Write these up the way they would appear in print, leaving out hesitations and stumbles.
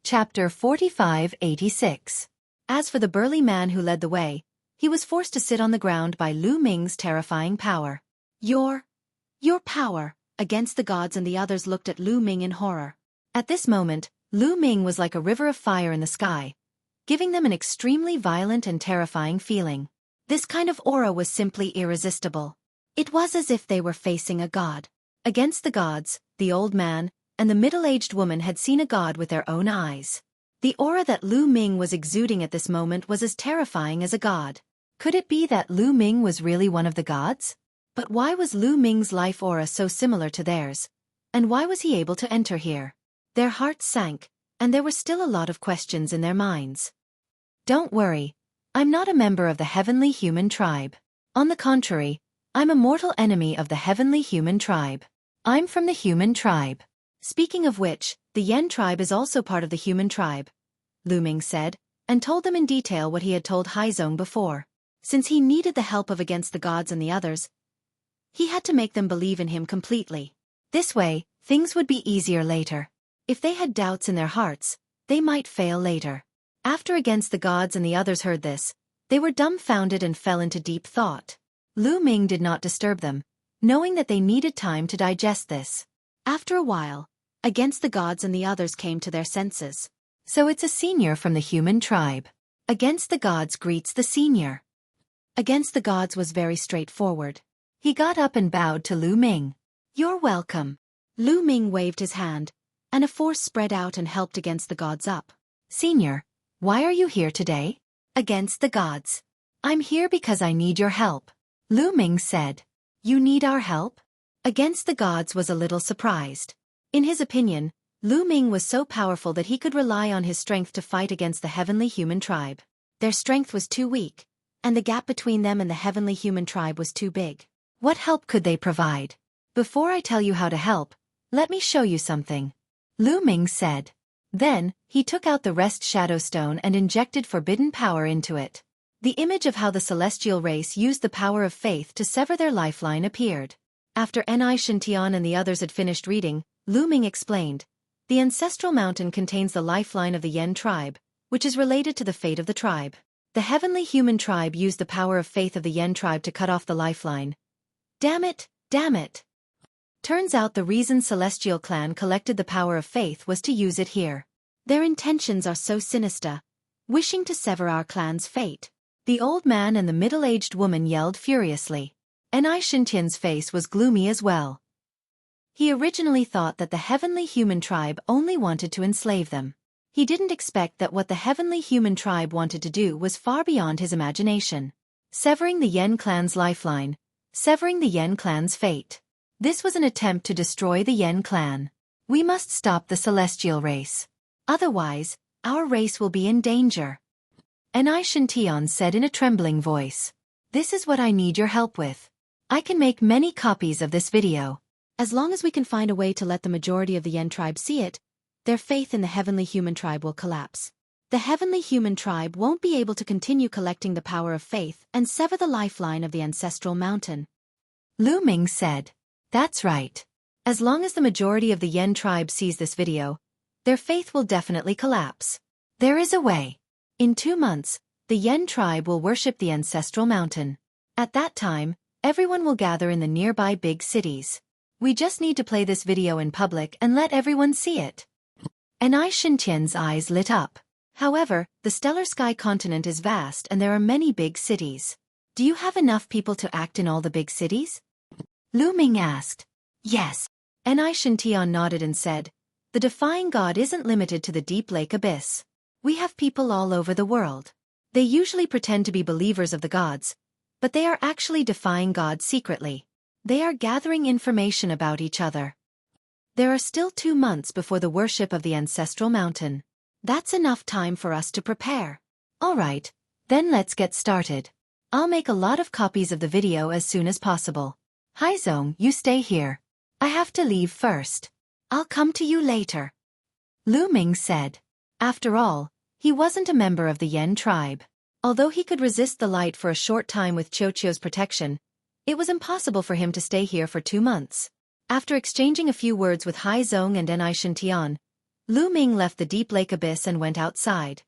Chapter 4586. As for the burly man who led the way, he was forced to sit on the ground by Lu Ming's terrifying power. Your power, against the gods, and the others looked at Lu Ming in horror. At this moment, Lu Ming was like a river of fire in the sky, giving them an extremely violent and terrifying feeling. This kind of aura was simply irresistible. It was as if they were facing a god. Against the gods, the old man and the middle-aged woman had seen a god with their own eyes. The aura that Lu Ming was exuding at this moment was as terrifying as a god. Could it be that Lu Ming was really one of the gods? But why was Lu Ming's life aura so similar to theirs? And why was he able to enter here? Their hearts sank, and there were still a lot of questions in their minds. Don't worry, I'm not a member of the heavenly human tribe. On the contrary, I'm a mortal enemy of the heavenly human tribe. I'm from the human tribe. Speaking of which, the Yen tribe is also part of the human tribe, Lu Ming said, and told them in detail what he had told Haizong before. Since he needed the help of against the gods and the others, he had to make them believe in him completely. This way, things would be easier later. If they had doubts in their hearts, they might fail later. After against the gods and the others heard this, they were dumbfounded and fell into deep thought. Lu Ming did not disturb them, knowing that they needed time to digest this. After a while, against the gods and the others came to their senses. So it's a senior from the human tribe. Against the gods greets the senior. Against the gods was very straightforward. He got up and bowed to Lu Ming. You're welcome. Lu Ming waved his hand, and a force spread out and helped against the gods up. Senior, why are you here today? Against the gods. I'm here because I need your help. Lu Ming said. You need our help? Against the gods was a little surprised. In his opinion, Lu Ming was so powerful that he could rely on his strength to fight against the heavenly human tribe. Their strength was too weak, and the gap between them and the heavenly human tribe was too big. What help could they provide? Before I tell you how to help, let me show you something. Lu Ming said. Then, he took out the rest shadow stone and injected forbidden power into it. The image of how the celestial race used the power of faith to sever their lifeline appeared. After Ni Shintian and the others had finished reading, Lu Ming explained, the ancestral mountain contains the lifeline of the Yen tribe, which is related to the fate of the tribe. The heavenly human tribe used the power of faith of the Yen tribe to cut off the lifeline. Damn it, damn it. Turns out the reason Celestial Clan collected the power of faith was to use it here. Their intentions are so sinister, wishing to sever our clan's fate. The old man and the middle-aged woman yelled furiously. Ni Shintian's face was gloomy as well. He originally thought that the heavenly human tribe only wanted to enslave them. He didn't expect that what the heavenly human tribe wanted to do was far beyond his imagination. Severing the Yen clan's lifeline, severing the Yen clan's fate. This was an attempt to destroy the Yen clan. We must stop the celestial race. Otherwise, our race will be in danger. Ni Shintian said in a trembling voice. This is what I need your help with. I can make many copies of this video. As long as we can find a way to let the majority of the Yen tribe see it, their faith in the heavenly human tribe will collapse. The heavenly human tribe won't be able to continue collecting the power of faith and sever the lifeline of the ancestral mountain. Lu Ming said. That's right. As long as the majority of the Yen tribe sees this video, their faith will definitely collapse. There is a way. In 2 months, the Yen tribe will worship the ancestral mountain. At that time, everyone will gather in the nearby big cities. We just need to play this video in public and let everyone see it. Ni Shintian's eyes lit up. However, the stellar sky continent is vast and there are many big cities. Do you have enough people to act in all the big cities? Lu Ming asked. Yes. Ni Shintian nodded and said, the defying god isn't limited to the deep lake abyss. We have people all over the world. They usually pretend to be believers of the gods, but they are actually defying God secretly. They are gathering information about each other. There are still 2 months before the worship of the ancestral mountain. That's enough time for us to prepare. Alright, then let's get started. I'll make a lot of copies of the video as soon as possible. Haizong, you stay here. I have to leave first. I'll come to you later. Lu Ming said. After all, he wasn't a member of the Yen tribe. Although he could resist the light for a short time with Xueqi's protection, it was impossible for him to stay here for 2 months. After exchanging a few words with Haizong and Ni Shintian, Lu Ming left the deep lake abyss and went outside.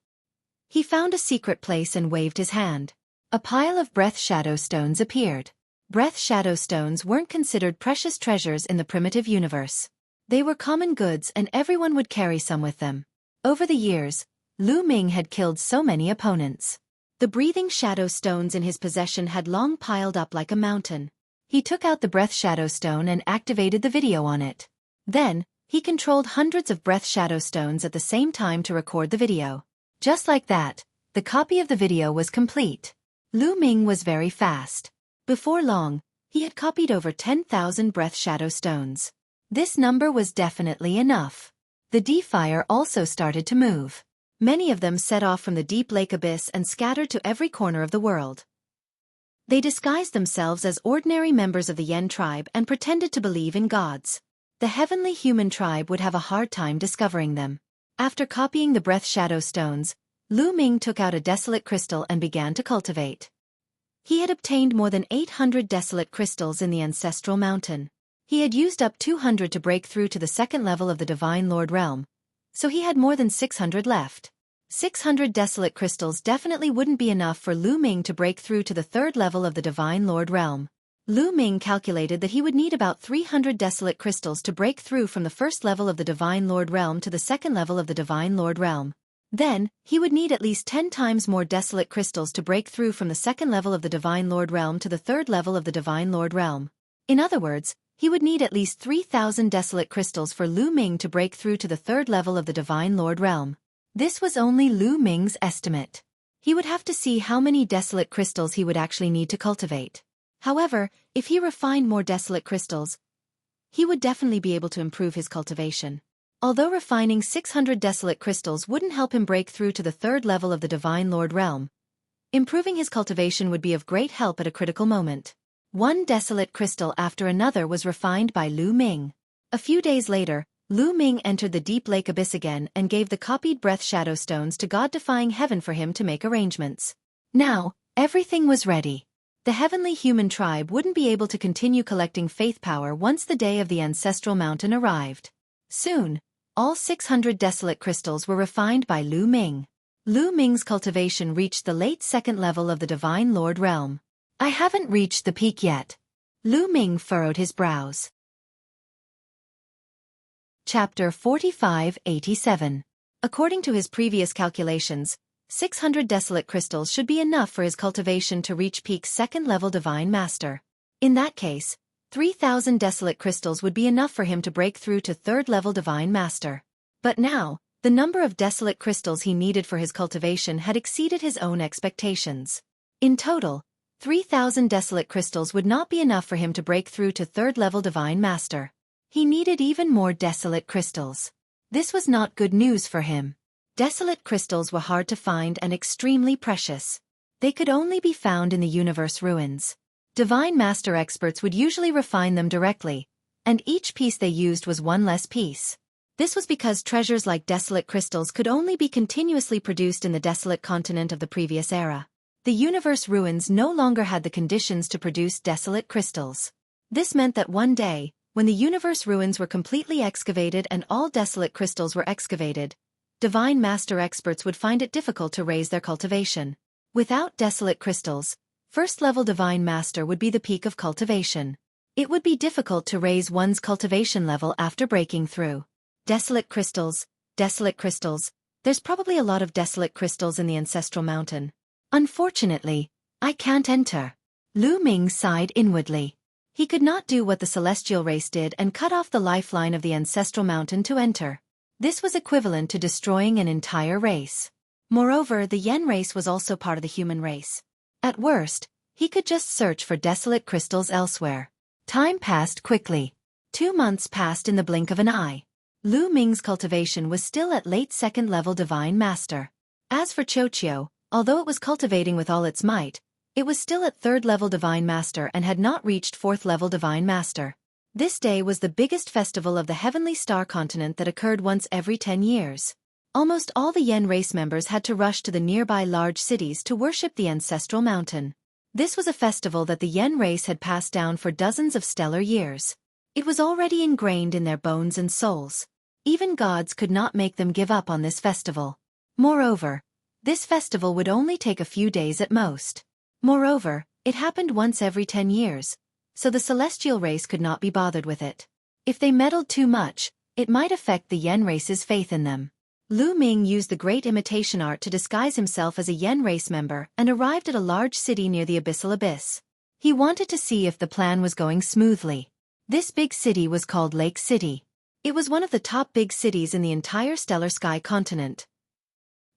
He found a secret place and waved his hand. A pile of breath shadow stones appeared. Breath shadow stones weren't considered precious treasures in the primitive universe. They were common goods and everyone would carry some with them. Over the years, Lu Ming had killed so many opponents. The breathing shadow stones in his possession had long piled up like a mountain. He took out the breath shadow stone and activated the video on it. Then, he controlled hundreds of breath shadow stones at the same time to record the video. Just like that, the copy of the video was complete. Lu Ming was very fast. Before long, he had copied over 10,000 breath shadow stones. This number was definitely enough. The D-Fire also started to move. Many of them set off from the deep lake abyss and scattered to every corner of the world. They disguised themselves as ordinary members of the Yen tribe and pretended to believe in gods. The heavenly human tribe would have a hard time discovering them. After copying the breath shadow stones, Lu Ming took out a desolate crystal and began to cultivate. He had obtained more than 800 desolate crystals in the ancestral mountain. He had used up 200 to break through to the second level of the Divine Lord realm, so he had more than 600 left. 600 desolate crystals definitely wouldn't be enough for Lu Ming to break through to the third level of the Divine Lord realm. Lu Ming calculated that he would need about 300 desolate crystals to break through from the first level of the Divine Lord realm to the second level of the Divine Lord realm. Then, he would need at least 10 times more desolate crystals to break through from the second level of the Divine Lord realm to the third level of the Divine Lord realm. In other words, he would need at least 3,000 desolate crystals for Lu Ming to break through to the third level of the Divine Lord realm. This was only Lu Ming's estimate. He would have to see how many desolate crystals he would actually need to cultivate. However, if he refined more desolate crystals, he would definitely be able to improve his cultivation. Although refining 600 desolate crystals wouldn't help him break through to the third level of the Divine Lord realm, improving his cultivation would be of great help at a critical moment. One desolate crystal after another was refined by Lu Ming. A few days later, Lu Ming entered the deep lake abyss again and gave the copied breath shadow stones to God-defying heaven for him to make arrangements. Now, everything was ready. The heavenly human tribe wouldn't be able to continue collecting faith power once the day of the ancestral mountain arrived. Soon, all 600 desolate crystals were refined by Lu Ming. Lu Ming's cultivation reached the late second level of the Divine Lord realm. I haven't reached the peak yet. Lu Ming furrowed his brows. Chapter 45-87. According to his previous calculations, 600 desolate crystals should be enough for his cultivation to reach peak second-level Divine Master. In that case, 3,000 desolate crystals would be enough for him to break through to third-level Divine Master. But now, the number of desolate crystals he needed for his cultivation had exceeded his own expectations. In total, 3,000 desolate crystals would not be enough for him to break through to third-level Divine Master. He needed even more desolate crystals. This was not good news for him. Desolate crystals were hard to find and extremely precious. They could only be found in the universe ruins. Divine Master experts would usually refine them directly, and each piece they used was one less piece. This was because treasures like desolate crystals could only be continuously produced in the desolate continent of the previous era. The universe ruins no longer had the conditions to produce desolate crystals. This meant that one day, when the universe ruins were completely excavated and all desolate crystals were excavated, Divine Master experts would find it difficult to raise their cultivation. Without desolate crystals, first-level Divine Master would be the peak of cultivation. It would be difficult to raise one's cultivation level after breaking through. Desolate crystals, there's probably a lot of desolate crystals in the Ancestral Mountain. Unfortunately, I can't enter. Lu Ming sighed inwardly. He could not do what the Celestial race did and cut off the lifeline of the Ancestral Mountain to enter. This was equivalent to destroying an entire race. Moreover, the Yen race was also part of the human race. At worst, he could just search for desolate crystals elsewhere. Time passed quickly. 2 months passed in the blink of an eye. Lu Ming's cultivation was still at late second-level Divine Master. As for Xueqi, although it was cultivating with all its might, it was still at third-level Divine Master and had not reached fourth-level Divine Master. This day was the biggest festival of the Heavenly Star Continent that occurred once every 10 years. Almost all the Yen race members had to rush to the nearby large cities to worship the Ancestral Mountain. This was a festival that the Yen race had passed down for dozens of stellar years. It was already ingrained in their bones and souls. Even gods could not make them give up on this festival. Moreover, this festival would only take a few days at most. Moreover, it happened once every 10 years, so the celestial race could not be bothered with it. If they meddled too much, it might affect the Yen race's faith in them. Lu Ming used the great imitation art to disguise himself as a Yen race member and arrived at a large city near the abyssal abyss. He wanted to see if the plan was going smoothly. This big city was called Lake City. It was one of the top big cities in the entire Stellar Sky continent.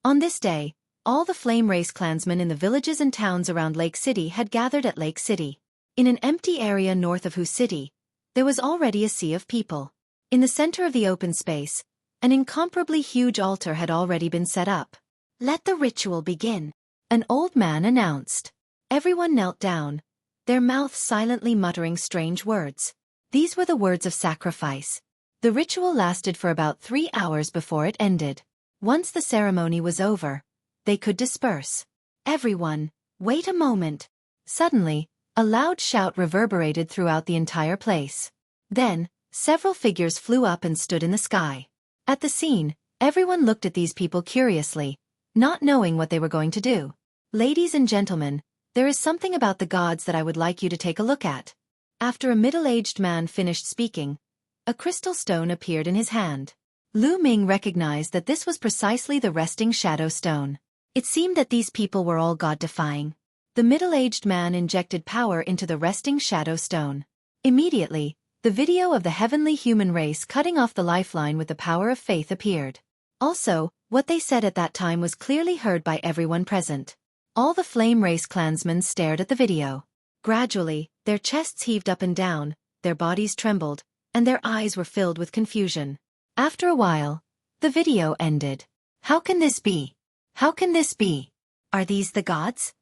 On this day, all the Flame Race clansmen in the villages and towns around Lake City had gathered at Lake City. In an empty area north of Hu City, there was already a sea of people. In the center of the open space, an incomparably huge altar had already been set up. "Let the ritual begin," an old man announced. Everyone knelt down, their mouths silently muttering strange words. These were the words of sacrifice. The ritual lasted for about 3 hours before it ended. Once the ceremony was over, they could disperse. "Everyone, wait a moment." Suddenly, a loud shout reverberated throughout the entire place. Then, several figures flew up and stood in the sky. At the scene, everyone looked at these people curiously, not knowing what they were going to do. "Ladies and gentlemen, there is something about the gods that I would like you to take a look at." After a middle-aged man finished speaking, a crystal stone appeared in his hand. Lu Ming recognized that this was precisely the resting shadow stone. It seemed that these people were all god-defying. The middle-aged man injected power into the resting shadow stone. Immediately, the video of the heavenly human race cutting off the lifeline with the power of faith appeared. Also, what they said at that time was clearly heard by everyone present. All the Flame Race clansmen stared at the video. Gradually, their chests heaved up and down, their bodies trembled, and their eyes were filled with confusion. After a while, the video ended. "How can this be? How can this be? Are these the gods?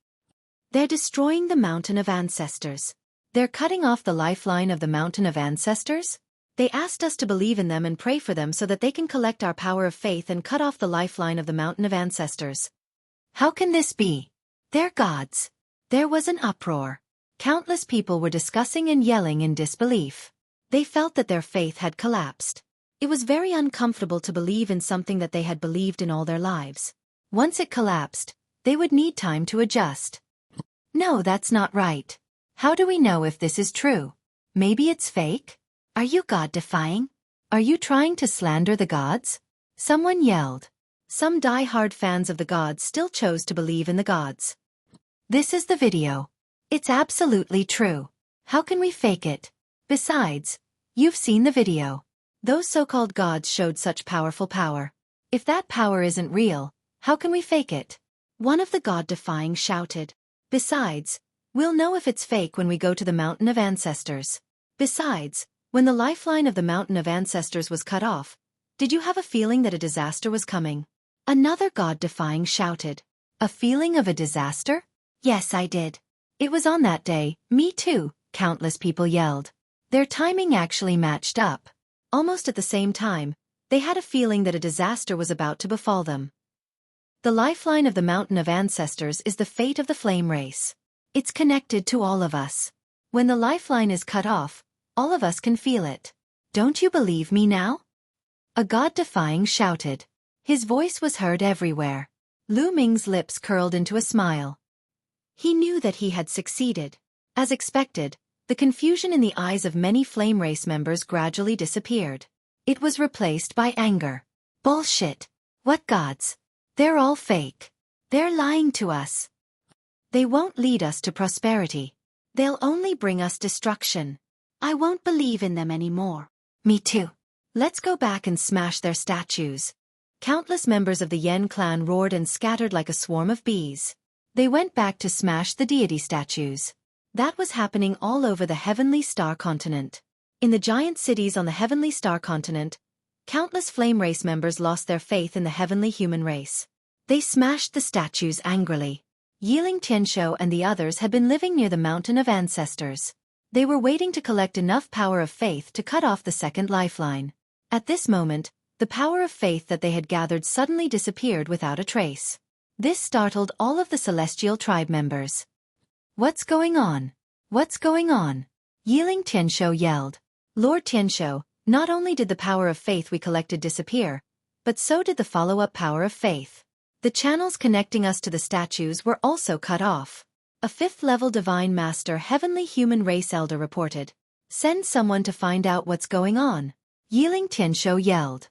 They're destroying the mountain of ancestors. They're cutting off the lifeline of the mountain of ancestors? They asked us to believe in them and pray for them so that they can collect our power of faith and cut off the lifeline of the mountain of ancestors. How can this be? They're gods." There was an uproar. Countless people were discussing and yelling in disbelief. They felt that their faith had collapsed. It was very uncomfortable to believe in something that they had believed in all their lives. Once it collapsed, they would need time to adjust. "No, that's not right. How do we know if this is true? Maybe it's fake? Are you god-defying? Are you trying to slander the gods?" Someone yelled. Some die-hard fans of the gods still chose to believe in the gods. "This is the video. It's absolutely true. How can we fake it? Besides, you've seen the video. Those so-called gods showed such powerful power. If that power isn't real, how can we fake it?" One of the god-defying shouted. "Besides, we'll know if it's fake when we go to the Mountain of Ancestors. Besides, when the lifeline of the Mountain of Ancestors was cut off, did you have a feeling that a disaster was coming?" Another god-defying shouted. "A feeling of a disaster? Yes, I did. It was on that day, me too," countless people yelled. Their timing actually matched up. Almost at the same time, they had a feeling that a disaster was about to befall them. The lifeline of the Mountain of Ancestors is the fate of the Flame Race. It's connected to all of us. When the lifeline is cut off, all of us can feel it. Don't you believe me now? A god-defying shouted. His voice was heard everywhere. Lu Ming's lips curled into a smile. He knew that he had succeeded. As expected, the confusion in the eyes of many Flame Race members gradually disappeared. It was replaced by anger. Bullshit. What gods? They're all fake. They're lying to us. They won't lead us to prosperity. They'll only bring us destruction. I won't believe in them anymore. Me too. Let's go back and smash their statues. Countless members of the Yen clan roared and scattered like a swarm of bees. They went back to smash the deity statues. That was happening all over the Heavenly Star continent. In the giant cities on the Heavenly Star continent, countless Flame Race members lost their faith in the heavenly human race. They smashed the statues angrily. Yiling Tianshou and the others had been living near the Mountain of Ancestors. They were waiting to collect enough power of faith to cut off the second lifeline. At this moment, the power of faith that they had gathered suddenly disappeared without a trace. This startled all of the Celestial Tribe members. What's going on? What's going on? Yiling Tianshou yelled. Lord Tianshou, Not only did the power of faith we collected disappear, but so did the follow-up power of faith. The channels connecting us to the statues were also cut off. A 5th-level Divine Master Heavenly Human Race Elder reported, "Send someone to find out what's going on." Yiling Tianshou yelled.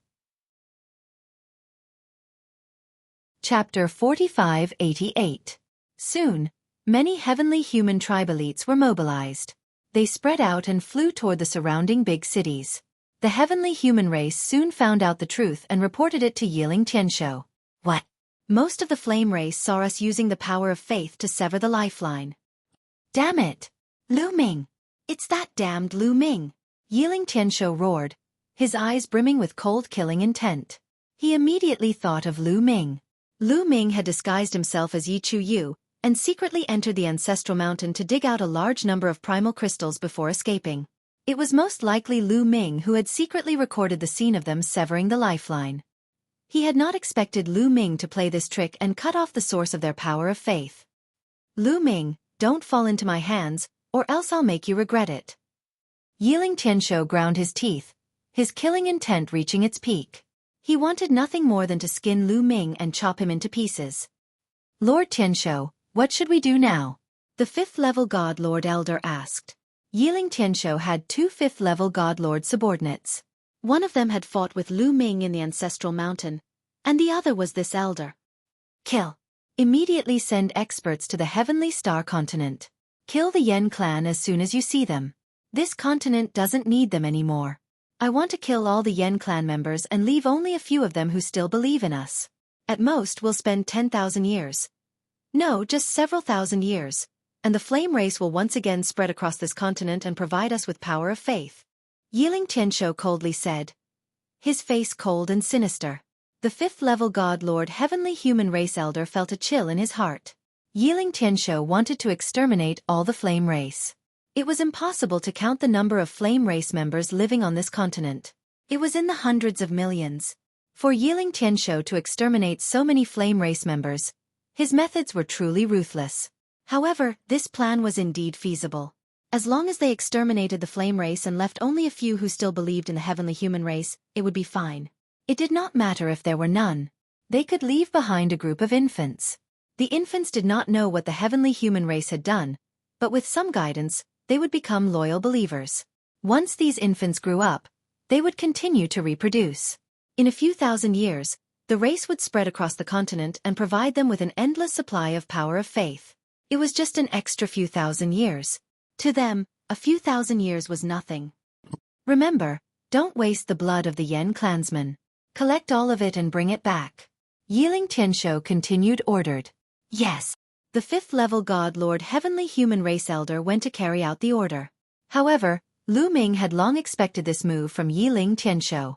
Chapter 4588. Soon, many heavenly human tribe elites were mobilized. They spread out and flew toward the surrounding big cities. The heavenly human race soon found out the truth and reported it to Yiling Tianshou. "What? Most of the flame race saw us using the power of faith to sever the lifeline. Damn it! Lu Ming! It's that damned Lu Ming!" Yiling Tianshou roared, his eyes brimming with cold killing intent. He immediately thought of Lu Ming. Lu Ming had disguised himself as Yi Chu Yu and secretly entered the ancestral mountain to dig out a large number of primal crystals before escaping. It was most likely Lu Ming who had secretly recorded the scene of them severing the lifeline. He had not expected Lu Ming to play this trick and cut off the source of their power of faith. "Lu Ming, don't fall into my hands, or else I'll make you regret it." Yiling Tianshou ground his teeth, his killing intent reaching its peak. He wanted nothing more than to skin Lu Ming and chop him into pieces. "Lord Tianshou, what should we do now?" the 5th-level God Lord Elder asked. Yiling Tianshou had 2 5th-level God Lord subordinates. One of them had fought with Lu Ming in the ancestral mountain, and the other was this elder. "Kill. Immediately send experts to the Heavenly Star continent. Kill the Yen clan as soon as you see them. This continent doesn't need them anymore. I want to kill all the Yen clan members and leave only a few of them who still believe in us. At most we'll spend 10,000 years. No, just several thousand years, and the flame race will once again spread across this continent and provide us with power of faith." Yiling Tianshou coldly said, his face cold and sinister. The 5th-level God Lord Heavenly Human Race Elder felt a chill in his heart. Yiling Tianshou wanted to exterminate all the flame race. It was impossible to count the number of flame race members living on this continent. It was in the hundreds of millions. For Yiling Tianshou to exterminate so many flame race members, his methods were truly ruthless. However, this plan was indeed feasible. As long as they exterminated the flame race and left only a few who still believed in the heavenly human race, it would be fine. It did not matter if there were none. They could leave behind a group of infants. The infants did not know what the heavenly human race had done, but with some guidance, they would become loyal believers. Once these infants grew up, they would continue to reproduce. In a few thousand years, the race would spread across the continent and provide them with an endless supply of power of faith. It was just an extra few thousand years. To them, a few thousand years was nothing. "Remember, don't waste the blood of the Yen clansmen. Collect all of it and bring it back." Yiling Tianshou continued ordered. "Yes." The 5th-level God Lord Heavenly Human Race Elder went to carry out the order. However, Lu Ming had long expected this move from Yiling Tianshou.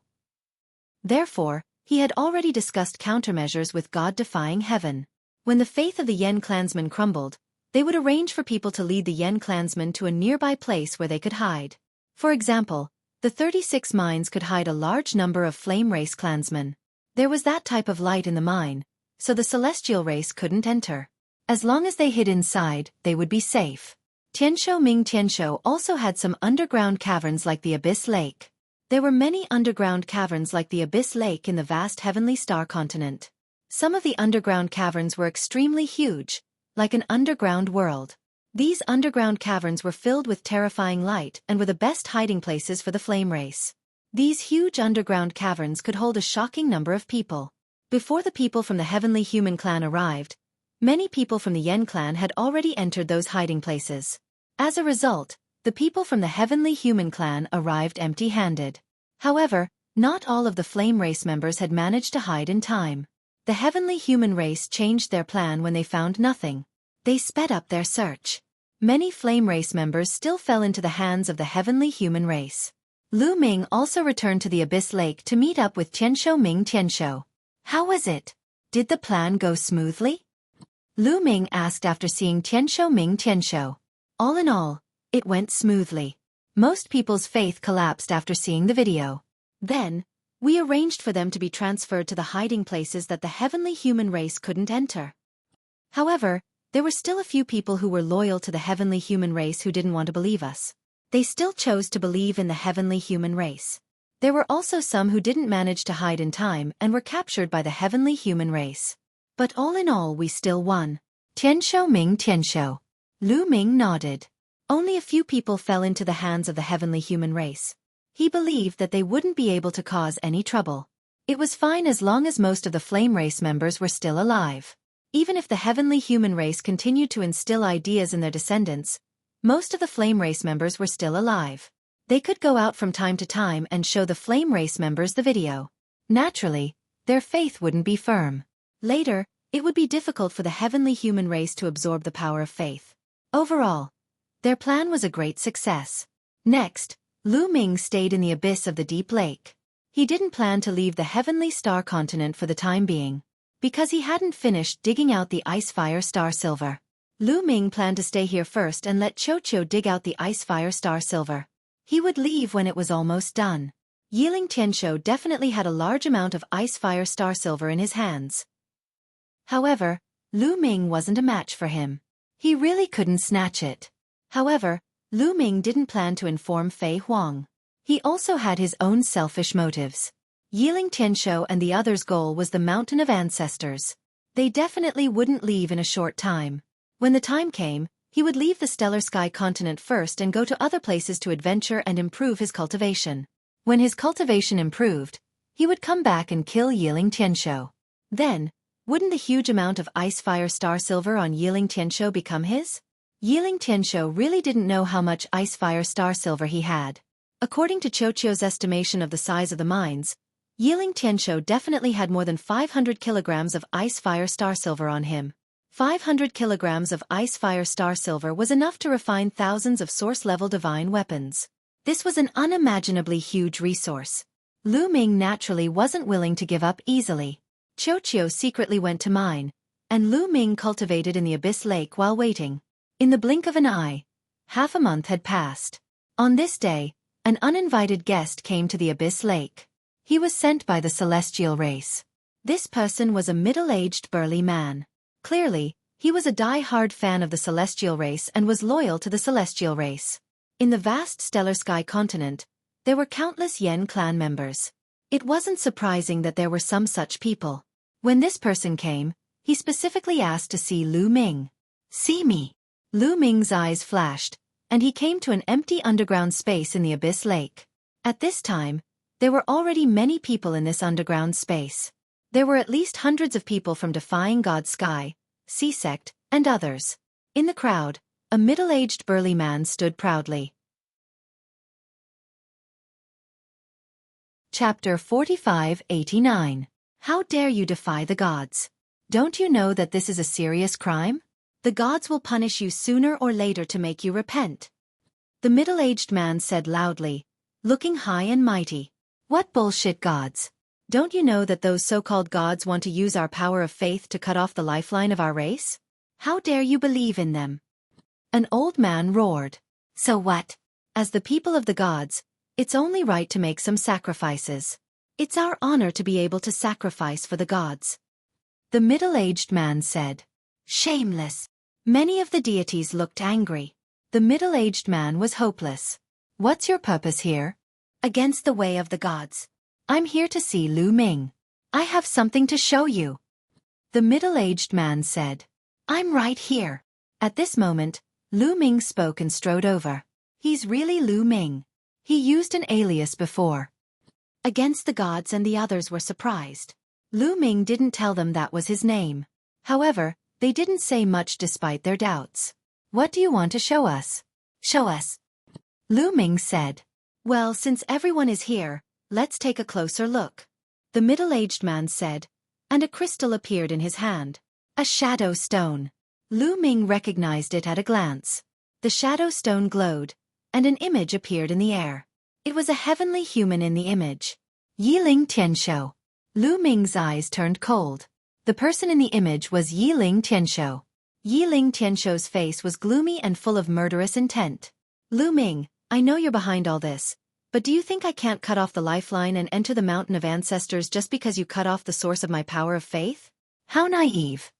Therefore, he had already discussed countermeasures with God-defying heaven. When the faith of the Yen clansmen crumbled, they would arrange for people to lead the Yen clansmen to a nearby place where they could hide. For example, the 36 mines could hide a large number of flame race clansmen. There was that type of light in the mine, so the celestial race couldn't enter. As long as they hid inside, they would be safe. Tianshou Ming Tianshou also had some underground caverns like the Abyss Lake. There were many underground caverns like the Abyss Lake in the vast Heavenly Star continent. Some of the underground caverns were extremely huge, like an underground world. These underground caverns were filled with terrifying light and were the best hiding places for the flame race. These huge underground caverns could hold a shocking number of people. Before the people from the Heavenly Human Clan arrived, many people from the Yen clan had already entered those hiding places. As a result, the people from the Heavenly Human Clan arrived empty-handed. However, not all of the flame race members had managed to hide in time. The Heavenly Human Race changed their plan when they found nothing. They sped up their search. Many flame race members still fell into the hands of the Heavenly Human Race. Lu Ming also returned to the Abyss Lake to meet up with Tianshou Ming Tianshou. "How was it? Did the plan go smoothly?" Lu Ming asked after seeing Tianshou Ming Tianshou. "All in all, it went smoothly. Most people's faith collapsed after seeing the video. Then, we arranged for them to be transferred to the hiding places that the Heavenly Human Race couldn't enter. However, there were still a few people who were loyal to the Heavenly Human Race who didn't want to believe us. They still chose to believe in the Heavenly Human Race. There were also some who didn't manage to hide in time and were captured by the heavenly human race. But all in all we still won. Tianshou Ming Tianshou. Lu Ming nodded. Only a few people fell into the hands of the heavenly human race. He believed that they wouldn't be able to cause any trouble. It was fine as long as most of the flame race members were still alive. Even if the heavenly human race continued to instill ideas in their descendants, most of the flame race members were still alive. They could go out from time to time and show the flame race members the video. Naturally, their faith wouldn't be firm. Later, it would be difficult for the heavenly human race to absorb the power of faith. Overall, their plan was a great success. Next, Lu Ming stayed in the abyss of the deep lake. He didn't plan to leave the heavenly star continent for the time being, because he hadn't finished digging out the ice fire star silver. Lu Ming planned to stay here first and let Xueqi dig out the ice fire star silver. He would leave when it was almost done. Yiling Tianshou definitely had a large amount of ice fire star silver in his hands. However, Lu Ming wasn't a match for him. He really couldn't snatch it. However, Lu Ming didn't plan to inform Fei Huang. He also had his own selfish motives. Yiling Tianshou and the others' goal was the Mountain of Ancestors. They definitely wouldn't leave in a short time. When the time came, he would leave the Stellar Sky continent first and go to other places to adventure and improve his cultivation. When his cultivation improved, he would come back and kill Yiling Tianshou. Then, wouldn't the huge amount of ice fire star silver on Yiling Tianshou become his? Yiling Tianshou really didn't know how much ice fire star silver he had. According to Xueqi's estimation of the size of the mines, Yiling Tianshou definitely had more than 500 kilograms of ice fire star silver on him. 500 kilograms of ice fire star silver was enough to refine thousands of source-level divine weapons. This was an unimaginably huge resource. Lu Ming naturally wasn't willing to give up easily. Xueqi secretly went to mine, and Lu Ming cultivated in the Abyss Lake while waiting. In the blink of an eye, half a month had passed. On this day, an uninvited guest came to the Abyss Lake. He was sent by the celestial race. This person was a middle-aged burly man. Clearly, he was a die-hard fan of the celestial race and was loyal to the celestial race. In the vast Stellar Sky continent, there were countless Yen clan members. It wasn't surprising that there were some such people. When this person came, he specifically asked to see Lu Ming. "See me." Lu Ming's eyes flashed, and he came to an empty underground space in the Abyss Lake. At this time, there were already many people in this underground space. There were at least hundreds of people from Defying God Sky, C-Sect, and others. In the crowd, a middle-aged burly man stood proudly. Chapter 45-89. How dare you defy the gods? Don't you know that this is a serious crime? The gods will punish you sooner or later to make you repent. The middle-aged man said loudly, looking high and mighty. What bullshit gods? Don't you know that those so-called gods want to use our power of faith to cut off the lifeline of our race? How dare you believe in them? An old man roared. So what? As the people of the gods, it's only right to make some sacrifices. It's our honor to be able to sacrifice for the gods. The middle-aged man said. Shameless. Many of the deities looked angry. The middle-aged man was hopeless. What's your purpose here? Against the way of the gods. I'm here to see Lu Ming. I have something to show you. The middle-aged man said. I'm right here. At this moment, Lu Ming spoke and strode over. He's really Lu Ming. He used an alias before. Against the gods, and the others were surprised. Lu Ming didn't tell them that was his name. However, they didn't say much despite their doubts. What do you want to show us? Show us. Lu Ming said. Well, since everyone is here, let's take a closer look. The middle-aged man said, and a crystal appeared in his hand. A shadow stone. Lu Ming recognized it at a glance. The shadow stone glowed, and an image appeared in the air. It was a heavenly human in the image. Yiling Tianshou. Lu Ming's eyes turned cold. The person in the image was Yiling Tianshou. Yiling Tianshou's face was gloomy and full of murderous intent. Lu Ming, I know you're behind all this, but do you think I can't cut off the lifeline and enter the Mountain of Ancestors just because you cut off the source of my power of faith? How naive.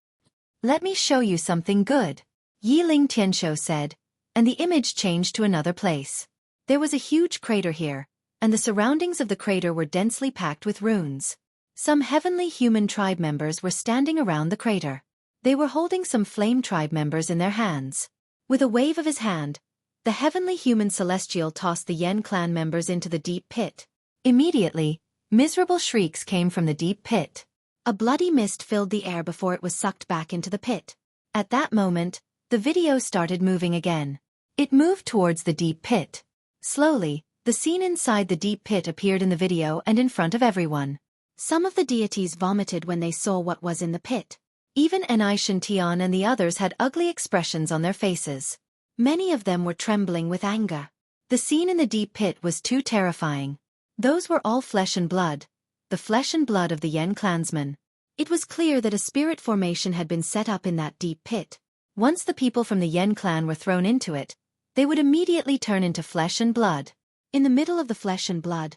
Let me show you something good. Yiling Tianshou said, and the image changed to another place. There was a huge crater here, and the surroundings of the crater were densely packed with runes. Some heavenly human tribe members were standing around the crater. They were holding some flame tribe members in their hands. With a wave of his hand, the heavenly human celestial tossed the Yen clan members into the deep pit. Immediately, miserable shrieks came from the deep pit. A bloody mist filled the air before it was sucked back into the pit. At that moment, the video started moving again. It moved towards the deep pit. Slowly, the scene inside the deep pit appeared in the video and in front of everyone. Some of the deities vomited when they saw what was in the pit. Even Enai Shintian and the others had ugly expressions on their faces. Many of them were trembling with anger. The scene in the deep pit was too terrifying. Those were all flesh and blood, the flesh and blood of the Yen clansmen. It was clear that a spirit formation had been set up in that deep pit. Once the people from the Yen clan were thrown into it, they would immediately turn into flesh and blood. In the middle of the flesh and blood,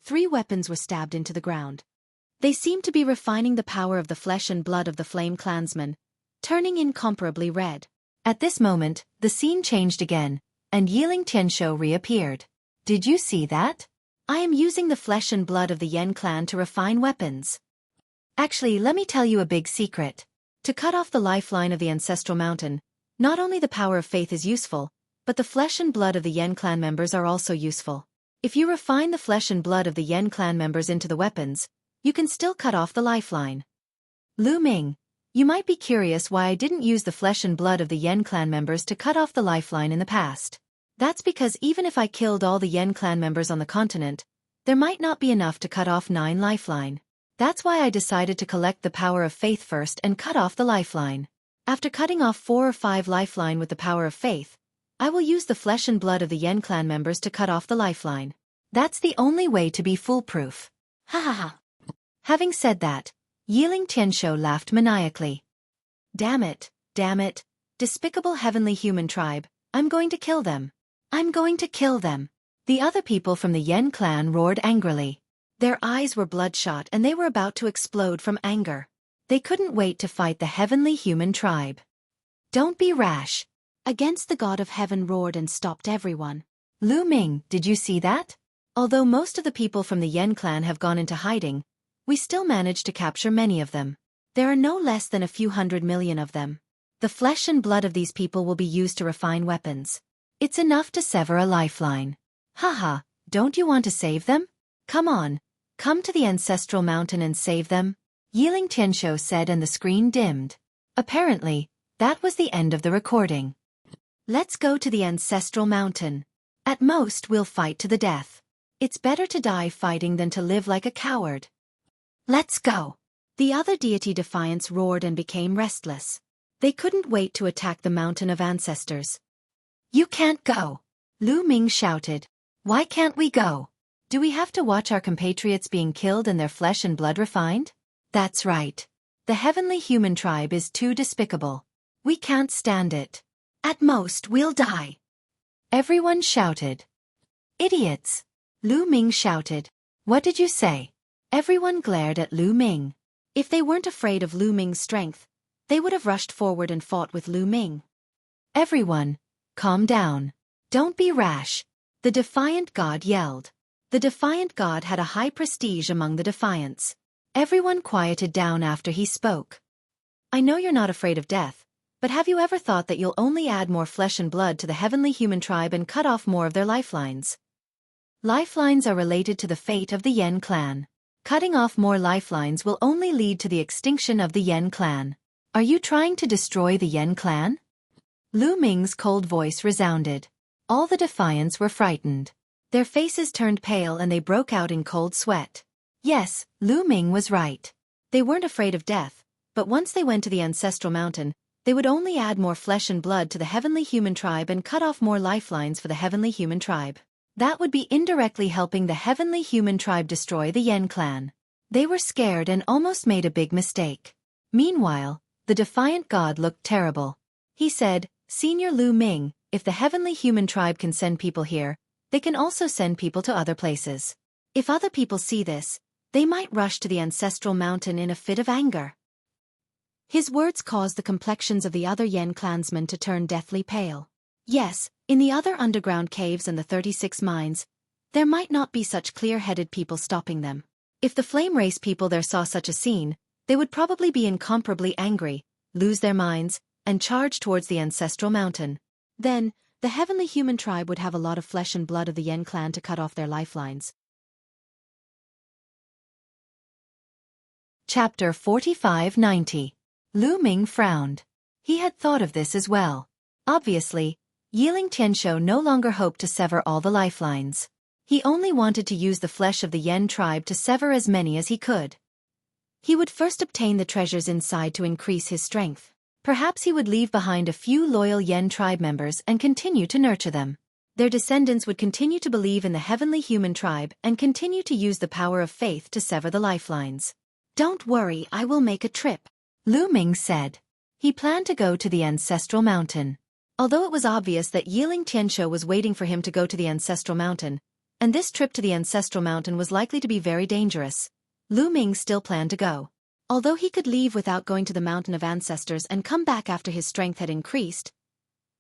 3 weapons were stabbed into the ground. They seemed to be refining the power of the flesh and blood of the flame clansmen, turning incomparably red. At this moment, the scene changed again, and Yiling Tianshou reappeared. Did you see that? I am using the flesh and blood of the Yen clan to refine weapons. Actually, let me tell you a big secret. To cut off the lifeline of the ancestral mountain, not only the power of faith is useful, but the flesh and blood of the Yen clan members are also useful. If you refine the flesh and blood of the Yen clan members into the weapons, you can still cut off the lifeline. Lu Ming, you might be curious why I didn't use the flesh and blood of the Yen clan members to cut off the lifeline in the past. That's because even if I killed all the Yen clan members on the continent, there might not be enough to cut off 9 lifeline. That's why I decided to collect the power of faith first and cut off the lifeline. After cutting off 4 or 5 lifeline with the power of faith, I will use the flesh and blood of the Yen clan members to cut off the lifeline. That's the only way to be foolproof. Ha ha ha. Having said that, Yiling Tianshou laughed maniacally. Damn it, despicable heavenly human tribe, I'm going to kill them. I'm going to kill them. The other people from the Yen clan roared angrily. Their eyes were bloodshot and they were about to explode from anger. They couldn't wait to fight the heavenly human tribe. Don't be rash. Against the god of heaven roared and stopped everyone. Lu Ming, did you see that? Although most of the people from the Yen clan have gone into hiding, we still managed to capture many of them. There are no less than a few 100 million of them. The flesh and blood of these people will be used to refine weapons. It's enough to sever a lifeline. Haha, don't you want to save them? Come on, come to the ancestral mountain and save them, Yiling Tianshou said, and the screen dimmed. Apparently, that was the end of the recording. Let's go to the ancestral mountain. At most we'll fight to the death. It's better to die fighting than to live like a coward. Let's go. The other deity Defiance roared and became restless. They couldn't wait to attack the mountain of ancestors. You can't go. Lu Ming shouted. Why can't we go? Do we have to watch our compatriots being killed and their flesh and blood refined? That's right. The heavenly human tribe is too despicable. We can't stand it. At most we'll die. Everyone shouted. Idiots. Lu Ming shouted. What did you say? Everyone glared at Lu Ming. If they weren't afraid of Lu Ming's strength, they would have rushed forward and fought with Lu Ming. Everyone, calm down. Don't be rash. The defiant god yelled. The defiant god had a high prestige among the defiants. Everyone quieted down after he spoke. I know you're not afraid of death, but have you ever thought that you'll only add more flesh and blood to the heavenly human tribe and cut off more of their lifelines? Lifelines are related to the fate of the Yen clan. Cutting off more lifelines will only lead to the extinction of the Yen clan. Are you trying to destroy the Yen clan? Lu Ming's cold voice resounded. All the defiants were frightened. Their faces turned pale and they broke out in cold sweat. Yes, Lu Ming was right. They weren't afraid of death, but once they went to the ancestral mountain, they would only add more flesh and blood to the heavenly human tribe and cut off more lifelines for the heavenly human tribe. That would be indirectly helping the heavenly human tribe destroy the Yen clan. They were scared and almost made a big mistake. Meanwhile, the defiant god looked terrible. He said, Senior Lu Ming, if the heavenly human tribe can send people here, they can also send people to other places. If other people see this, they might rush to the ancestral mountain in a fit of anger. His words caused the complexions of the other Yen clansmen to turn deathly pale. Yes, in the other underground caves and the 36 mines, there might not be such clear-headed people stopping them. If the flame race people there saw such a scene, they would probably be incomparably angry, lose their minds, and charge towards the ancestral mountain. Then, the heavenly human tribe would have a lot of flesh and blood of the Yen clan to cut off their lifelines. Chapter 4590. Lu Ming frowned. He had thought of this as well. Obviously, Yiling Tianshou no longer hoped to sever all the lifelines. He only wanted to use the flesh of the Yen tribe to sever as many as he could. He would first obtain the treasures inside to increase his strength. Perhaps he would leave behind a few loyal Yen tribe members and continue to nurture them. Their descendants would continue to believe in the heavenly human tribe and continue to use the power of faith to sever the lifelines. "Don't worry, I will make a trip," Lu Ming said. He planned to go to the ancestral mountain. Although it was obvious that Yiling Tianshou was waiting for him to go to the ancestral mountain, and this trip to the ancestral mountain was likely to be very dangerous, Lu Ming still planned to go. Although he could leave without going to the mountain of ancestors and come back after his strength had increased,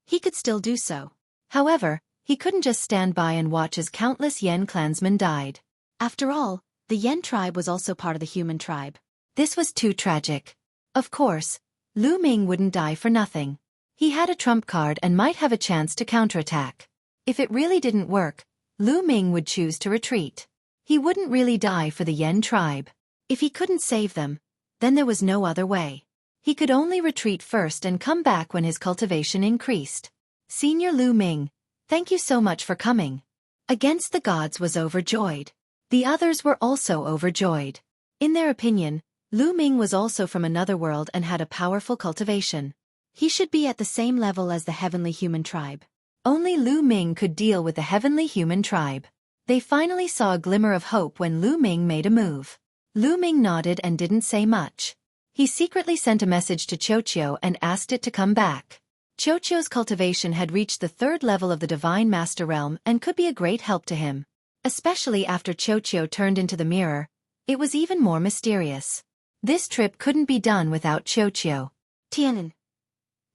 he could still do so. However, he couldn't just stand by and watch as countless Yen clansmen died. After all, the Yen tribe was also part of the human tribe. This was too tragic. Of course, Lu Ming wouldn't die for nothing. He had a trump card and might have a chance to counterattack. If it really didn't work, Lu Ming would choose to retreat. He wouldn't really die for the Yen tribe. If he couldn't save them, then there was no other way. He could only retreat first and come back when his cultivation increased. Senior Lu Ming, thank you so much for coming. Against the Gods was overjoyed. The others were also overjoyed. In their opinion, Lu Ming was also from another world and had a powerful cultivation. He should be at the same level as the heavenly human tribe. Only Lu Ming could deal with the heavenly human tribe. They finally saw a glimmer of hope when Lu Ming made a move. Lu Ming nodded and didn't say much. He secretly sent a message to Xueqi and asked it to come back. Xueqi's cultivation had reached the 3rd level of the Divine Master Realm and could be a great help to him. Especially after Xueqi turned into the mirror, it was even more mysterious. This trip couldn't be done without Xueqi. "Tianan."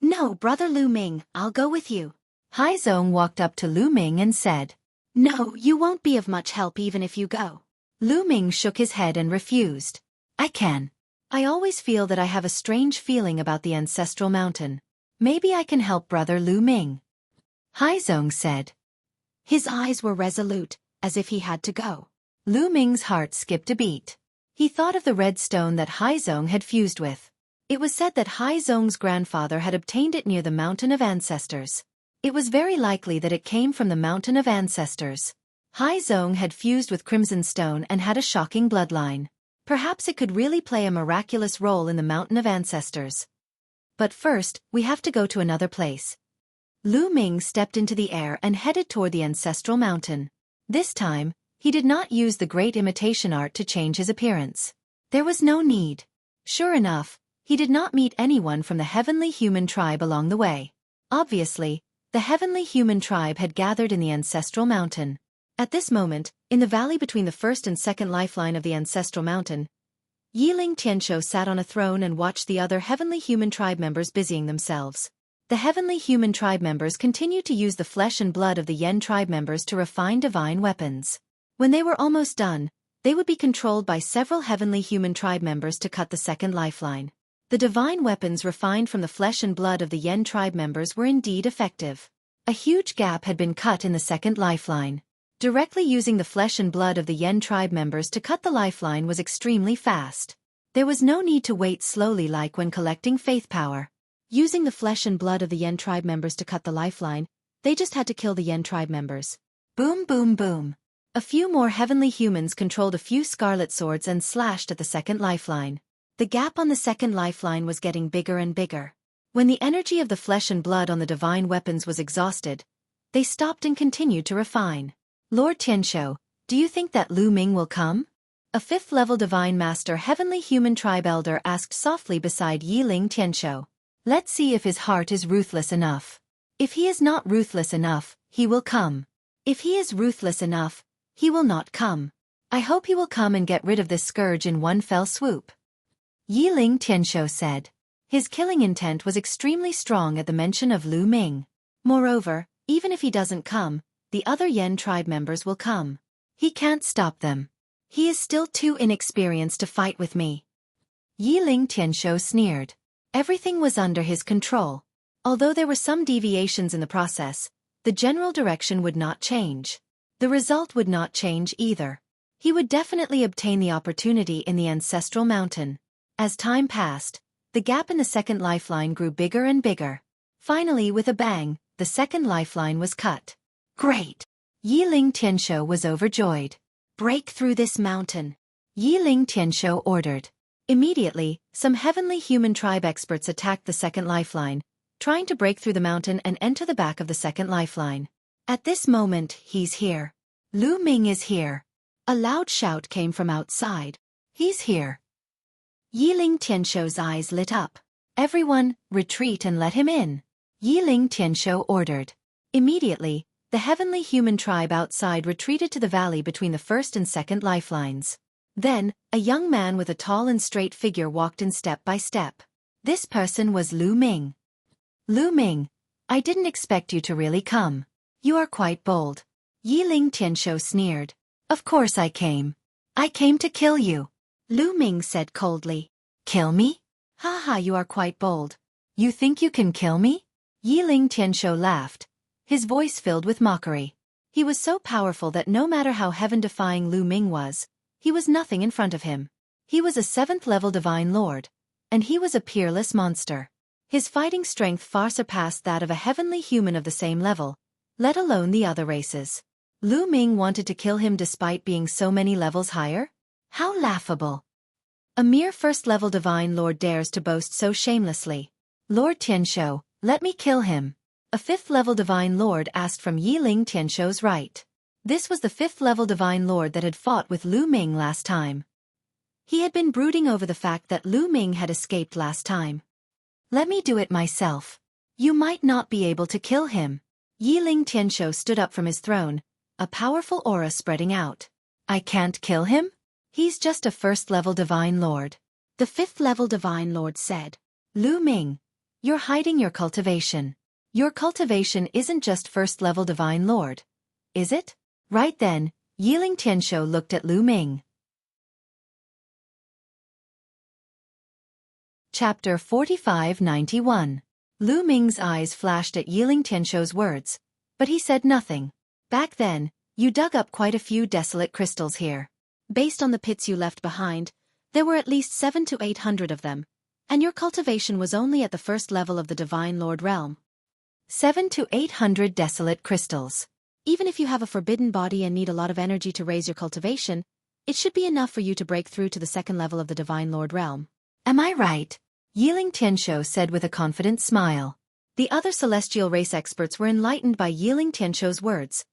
"No, brother Lu Ming, I'll go with you." Haizong walked up to Lu Ming and said, "No, you won't be of much help even if you go." Lu Ming shook his head and refused. "I can. I always feel that I have a strange feeling about the ancestral mountain. Maybe I can help brother Lu Ming." Haizong said. His eyes were resolute, as if he had to go. Lu Ming's heart skipped a beat. He thought of the red stone that Haizong had fused with. It was said that Haizong's grandfather had obtained it near the Mountain of Ancestors. It was very likely that it came from the Mountain of Ancestors. Haizong had fused with Crimson Stone and had a shocking bloodline. Perhaps it could really play a miraculous role in the Mountain of Ancestors. But first, we have to go to another place. Lu Ming stepped into the air and headed toward the ancestral mountain. This time, he did not use the great imitation art to change his appearance. There was no need. Sure enough, he did not meet anyone from the heavenly human tribe along the way. Obviously, the heavenly human tribe had gathered in the ancestral mountain. At this moment, in the valley between the 1st and 2nd lifeline of the ancestral mountain, Yiling Tianshou sat on a throne and watched the other heavenly human tribe members busying themselves. The heavenly human tribe members continued to use the flesh and blood of the Yen tribe members to refine divine weapons. When they were almost done, they would be controlled by several heavenly human tribe members to cut the 2nd lifeline. The divine weapons refined from the flesh and blood of the Yen tribe members were indeed effective. A huge gap had been cut in the 2nd lifeline. Directly using the flesh and blood of the Yen tribe members to cut the lifeline was extremely fast. There was no need to wait slowly like when collecting faith power. Using the flesh and blood of the Yen tribe members to cut the lifeline, they just had to kill the Yen tribe members. Boom boom boom. A few more heavenly humans controlled a few scarlet swords and slashed at the 2nd lifeline. The gap on the 2nd lifeline was getting bigger and bigger. When the energy of the flesh and blood on the divine weapons was exhausted, they stopped and continued to refine. "Lord Tianshou, do you think that Lu Ming will come?" A 5th-level Divine Master Heavenly Human Tribe Elder asked softly beside Yiling Tianshou. "Let's see if his heart is ruthless enough. If he is not ruthless enough, he will come. If he is ruthless enough, he will not come. I hope he will come and get rid of this scourge in one fell swoop." Yiling Tianshou said. His killing intent was extremely strong at the mention of Lu Ming. Moreover, even if he doesn't come, the other Yen tribe members will come. He can't stop them. He is still too inexperienced to fight with me. Yiling Tianshou sneered. Everything was under his control. Although there were some deviations in the process, the general direction would not change. The result would not change either. He would definitely obtain the opportunity in the ancestral mountain. As time passed, the gap in the second lifeline grew bigger and bigger. Finally, with a bang, the second lifeline was cut. Great! Yiling Tianshou was overjoyed. Break through this mountain. Yiling Tianshou ordered. Immediately, some heavenly human tribe experts attacked the second lifeline, trying to break through the mountain and enter the back of the second lifeline. At this moment, he's here. Lu Ming is here. A loud shout came from outside. He's here. Yiling Tianshou's eyes lit up. Everyone, retreat and let him in. Yiling Tianshou ordered. Immediately, the heavenly human tribe outside retreated to the valley between the first and second lifelines. Then, a young man with a tall and straight figure walked in step by step. This person was Lu Ming. Lu Ming, I didn't expect you to really come. You are quite bold. Yiling Tianshou sneered. Of course I came. I came to kill you. Lu Ming said coldly. Kill me? Ha ha, you are quite bold. You think you can kill me? Yiling Tianshou laughed, his voice filled with mockery. He was so powerful that no matter how heaven-defying Lu Ming was, he was nothing in front of him. He was a 7th-level divine lord, and he was a peerless monster. His fighting strength far surpassed that of a heavenly human of the same level, let alone the other races. Lu Ming wanted to kill him despite being so many levels higher? How laughable! A mere 1st-level divine lord dares to boast so shamelessly. Lord Tianshou, let me kill him. A 5th-level divine lord asked from Yiling Tianshou's right. This was the 5th-level divine lord that had fought with Lu Ming last time. He had been brooding over the fact that Lu Ming had escaped last time. Let me do it myself. You might not be able to kill him. Yiling Tianshou stood up from his throne, a powerful aura spreading out. I can't kill him? He's just a 1st-level divine lord. The 5th-level divine lord said. Lu Ming, you're hiding your cultivation. Your cultivation isn't just 1st-level divine lord, is it? Right then, Yiling Tianshou looked at Lu Ming. Chapter 4591. Lu Ming's eyes flashed at Yiling Tianshou's words, but he said nothing. Back then, you dug up quite a few desolate crystals here. Based on the pits you left behind, there were at least 700 to 800 of them, and your cultivation was only at the 1st level of the Divine Lord realm. 700 to 800 desolate crystals. Even if you have a forbidden body and need a lot of energy to raise your cultivation, it should be enough for you to break through to the 2nd level of the Divine Lord realm. Am I right? Yiling Tianshou said with a confident smile. The other celestial race experts were enlightened by Yiling Tianshou's words,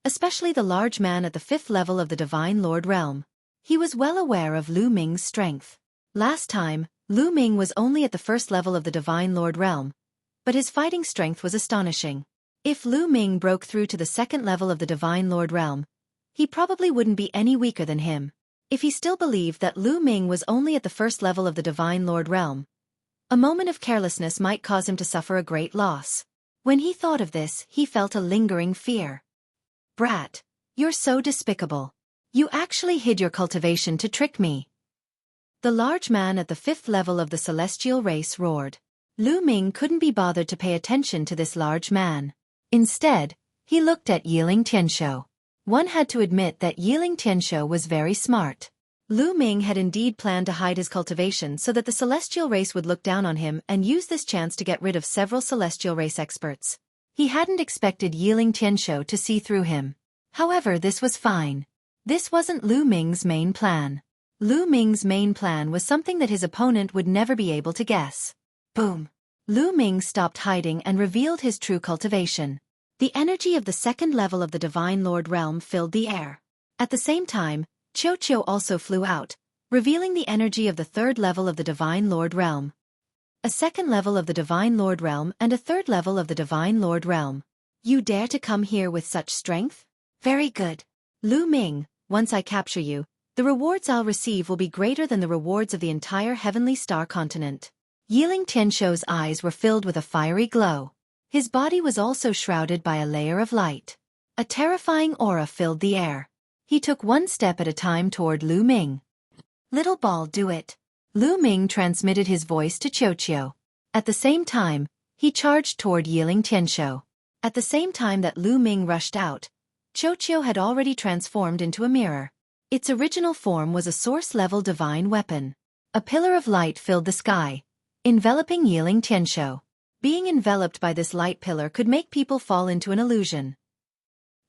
especially the large man at the 5th level of the Divine Lord realm. He was well aware of Lu Ming's strength. Last time, Lu Ming was only at the 1st level of the Divine Lord realm, but his fighting strength was astonishing. If Lu Ming broke through to the 2nd level of the Divine Lord realm, he probably wouldn't be any weaker than him. If he still believed that Lu Ming was only at the 1st level of the Divine Lord realm, a moment of carelessness might cause him to suffer a great loss. When he thought of this, he felt a lingering fear. Brat, you're so despicable. You actually hid your cultivation to trick me. The large man at the 5th level of the celestial race roared. Lu Ming couldn't be bothered to pay attention to this large man. Instead, he looked at Yiling Tianshou. One had to admit that Yiling Tianshou was very smart. Lu Ming had indeed planned to hide his cultivation so that the celestial race would look down on him and use this chance to get rid of several celestial race experts. He hadn't expected Yiling Tianshou to see through him. However, this was fine. This wasn't Lu Ming's main plan. Lu Ming's main plan was something that his opponent would never be able to guess. Boom! Lu Ming stopped hiding and revealed his true cultivation. The energy of the 2nd level of the Divine Lord realm filled the air. At the same time, Xueqi also flew out, revealing the energy of the 3rd level of the Divine Lord realm. A 2nd level of the Divine Lord realm and a 3rd level of the Divine Lord realm. You dare to come here with such strength? Very good. Lu Ming, once I capture you, the rewards I'll receive will be greater than the rewards of the entire Heavenly Star continent. Yiling Tianshou's eyes were filled with a fiery glow. His body was also shrouded by a layer of light. A terrifying aura filled the air. He took one step at a time toward Lu Ming. "Little ball, do it." Lu Ming transmitted his voice to Xueqi. At the same time, he charged toward Yiling Tianshou. At the same time that Lu Ming rushed out, Xueqi had already transformed into a mirror. Its original form was a source-level divine weapon. A pillar of light filled the sky, enveloping Yiling Tianshou. Being enveloped by this light pillar could make people fall into an illusion.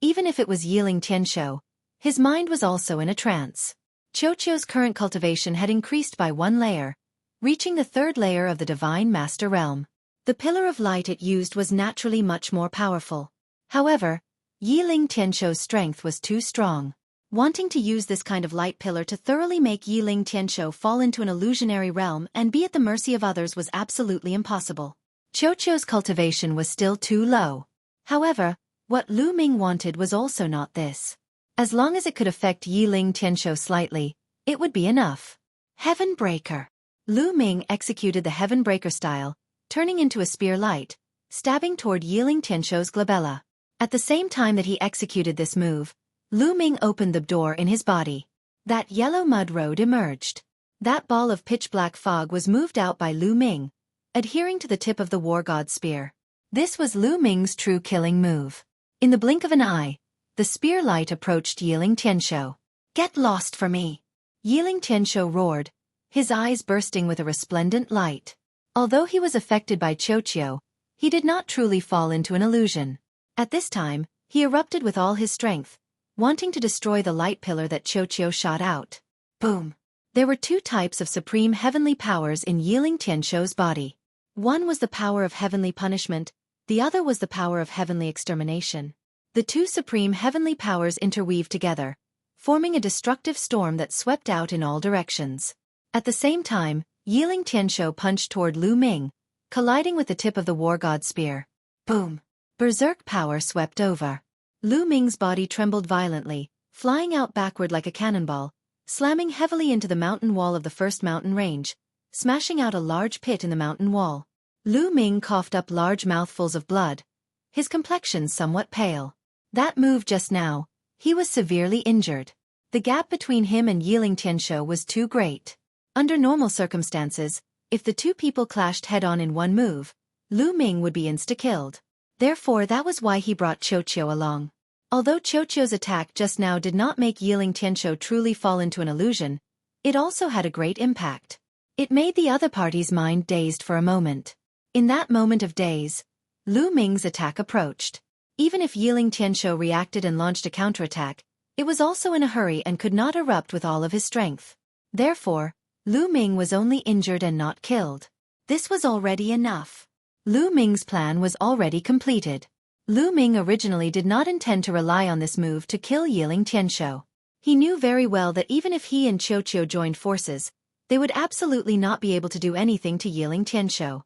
Even if it was Yiling Tianshou, his mind was also in a trance. Xueqi's current cultivation had increased by 1 layer, reaching the 3rd layer of the Divine Master Realm. The pillar of light it used was naturally much more powerful. However, Yiling Tianshou's strength was too strong. Wanting to use this kind of light pillar to thoroughly make Yiling Tianshou fall into an illusionary realm and be at the mercy of others was absolutely impossible. Xueqi's cultivation was still too low. However, what Lu Ming wanted was also not this. As long as it could affect Yiling Tianshou slightly, it would be enough. Heaven Breaker. Lu Ming executed the Heaven Breaker style, turning into a spear light, stabbing toward Yiling Tianshou's glabella. At the same time that he executed this move, Lu Ming opened the door in his body. That yellow mud road emerged. That ball of pitch-black fog was moved out by Lu Ming, adhering to the tip of the war god's spear. This was Lu Ming's true killing move. In the blink of an eye, the spear light approached Yiling Tianshou. "Get lost for me!" Yiling Tianshou roared, his eyes bursting with a resplendent light. Although he was affected by Xueqi, he did not truly fall into an illusion. At this time, he erupted with all his strength, wanting to destroy the light pillar that Xueqi shot out. Boom! There were 2 types of supreme heavenly powers in Yiling Tianshou's body. One was the power of heavenly punishment, the other was the power of heavenly extermination. The 2 supreme heavenly powers interweaved together, forming a destructive storm that swept out in all directions. At the same time, Yiling Tianshou punched toward Lu Ming, colliding with the tip of the war god's spear. Boom! Berserk power swept over. Lu Ming's body trembled violently, flying out backward like a cannonball, slamming heavily into the mountain wall of the first mountain range, smashing out a large pit in the mountain wall. Lu Ming coughed up large mouthfuls of blood, his complexion somewhat pale. That move just now, he was severely injured. The gap between him and Yiling Tianshou was too great. Under normal circumstances, if the 2 people clashed head-on in one move, Lu Ming would be insta-killed. Therefore that was why he brought Xueqi along. Although Xueqi's attack just now did not make Yiling Tianshou truly fall into an illusion, it also had a great impact. It made the other party's mind dazed for a moment. In that moment of daze, Lu Ming's attack approached. Even if Yiling Tianshou reacted and launched a counterattack, it was also in a hurry and could not erupt with all of his strength. Therefore, Lu Ming was only injured and not killed. This was already enough. Lu Ming's plan was already completed. Lu Ming originally did not intend to rely on this move to kill Yiling Tianshou. He knew very well that even if he and Xueqi joined forces, they would absolutely not be able to do anything to Yiling Tianshou.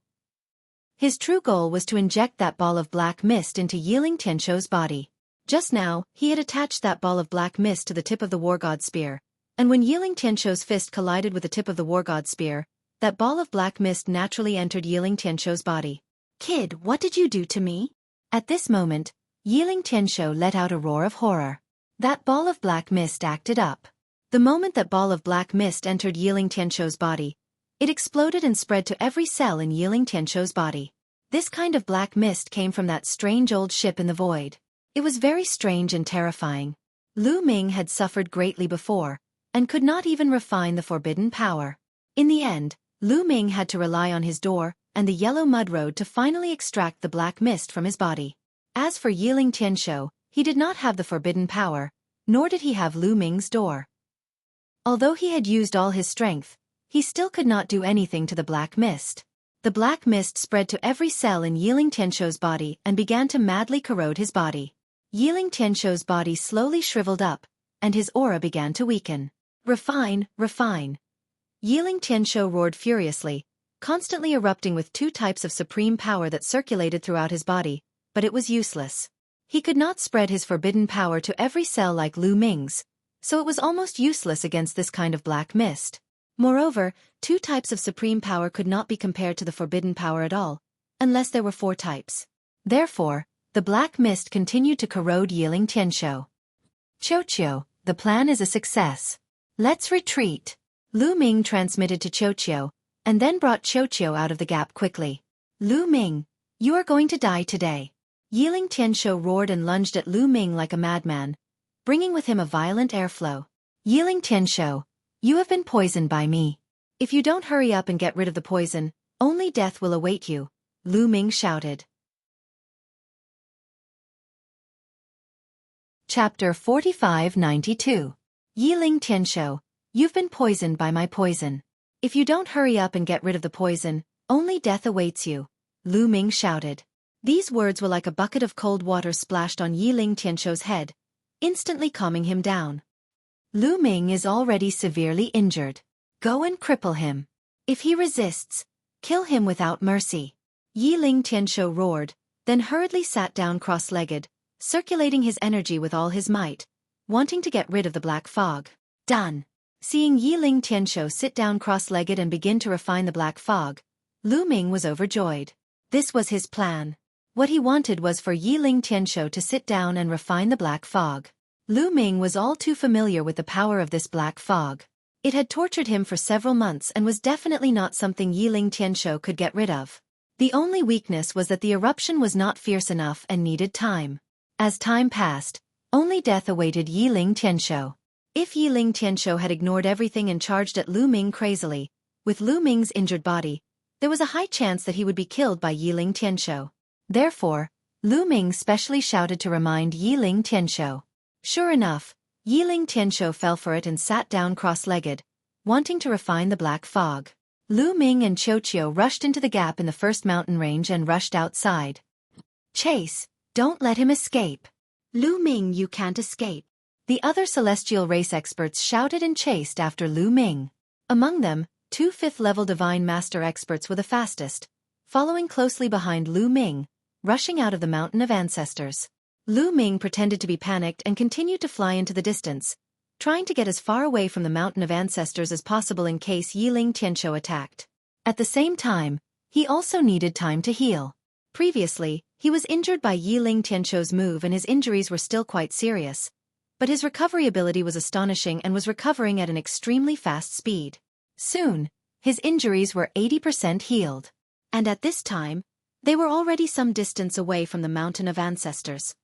His true goal was to inject that ball of black mist into Yiling Tianshou's body. Just now, he had attached that ball of black mist to the tip of the war god's spear, and when Yiling Tianshou's fist collided with the tip of the war god's spear, that ball of black mist naturally entered Yiling Tianshou's body. "Kid, what did you do to me?" At this moment, Yiling Tianshou let out a roar of horror. That ball of black mist acted up. The moment that ball of black mist entered Yiling Tianshou's body, it exploded and spread to every cell in Yiling Tianshou's body. This kind of black mist came from that strange old ship in the void. It was very strange and terrifying. Lu Ming had suffered greatly before, and could not even refine the forbidden power. In the end, Lu Ming had to rely on his door and the yellow mud road to finally extract the black mist from his body. As for Yiling Tianshou, he did not have the forbidden power, nor did he have Lu Ming's door. Although he had used all his strength, he still could not do anything to the black mist. The black mist spread to every cell in Yiling Tianshou's body and began to madly corrode his body. Yiling Tianshou's body slowly shriveled up, and his aura began to weaken. "Refine, refine." Yiling Tianshou roared furiously, constantly erupting with 2 types of supreme power that circulated throughout his body, but it was useless. He could not spread his forbidden power to every cell like Lu Ming's, so it was almost useless against this kind of black mist. Moreover, 2 types of supreme power could not be compared to the forbidden power at all, unless there were 4 types. Therefore, the black mist continued to corrode Yiling Tianshou. "Xueqi, The plan is a success. Let's retreat. Lu Ming transmitted to Xueqi, and then brought Xueqi out of the gap quickly. Lu Ming, you are going to die today. Yiling Tianshou roared and lunged at Lu Ming like a madman, bringing with him a violent airflow. Yiling Tianshou, you have been poisoned by me. If you don't hurry up and get rid of the poison, only death will await you, Lu Ming shouted. Chapter 4592. Yiling Tianshou, you've been poisoned by my poison. If you don't hurry up and get rid of the poison, only death awaits you, Lu Ming shouted. These words were like a bucket of cold water splashed on Yiling Tianshou's head, instantly calming him down. Lu Ming is already severely injured. Go and cripple him. If he resists, kill him without mercy. Yiling Tianshou roared, then hurriedly sat down cross-legged, circulating his energy with all his might, wanting to get rid of the black fog. Done. Seeing Yiling Tianshou sit down cross-legged and begin to refine the black fog, Lu Ming was overjoyed. This was his plan. What he wanted was for Yiling Tianshou to sit down and refine the black fog. Lu Ming was all too familiar with the power of this black fog. It had tortured him for several months and was definitely not something Yiling Tianshou could get rid of. The only weakness was that the eruption was not fierce enough and needed time. As time passed, only death awaited Yiling Tianshou. If Yiling Tianshou had ignored everything and charged at Lu Ming crazily, with Lu Ming's injured body, there was a high chance that he would be killed by Yiling Tianshou. Therefore, Lu Ming specially shouted to remind Yiling Tianshou. Sure enough, Yiling Tianshou fell for it and sat down cross-legged, wanting to refine the black fog. Lu Ming and Xueqi rushed into the gap in the first mountain range and rushed outside. Chase, don't let him escape. Lu Ming, you can't escape. The other celestial race experts shouted and chased after Lu Ming. Among them, 2 fifth-level Divine Master experts were the fastest, following closely behind Lu Ming, rushing out of the Mountain of Ancestors. Lu Ming pretended to be panicked and continued to fly into the distance, trying to get as far away from the Mountain of Ancestors as possible in case Yiling Tianshou attacked. At the same time, he also needed time to heal. Previously, he was injured by Yiling Tianshou's move and his injuries were still quite serious, but his recovery ability was astonishing and was recovering at an extremely fast speed. Soon, his injuries were 80% healed. And at this time, they were already some distance away from the Mountain of Ancestors.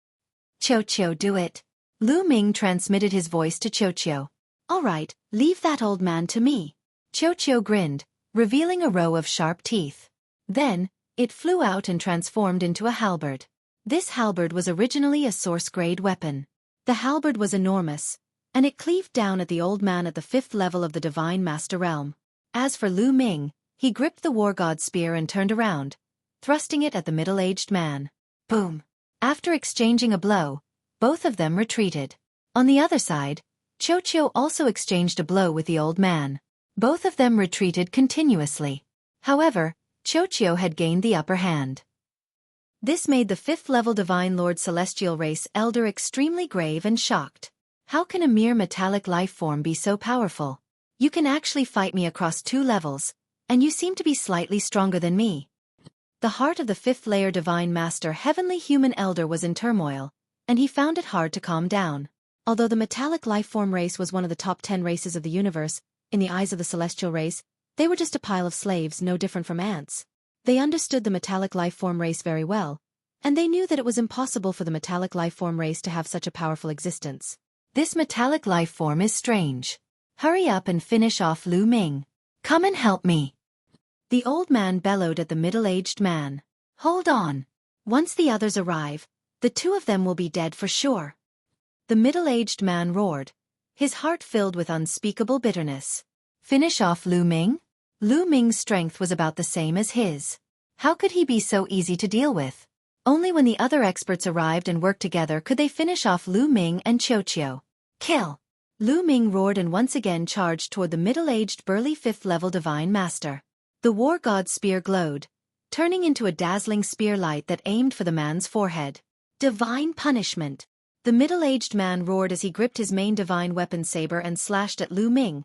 Xueqi, do it. Lu Ming transmitted his voice to Xueqi. All right, leave that old man to me. Xueqi grinned, revealing a row of sharp teeth. Then, it flew out and transformed into a halberd. This halberd was originally a source-grade weapon. The halberd was enormous, and it cleaved down at the old man at the 5th level of the Divine Master Realm. As for Lu Ming, he gripped the War God Spear and turned around, thrusting it at the middle-aged man. Boom! After exchanging a blow, both of them retreated. On the other side, Xueqi also exchanged a blow with the old man. Both of them retreated continuously. However, Xueqi had gained the upper hand. This made the 5th-level Divine Lord Celestial Race Elder extremely grave and shocked. How can a mere metallic life form be so powerful? You can actually fight me across 2 levels, and you seem to be slightly stronger than me. The heart of the 5th-layer Divine Master Heavenly Human Elder was in turmoil, and he found it hard to calm down. Although the metallic life-form race was one of the top 10 races of the universe, in the eyes of the Celestial Race, they were just a pile of slaves no different from ants. They understood the metallic life-form race very well, and they knew that it was impossible for the metallic life-form race to have such a powerful existence. This metallic life form is strange. Hurry up and finish off Lu Ming. Come and help me. The old man bellowed at the middle-aged man. Hold on. Once the others arrive, the 2 of them will be dead for sure. The middle-aged man roared, his heart filled with unspeakable bitterness. Finish off Lu Ming? Lu Ming's strength was about the same as his. How could he be so easy to deal with? Only when the other experts arrived and worked together could they finish off Lu Ming and Xueqi. Kill! Lu Ming roared and once again charged toward the middle-aged burly 5th-level Divine Master. The War God Spear glowed, turning into a dazzling spear light that aimed for the man's forehead. Divine punishment! The middle-aged man roared as he gripped his main divine weapon saber and slashed at Lu Ming,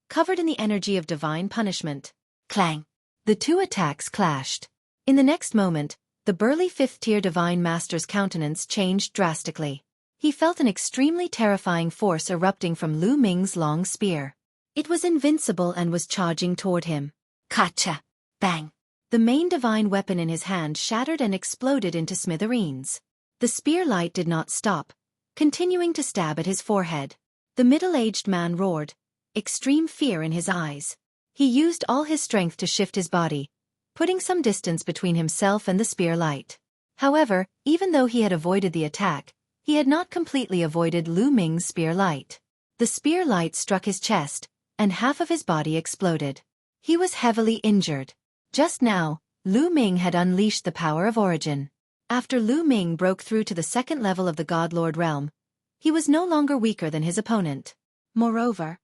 covered in the energy of divine punishment. Clang! The 2 attacks clashed. In the next moment, the burly 5th-tier Divine Master's countenance changed drastically. he felt an extremely terrifying force erupting from Lu Ming's long spear. It was invincible and was charging toward him. Kacha! Bang! The main divine weapon in his hand shattered and exploded into smithereens. The spear light did not stop, continuing to stab at his forehead. The middle-aged man roared, extreme fear in his eyes. He used all his strength to shift his body, putting some distance between himself and the spear light. However, even though he had avoided the attack, he had not completely avoided Lu Ming's spear light. The spear light struck his chest, and half of his body exploded. He was heavily injured. Just now, Lu Ming had unleashed the power of origin. After Lu Ming broke through to the second level of the God Lord realm, he was no longer weaker than his opponent. Moreover,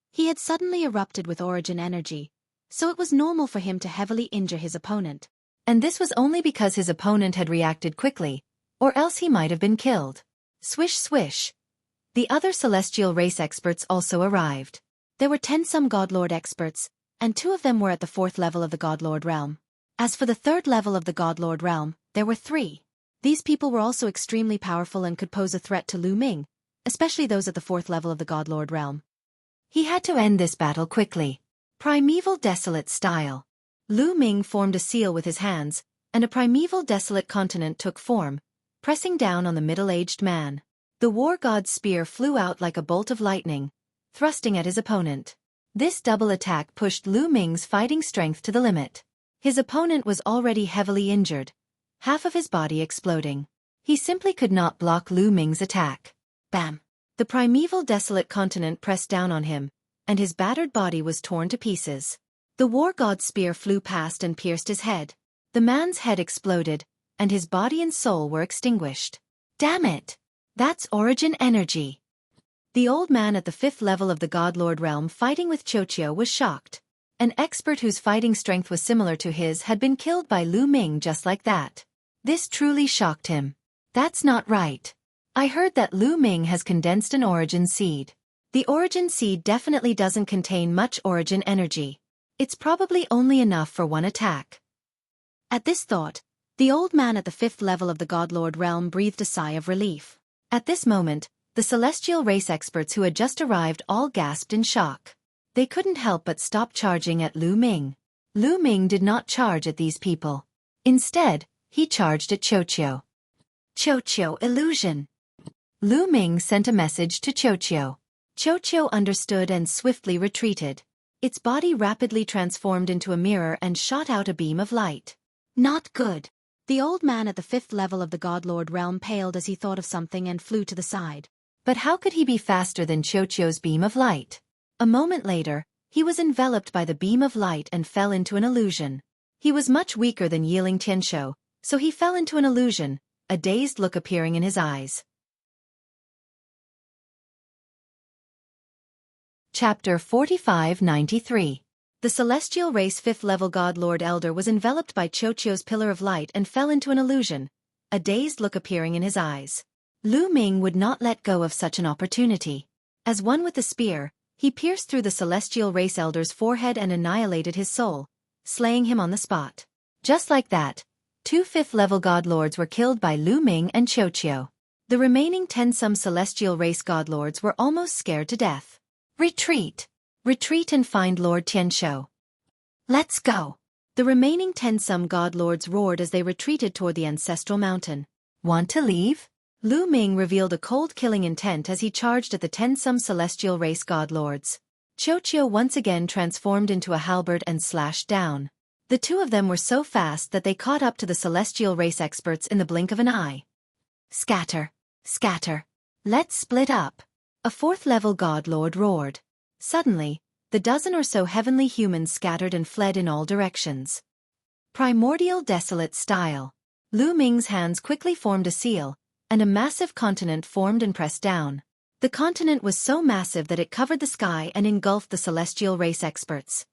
he had suddenly erupted with origin energy, so it was normal for him to heavily injure his opponent. And this was only because his opponent had reacted quickly, or else he might have been killed. Swish swish. The other celestial race experts also arrived. There were 10 some Godlord experts, and 2 of them were at the 4th level of the Godlord realm. As for the 3rd level of the Godlord realm, there were 3. These people were also extremely powerful and could pose a threat to Lu Ming, especially those at the 4th level of the Godlord realm. He had to end this battle quickly. Primeval Desolate style. Lu Ming formed a seal with his hands, and a primeval desolate continent took form, pressing down on the middle-aged man. The war god's spear flew out like a bolt of lightning, thrusting at his opponent. This double attack pushed Lu Ming's fighting strength to the limit. His opponent was already heavily injured, half of his body exploding. He simply could not block Lu Ming's attack. Bam! The primeval desolate continent pressed down on him, and his battered body was torn to pieces. The war god's spear flew past and pierced his head. The man's head exploded, and his body and soul were extinguished. Damn it! That's origin energy. The old man at the 5th level of the Godlord realm fighting with Xueqi was shocked. An expert whose fighting strength was similar to his had been killed by Lu Ming just like that. This truly shocked him. That's not right. I heard that Lu Ming has condensed an origin seed. The origin seed definitely doesn't contain much origin energy. It's probably only enough for one attack. At this thought, the old man at the 5th level of the Godlord realm breathed a sigh of relief. At this moment, the celestial race experts who had just arrived all gasped in shock. They couldn't help but stop charging at Lu Ming. Lu Ming did not charge at these people. Instead, he charged at Xueqi. Xueqi illusion. Lu Ming sent a message to Xueqi. Xueqi understood and swiftly retreated. Its body rapidly transformed into a mirror and shot out a beam of light. Not good. The old man at the 5th level of the Godlord realm paled as he thought of something and flew to the side. But how could he be faster than Xueqi's beam of light? A moment later, he was enveloped by the beam of light and fell into an illusion. He was much weaker than Yiling Tianshou, so he fell into an illusion, a dazed look appearing in his eyes. Chapter 4593. The celestial race 5th level Godlord Elder was enveloped by Xueqi's pillar of light and fell into an illusion, a dazed look appearing in his eyes. Lu Ming would not let go of such an opportunity. As one with the spear, he pierced through the celestial race elder's forehead and annihilated his soul, slaying him on the spot. Just like that, 2 5th level Godlords were killed by Lu Ming and Xueqi. The remaining 10 some celestial race Godlords were almost scared to death. Retreat! Retreat and find Lord Tianshou. Let's go! The remaining 10 some Godlords roared as they retreated toward the ancestral mountain. Want to leave? Lu Ming revealed a cold killing intent as he charged at the 10 some celestial race Godlords. Xueqi once again transformed into a halberd and slashed down. The 2 of them were so fast that they caught up to the celestial race experts in the blink of an eye. Scatter! Scatter! Let's split up! A 4th level Godlord roared. Suddenly, the dozen or so heavenly humans scattered and fled in all directions. Primordial desolate style. Lu Ming's hands quickly formed a seal, and a massive continent formed and pressed down. The continent was so massive that it covered the sky and engulfed the celestial race experts.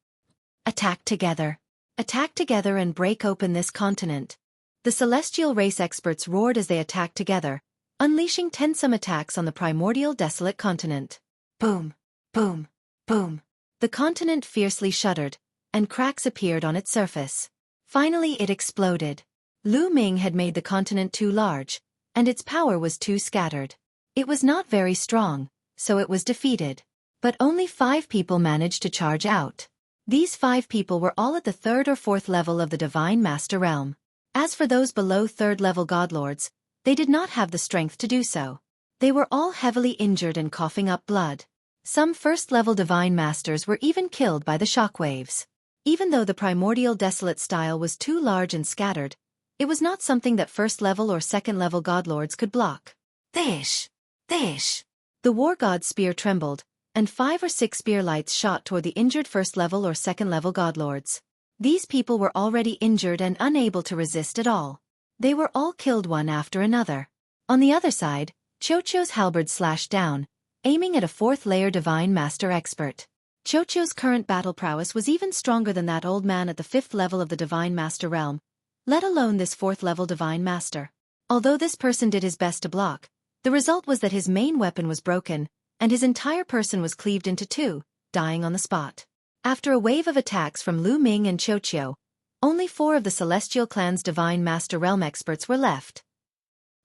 Attack together. Attack together and break open this continent. The celestial race experts roared as they attacked together, unleashing 10 some attacks on the primordial desolate continent. Boom! Boom! Boom! The continent fiercely shuddered, and cracks appeared on its surface. Finally it exploded. Lu Ming had made the continent too large, and its power was too scattered. It was not very strong, so it was defeated. But only 5 people managed to charge out. These 5 people were all at the 3rd or 4th level of the Divine Master Realm. As for those below 3rd level Godlords, they did not have the strength to do so. They were all heavily injured and coughing up blood. Some 1st level Divine Masters were even killed by the shockwaves. Even though the primordial desolate style was too large and scattered, it was not something that 1st level or 2nd level Godlords could block. Thish! Thish! The War God's spear trembled, and 5 or 6 spear lights shot toward the injured 1st level or 2nd level Godlords. These people were already injured and unable to resist at all. They were all killed one after another. On the other side, Xueqi's halberd slashed down, aiming at a 4th layer Divine Master expert. Xueqi's current battle prowess was even stronger than that old man at the 5th level of the Divine Master realm, let alone this 4th level Divine Master. Although this person did his best to block, the result was that his main weapon was broken, and his entire person was cleaved into 2, dying on the spot. After a wave of attacks from Lu Ming and Xueqi, only 4 of the Celestial Clan's Divine Master realm experts were left.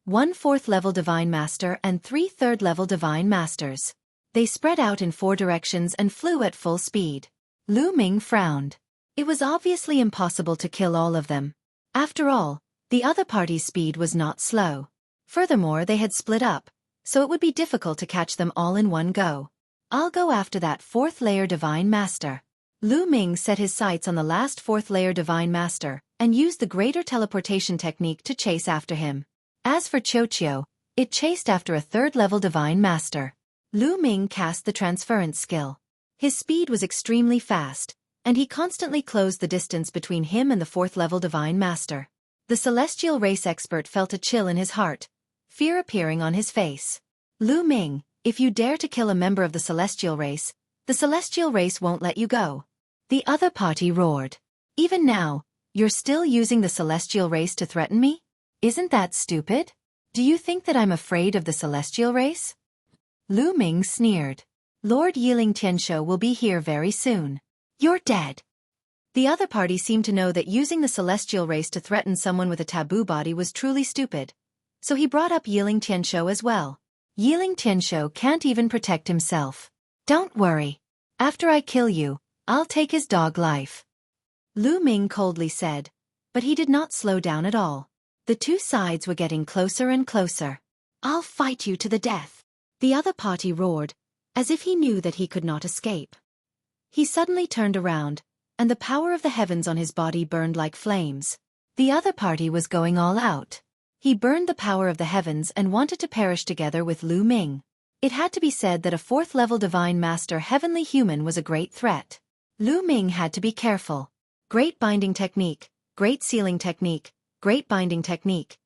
1 4th level Divine Master and 3 3rd level Divine Masters. They spread out in 4 directions and flew at full speed. Lu Ming frowned. It was obviously impossible to kill all of them. After all, the other party's speed was not slow. Furthermore, they had split up, so it would be difficult to catch them all in one go. I'll go after that 4th layer Divine Master. Lu Ming set his sights on the last 4th layer Divine Master, and used the greater teleportation technique to chase after him. As for Xueqi, it chased after a 3rd level Divine Master. Lu Ming cast the transference skill. His speed was extremely fast, and he constantly closed the distance between him and the 4th level Divine Master. The Celestial Race expert felt a chill in his heart, fear appearing on his face. Lu Ming, if you dare to kill a member of the Celestial Race, the Celestial Race won't let you go. The other party roared. Even now, you're still using the Celestial Race to threaten me? Isn't that stupid? Do you think that I'm afraid of the Celestial Race? Lu Ming sneered. Lord Yiling Tianshou will be here very soon. You're dead. The other party seemed to know that using the Celestial Race to threaten someone with a taboo body was truly stupid, so he brought up Yiling Tianshou as well. Yiling Tianshou can't even protect himself. Don't worry. After I kill you, I'll take his dog life. Lu Ming coldly said, but he did not slow down at all. The 2 sides were getting closer and closer. I'll fight you to the death. The other party roared, as if he knew that he could not escape. He suddenly turned around, and the power of the heavens on his body burned like flames. The other party was going all out. He burned the power of the heavens and wanted to perish together with Lu Ming. It had to be said that a 4th level Divine Master Heavenly Human was a great threat. Lu Ming had to be careful. Great binding technique, great sealing technique, great binding technique.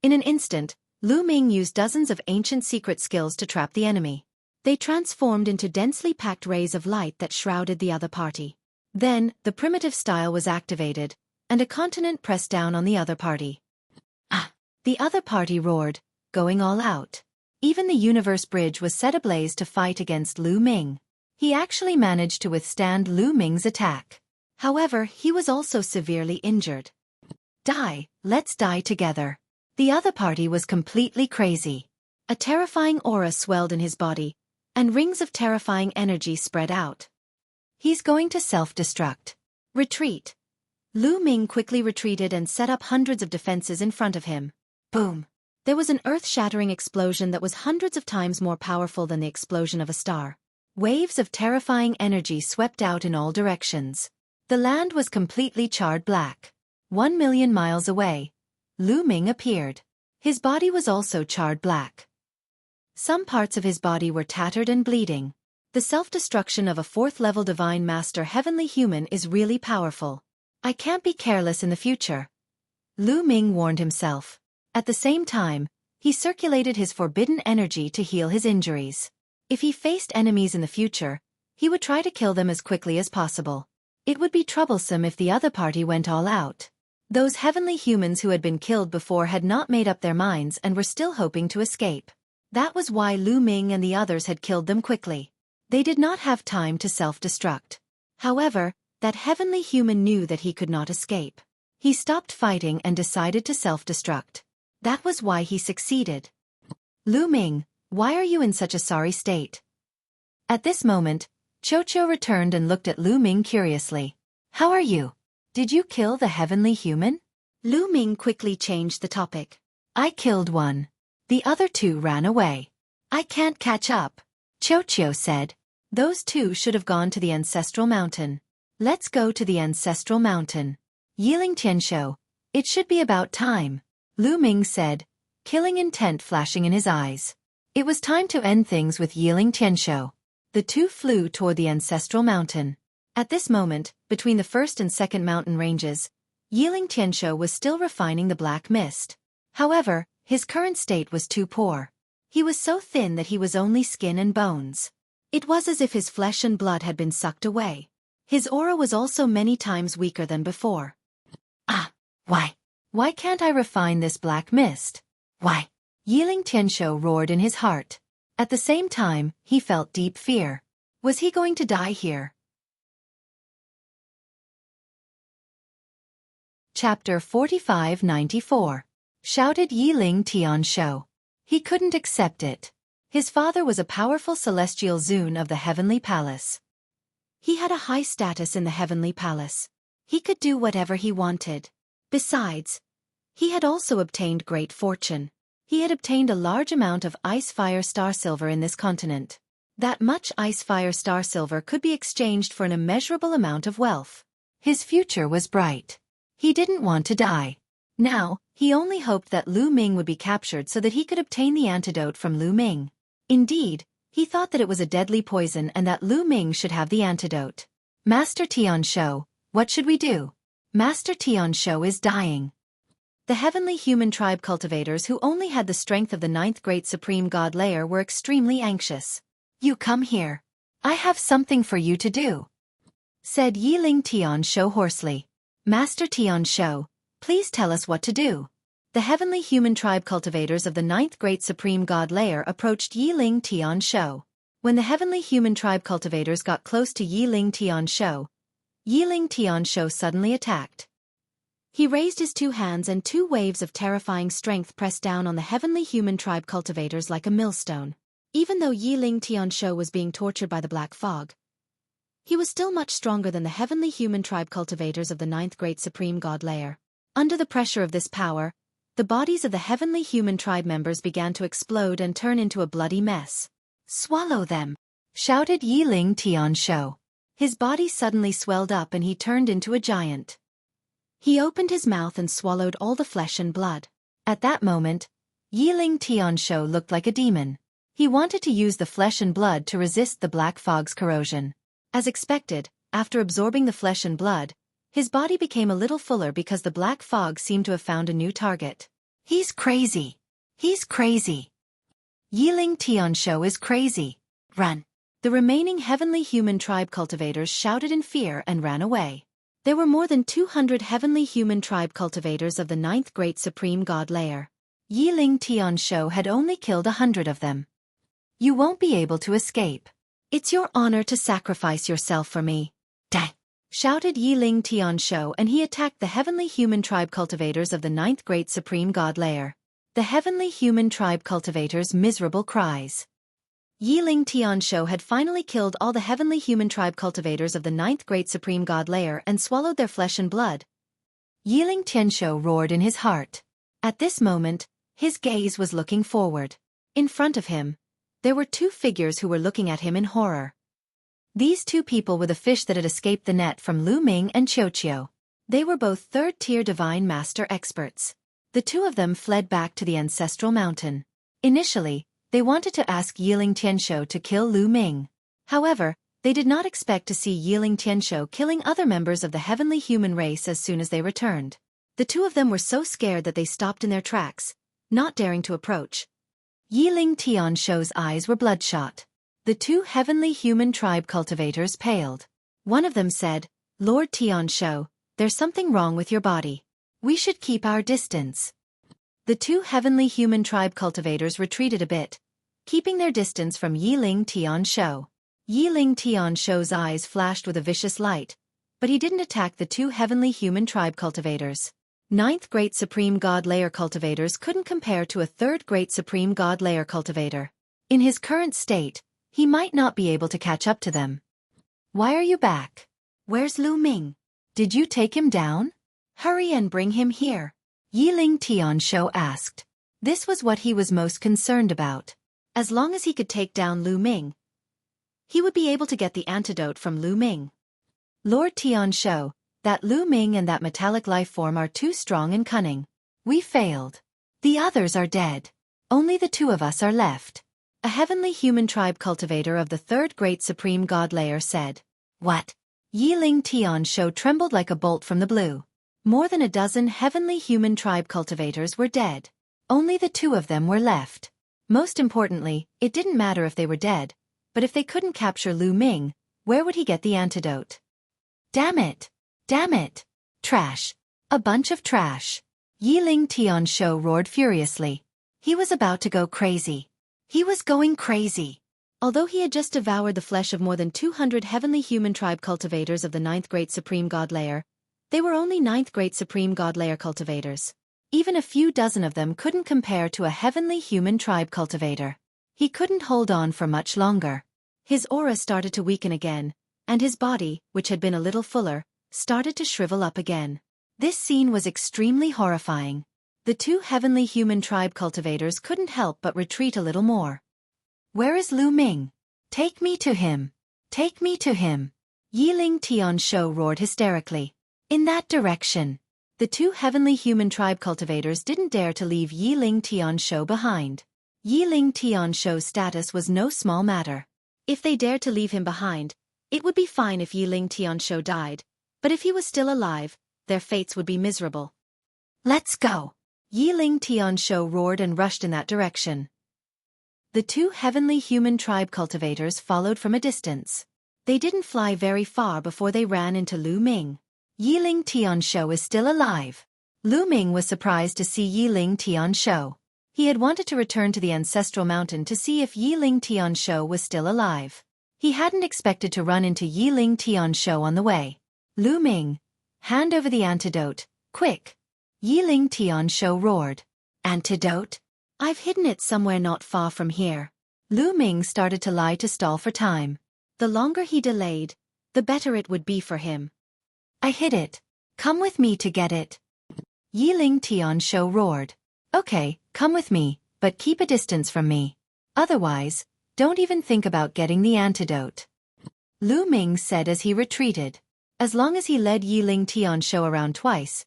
In an instant, Lu Ming used dozens of ancient secret skills to trap the enemy. They transformed into densely packed rays of light that shrouded the other party. Then, the primitive style was activated, and a continent pressed down on the other party. Ah! The other party roared, going all out. Even the universe bridge was set ablaze to fight against Lu Ming. He actually managed to withstand Lu Ming's attack. However, he was also severely injured. Die, let's die together. The other party was completely crazy. A terrifying aura swelled in his body, and rings of terrifying energy spread out. He's going to self-destruct. Retreat. Lu Ming quickly retreated and set up hundreds of defenses in front of him. Boom. There was an earth-shattering explosion that was hundreds of times more powerful than the explosion of a star. Waves of terrifying energy swept out in all directions. The land was completely charred black. 1 million miles away, Lu Ming appeared. His body was also charred black. Some parts of his body were tattered and bleeding. The self-destruction of a 4th level Divine Master Heavenly Human is really powerful. I can't be careless in the future. Lu Ming warned himself. At the same time, he circulated his forbidden energy to heal his injuries. If he faced enemies in the future, he would try to kill them as quickly as possible. It would be troublesome if the other party went all out. Those heavenly humans who had been killed before had not made up their minds and were still hoping to escape. That was why Lu Ming and the others had killed them quickly. They did not have time to self-destruct. However, that heavenly human knew that he could not escape. He stopped fighting and decided to self-destruct. That was why he succeeded. Lu Ming, Why are you in such a sorry state? At this moment, Xueqi returned and looked at Lu Ming curiously. How are you? Did you kill the heavenly human? Lu Ming quickly changed the topic. I killed one. The other two ran away. I can't catch up. Xueqi said. Those two should have gone to the ancestral mountain. Let's go to the ancestral mountain. Yiling Tianshou, it should be about time. Lu Ming said, killing intent flashing in his eyes. It was time to end things with Yiling Tianshou. The two flew toward the ancestral mountain. At this moment, between the first and second mountain ranges, Yiling Tianshou was still refining the black mist. However, his current state was too poor. He was so thin that he was only skin and bones. It was as if his flesh and blood had been sucked away. His aura was also many times weaker than before. Why? Why can't I refine this black mist? Why? Yiling Tianshou roared in his heart. At the same time, he felt deep fear. Was he going to die here? Chapter 4594. Shouted Yiling Tianshou. He couldn't accept it. His father was a powerful celestial Zun of the Heavenly Palace. He had a high status in the Heavenly Palace. He could do whatever he wanted. Besides, he had also obtained great fortune. He had obtained a large amount of ice-fire star silver in this continent. That much ice-fire star silver could be exchanged for an immeasurable amount of wealth. His future was bright. He didn't want to die. Now, he only hoped that Lu Ming would be captured so that he could obtain the antidote from Lu Ming. Indeed, he thought that it was a deadly poison and that Lu Ming should have the antidote. Master Tianshou, what should we do? Master Tianshou is dying. The heavenly human tribe cultivators who only had the strength of the 9th great supreme god layer were extremely anxious. You come here. I have something for you to do, said Yiling Tianshou hoarsely. Master Tianshou, please tell us what to do. The heavenly human tribe cultivators of the 9th great supreme god layer approached Yiling Tianshou. When the heavenly human tribe cultivators got close to Yiling Tianshou suddenly attacked. He raised his two hands and two waves of terrifying strength pressed down on the heavenly human tribe cultivators like a millstone. Even though Yiling Tianshou was being tortured by the black fog, he was still much stronger than the heavenly human tribe cultivators of the 9th great supreme god layer. Under the pressure of this power, the bodies of the heavenly human tribe members began to explode and turn into a bloody mess. Swallow them, shouted Yiling Tianshou. His body suddenly swelled up and he turned into a giant. He opened his mouth and swallowed all the flesh and blood. At that moment, Yiling Tianshou looked like a demon. He wanted to use the flesh and blood to resist the black fog's corrosion. As expected, after absorbing the flesh and blood, his body became a little fuller because the black fog seemed to have found a new target. He's crazy. He's crazy. Yiling Tianshou is crazy. Run. The remaining heavenly human tribe cultivators shouted in fear and ran away. There were more than 200 heavenly human tribe cultivators of the 9th great supreme god layer. Yiling Tianshou had only killed 100 of them. You won't be able to escape. It's your honor to sacrifice yourself for me. Die! Shouted Yiling Tianshou, and he attacked the heavenly human tribe cultivators of the 9th great supreme god layer. The heavenly human tribe cultivators' miserable cries. Yiling Tianshou had finally killed all the heavenly human tribe cultivators of the 9th great supreme god layer and swallowed their flesh and blood. Yiling Tianshou roared in his heart. At this moment, his gaze was looking forward. In front of him, there were two figures who were looking at him in horror. These two people were the fish that had escaped the net from Lu Ming and Xueqi. They were both third-tier divine master experts. The two of them fled back to the ancestral mountain. Initially, they wanted to ask Yiling Tianshou to kill Lu Ming. However, they did not expect to see Yiling Tianshou killing other members of the heavenly human race as soon as they returned. The two of them were so scared that they stopped in their tracks, not daring to approach. Yiling Tianshou's eyes were bloodshot. The two heavenly human tribe cultivators paled. One of them said, Lord Tianshou, there's something wrong with your body. We should keep our distance. The two heavenly human tribe cultivators retreated a bit, keeping their distance from Yiling Tianshou. Yiling Tianshou's eyes flashed with a vicious light, but he didn't attack the two heavenly human tribe cultivators. 9th great supreme god layer cultivators couldn't compare to a 3rd great supreme god layer cultivator. In his current state, he might not be able to catch up to them. Why are you back? Where's Lu Ming? Did you take him down? Hurry and bring him here. Yiling Tianshou asked. This was what he was most concerned about. As long as he could take down Lu Ming, he would be able to get the antidote from Lu Ming. Lord Tianshou, that Lu Ming and that metallic life form are too strong and cunning. We failed. The others are dead. Only the two of us are left. A heavenly human tribe cultivator of the third great supreme god layer said. What? Yiling Tianshou trembled like a bolt from the blue. More than a dozen heavenly human tribe cultivators were dead. Only the two of them were left. Most importantly, it didn't matter if they were dead, but if they couldn't capture Lu Ming, where would he get the antidote? Damn it! Damn it! Trash! A bunch of trash! Yiling Tianshou roared furiously. He was about to go crazy. He was going crazy. Although he had just devoured the flesh of more than 200 heavenly human tribe cultivators of the 9th Great Supreme God Layer, they were only 9th Great Supreme God Layer cultivators. Even a few dozen of them couldn't compare to a heavenly human tribe cultivator. He couldn't hold on for much longer. His aura started to weaken again, and his body, which had been a little fuller, started to shrivel up again. This scene was extremely horrifying. The two heavenly human tribe cultivators couldn't help but retreat a little more. Where is Lu Ming? Take me to him. Take me to him. Yiling Tianshou roared hysterically. In that direction. The two heavenly human tribe cultivators didn't dare to leave Yiling Tianshou behind. Yiling Tianshou's status was no small matter. If they dared to leave him behind, it would be fine if Yiling Tianshou died, but if he was still alive, their fates would be miserable. Let's go! Yiling Tianshou roared and rushed in that direction. The two heavenly human tribe cultivators followed from a distance. They didn't fly very far before they ran into Lu Ming. Yiling Tianshou is still alive. Lu Ming was surprised to see Yiling Tianshou. He had wanted to return to the ancestral mountain to see if Yiling Tianshou was still alive. He hadn't expected to run into Yiling Tianshou on the way. Lu Ming, hand over the antidote, quick! Yiling Tianshou roared. Antidote? I've hidden it somewhere not far from here. Lu Ming started to lie to stall for time. The longer he delayed, the better it would be for him. I hid it. Come with me to get it. Yiling Tianshou roared. Okay, come with me, but keep a distance from me. Otherwise, don't even think about getting the antidote. Lu Ming said as he retreated. As long as he led Yiling Tianshou around twice,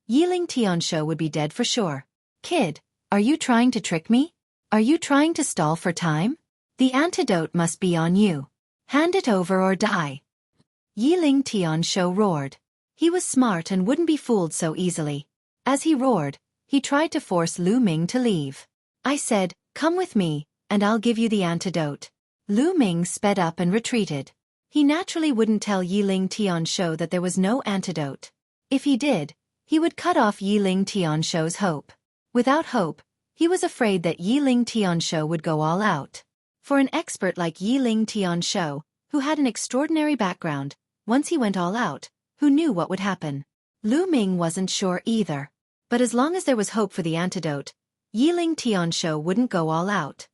Yiling Tianshou would be dead for sure. Kid, are you trying to trick me? Are you trying to stall for time? The antidote must be on you. Hand it over or die. Yiling Tianshou roared. He was smart and wouldn't be fooled so easily. As he roared, he tried to force Lu Ming to leave. I said, come with me, and I'll give you the antidote. Lu Ming sped up and retreated. He naturally wouldn't tell Yiling Tianshou that there was no antidote. If he did, he would cut off Yiling Tianshou's hope. Without hope, he was afraid that Yiling Tianshou would go all out. For an expert like Yiling Tianshou, who had an extraordinary background, once he went all out, who knew what would happen? Lu Ming wasn't sure either. But as long as there was hope for the antidote, Yiling Tianshou wouldn't go all out.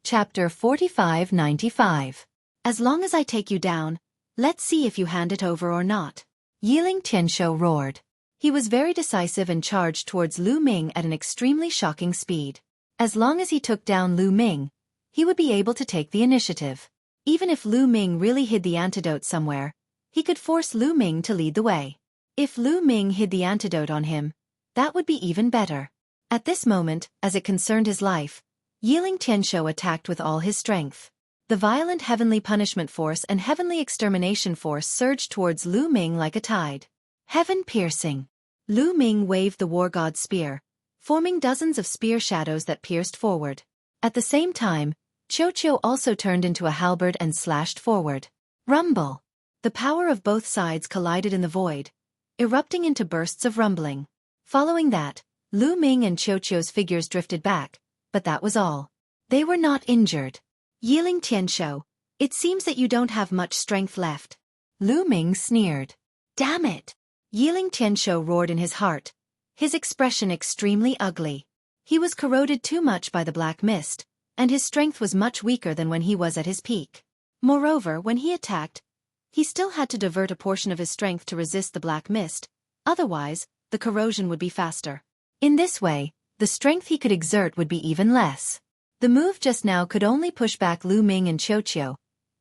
Chapter 4595. As long as I take you down, let's see if you hand it over or not. Yiling Tianshou roared. He was very decisive and charged towards Lu Ming at an extremely shocking speed. As long as he took down Lu Ming, he would be able to take the initiative. Even if Lu Ming really hid the antidote somewhere, he could force Lu Ming to lead the way. If Lu Ming hid the antidote on him, that would be even better. At this moment, as it concerned his life, Yiling Tianshou attacked with all his strength. The violent heavenly punishment force and heavenly extermination force surged towards Lu Ming like a tide. Heaven-piercing. Lu Ming waved the war god's spear, forming dozens of spear shadows that pierced forward. At the same time, Xueqi also turned into a halberd and slashed forward. Rumble. The power of both sides collided in the void, erupting into bursts of rumbling. Following that, Lu Ming and Xueqi's figures drifted back, but that was all. They were not injured. Yiling Tianshou, it seems that you don't have much strength left. Lu Ming sneered. Damn it! Yiling Tianshou roared in his heart, his expression extremely ugly. He was corroded too much by the black mist, and his strength was much weaker than when he was at his peak. Moreover, when he attacked, he still had to divert a portion of his strength to resist the black mist, otherwise, the corrosion would be faster. In this way, the strength he could exert would be even less. The move just now could only push back Lu Ming and Xueqi,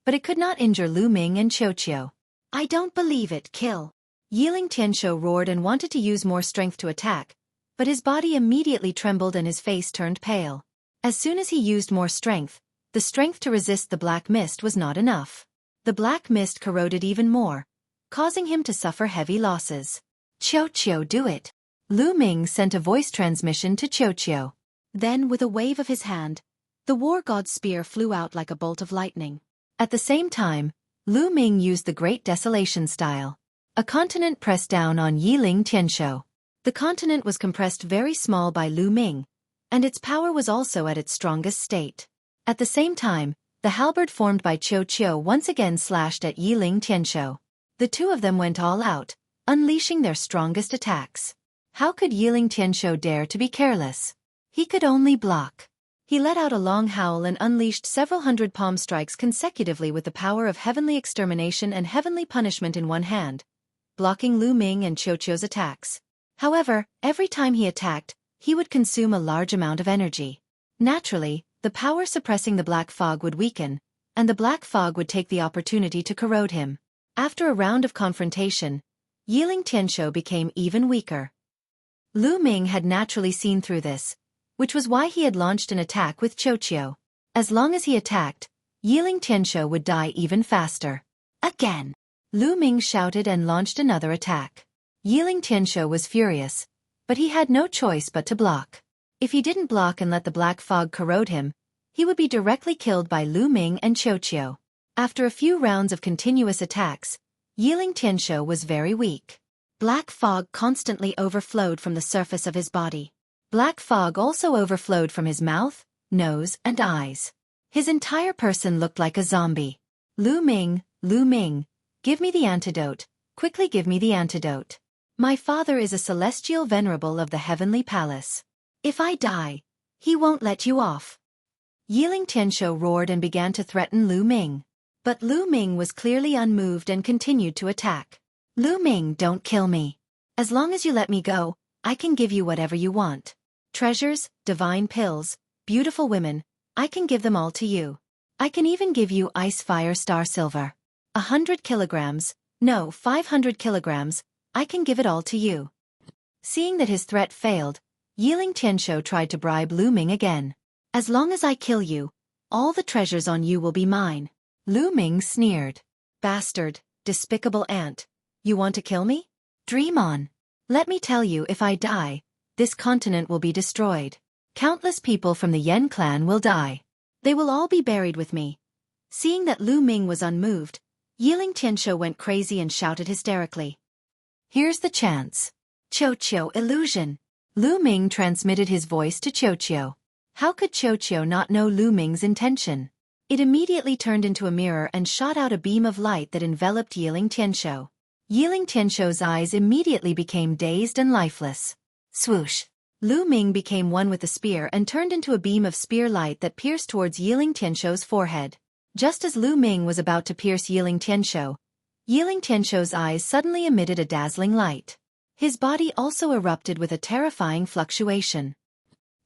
but it could not injure Lu Ming and Xueqi. I don't believe it, kill. Yiling Tianshou roared and wanted to use more strength to attack, but his body immediately trembled and his face turned pale. As soon as he used more strength, the strength to resist the black mist was not enough. The black mist corroded even more, causing him to suffer heavy losses. Xueqi, do it. Lu Ming sent a voice transmission to Xueqi. Then, with a wave of his hand, the war god's spear flew out like a bolt of lightning. At the same time, Lu Ming used the Great Desolation style. A continent pressed down on Yiling Tianshou. The continent was compressed very small by Lu Ming, and its power was also at its strongest state. At the same time, the halberd formed by Xueqi once again slashed at Yiling Tianshou. The two of them went all out, unleashing their strongest attacks. How could Yiling Tianshou dare to be careless? He could only block. He let out a long howl and unleashed several hundred palm strikes consecutively with the power of heavenly extermination and heavenly punishment in one hand, blocking Lu Ming and Xueqi's attacks. However, every time he attacked, he would consume a large amount of energy. Naturally, the power suppressing the black fog would weaken, and the black fog would take the opportunity to corrode him. After a round of confrontation, Yiling Tianshou became even weaker. Lu Ming had naturally seen through this, which was why he had launched an attack with Xueqi. As long as he attacked, Yiling Tianshou would die even faster. Again! Lu Ming shouted and launched another attack. Yiling Tianshou was furious, but he had no choice but to block. If he didn't block and let the black fog corrode him, he would be directly killed by Lu Ming and Xueqi. After a few rounds of continuous attacks, Yiling Tianshou was very weak. Black fog constantly overflowed from the surface of his body. Black fog also overflowed from his mouth, nose, and eyes. His entire person looked like a zombie. Lu Ming, give me the antidote, quickly give me the antidote. My father is a celestial venerable of the heavenly palace. If I die, he won't let you off. Yiling Tianshou roared and began to threaten Lu Ming. But Lu Ming was clearly unmoved and continued to attack. Lu Ming, don't kill me. As long as you let me go, I can give you whatever you want. Treasures, divine pills, beautiful women, I can give them all to you. I can even give you ice fire star silver. 100 kilograms, no 500 kilograms, I can give it all to you. Seeing that his threat failed, Yiling Tianshou tried to bribe Lu Ming again. As long as I kill you, all the treasures on you will be mine. Lu Ming sneered. Bastard, despicable ant. You want to kill me? Dream on. Let me tell you, if I die, this continent will be destroyed. Countless people from the Yan clan will die. They will all be buried with me. Seeing that Lu Ming was unmoved, Yiling Tianshou went crazy and shouted hysterically. Here's the chance. Xueqi illusion. Lu Ming transmitted his voice to Xueqi. How could Xueqi not know Lu Ming's intention? It immediately turned into a mirror and shot out a beam of light that enveloped Yiling Tianshou. Yiling Tianshou's eyes immediately became dazed and lifeless. Swoosh! Lu Ming became one with the spear and turned into a beam of spear light that pierced towards Yiling Tianshou's forehead. Just as Lu Ming was about to pierce Yiling Tianshou's eyes suddenly emitted a dazzling light. His body also erupted with a terrifying fluctuation.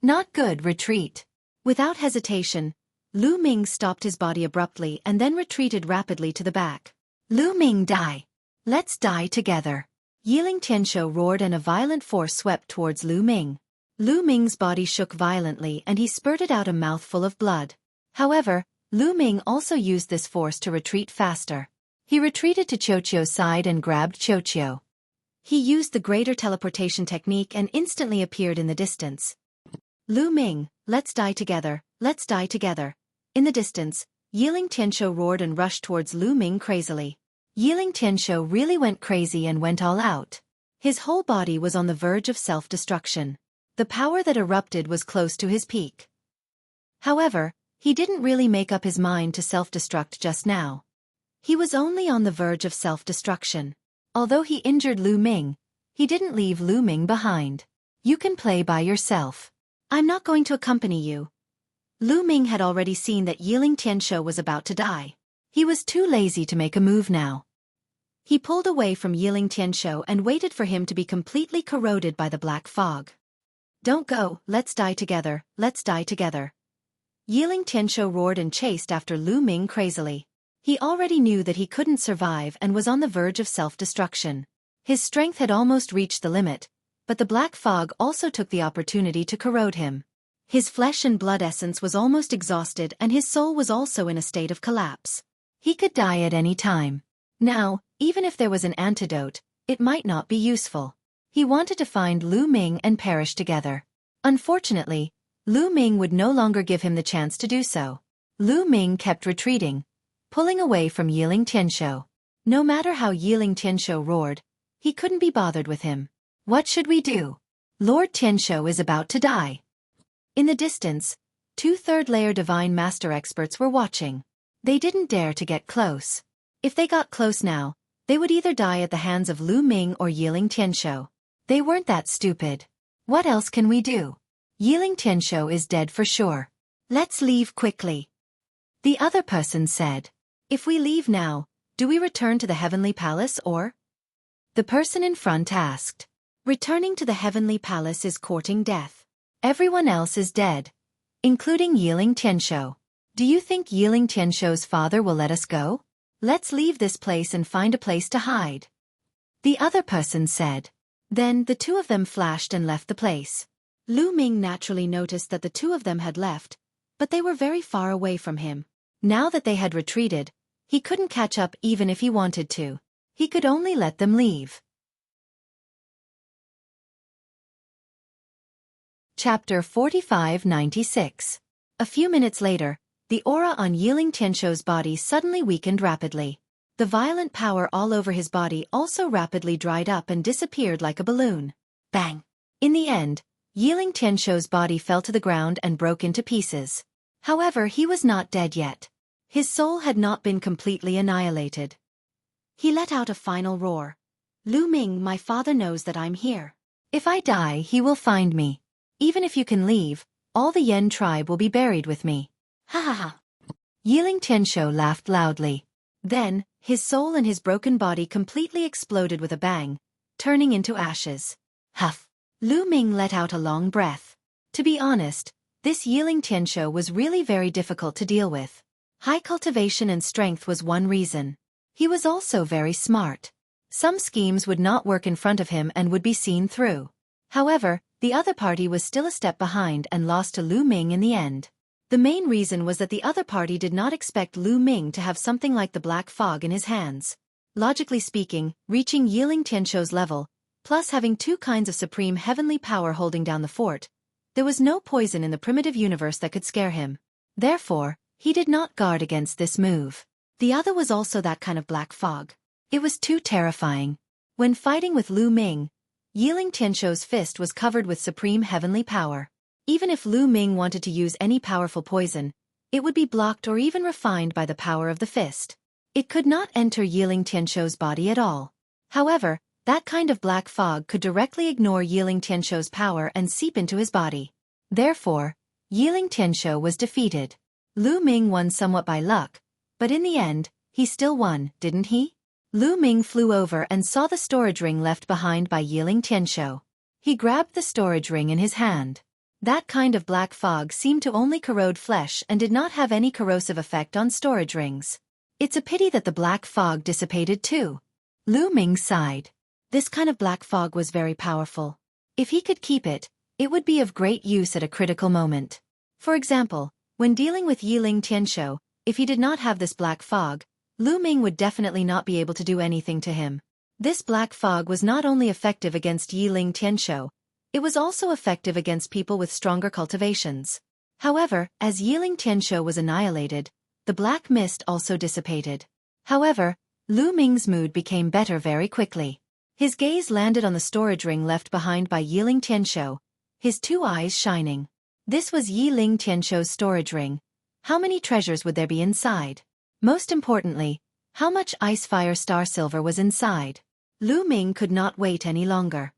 Not good, retreat. Without hesitation, Lu Ming stopped his body abruptly and then retreated rapidly to the back. Lu Ming, die! Let's die together. Yiling Tianshou roared and a violent force swept towards Lu Ming. Lu Ming's body shook violently and he spurted out a mouthful of blood. However, Lu Ming also used this force to retreat faster. He retreated to Xueqi's side and grabbed Xueqi. He used the greater teleportation technique and instantly appeared in the distance. Lu Ming, let's die together, let's die together. In the distance, Yiling Tianshou roared and rushed towards Lu Ming crazily. Yiling Tianshou really went crazy and went all out. His whole body was on the verge of self-destruction. The power that erupted was close to his peak. However, he didn't really make up his mind to self-destruct just now. He was only on the verge of self-destruction. Although he injured Lu Ming, he didn't leave Lu Ming behind. You can play by yourself. I'm not going to accompany you. Lu Ming had already seen that Yiling Tianshou was about to die. He was too lazy to make a move now. He pulled away from Yiling Tianshou and waited for him to be completely corroded by the black fog. Don't go, let's die together, let's die together. Yiling Tianshou roared and chased after Lu Ming crazily. He already knew that he couldn't survive and was on the verge of self-destruction. His strength had almost reached the limit, but the black fog also took the opportunity to corrode him. His flesh and blood essence was almost exhausted and his soul was also in a state of collapse. He could die at any time. Now, even if there was an antidote, it might not be useful. He wanted to find Lu Ming and perish together. Unfortunately, Lu Ming would no longer give him the chance to do so. Lu Ming kept retreating, pulling away from Yiling Tianshou. No matter how Yiling Tianshou roared, he couldn't be bothered with him. What should we do? Lord Tianshou is about to die. In the distance, 2 third-layer Divine Master experts were watching. They didn't dare to get close. If they got close now, they would either die at the hands of Lu Ming or Yiling Tianshou. They weren't that stupid. What else can we do? Yiling Tianshou is dead for sure. Let's leave quickly. The other person said. If we leave now, do we return to the Heavenly Palace or? The person in front asked. Returning to the Heavenly Palace is courting death. Everyone else is dead, including Yiling Tianshou. Do you think Yiling Tianshou's father will let us go? Let's leave this place and find a place to hide. The other person said. Then the 2 of them flashed and left the place. Lu Ming naturally noticed that the 2 of them had left, but they were very far away from him. Now that they had retreated, he couldn't catch up even if he wanted to. He could only let them leave. Chapter 4596. A few minutes later, the aura on Yiling Tianshou's body suddenly weakened rapidly. The violent power all over his body also rapidly dried up and disappeared like a balloon. Bang! In the end, Yiling Tianshou's body fell to the ground and broke into pieces. However, he was not dead yet. His soul had not been completely annihilated. He let out a final roar. Lu Ming, my father knows that I'm here. If I die, he will find me. Even if you can leave, all the Yen tribe will be buried with me. Ha ha ha. Yiling Tianshou laughed loudly. Then, his soul and his broken body completely exploded with a bang, turning into ashes. Huff. Lu Ming let out a long breath. To be honest, this Yiling Tianshou was really very difficult to deal with. High cultivation and strength was one reason. He was also very smart. Some schemes would not work in front of him and would be seen through. However, the other party was still a step behind and lost to Lu Ming in the end. The main reason was that the other party did not expect Lu Ming to have something like the black fog in his hands. Logically speaking, reaching Yiling Tianshou's level, plus having 2 kinds of supreme heavenly power holding down the fort, there was no poison in the primitive universe that could scare him. Therefore, he did not guard against this move. The other was also that kind of black fog. It was too terrifying. When fighting with Lu Ming, Yiling Tianshou's fist was covered with supreme heavenly power. Even if Lu Ming wanted to use any powerful poison, it would be blocked or even refined by the power of the fist. It could not enter Yiling Tianshou's body at all. However, that kind of black fog could directly ignore Yiling Tianshou's power and seep into his body. Therefore, Yiling Tianshou was defeated. Lu Ming won somewhat by luck, but in the end, he still won, didn't he? Lu Ming flew over and saw the storage ring left behind by Yiling Tianshou. He grabbed the storage ring in his hand. That kind of black fog seemed to only corrode flesh and did not have any corrosive effect on storage rings. It's a pity that the black fog dissipated too. Lu Ming sighed. This kind of black fog was very powerful. If he could keep it, it would be of great use at a critical moment. For example, when dealing with Yiling Tianshou, if he did not have this black fog, Lu Ming would definitely not be able to do anything to him. This black fog was not only effective against Yiling Tianshou, it was also effective against people with stronger cultivations. However, as Yiling Tianshou was annihilated, the black mist also dissipated. However, Lu Ming's mood became better very quickly. His gaze landed on the storage ring left behind by Yiling Tianshou, his 2 eyes shining. This was Yiling Tianshou's storage ring. How many treasures would there be inside? Most importantly, how much ice fire star silver was inside? Lu Ming could not wait any longer.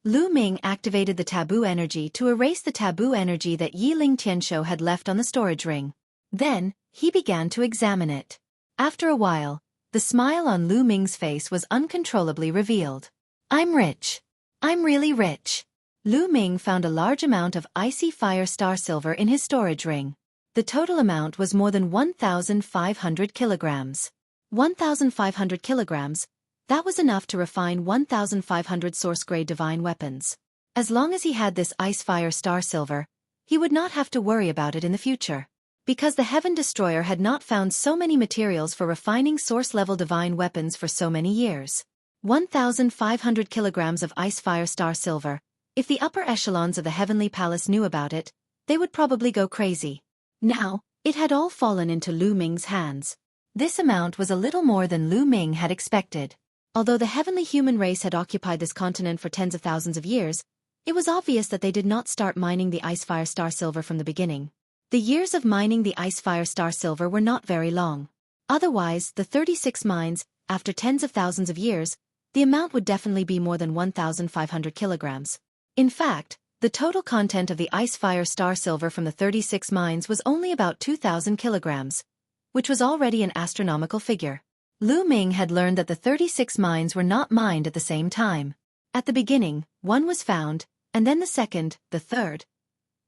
Lu Ming activated the taboo energy to erase the taboo energy that Yiling Tianshou had left on the storage ring. Then, he began to examine it. After a while, the smile on Lu Ming's face was uncontrollably revealed. I'm rich. I'm really rich. Lu Ming found a large amount of icy fire star silver in his storage ring. The total amount was more than 1,500 kilograms. 1,500 kilograms, that was enough to refine 1,500 source-grade divine weapons. As long as he had this ice fire star silver, he would not have to worry about it in the future. Because the Heaven Destroyer had not found so many materials for refining source-level divine weapons for so many years. 1,500 kilograms of ice fire star silver. If the upper echelons of the Heavenly Palace knew about it, they would probably go crazy. Now, it had all fallen into Lu Ming's hands. This amount was a little more than Lu Ming had expected. Although the heavenly human race had occupied this continent for tens of thousands of years, it was obvious that they did not start mining the ice fire star silver from the beginning. The years of mining the ice fire star silver were not very long. Otherwise, the 36 mines, after tens of thousands of years, the amount would definitely be more than 1,500 kilograms. In fact, the total content of the ice fire star silver from the 36 mines was only about 2,000 kilograms, which was already an astronomical figure. Lu Ming had learned that the 36 mines were not mined at the same time. At the beginning, one was found, and then the second, the third.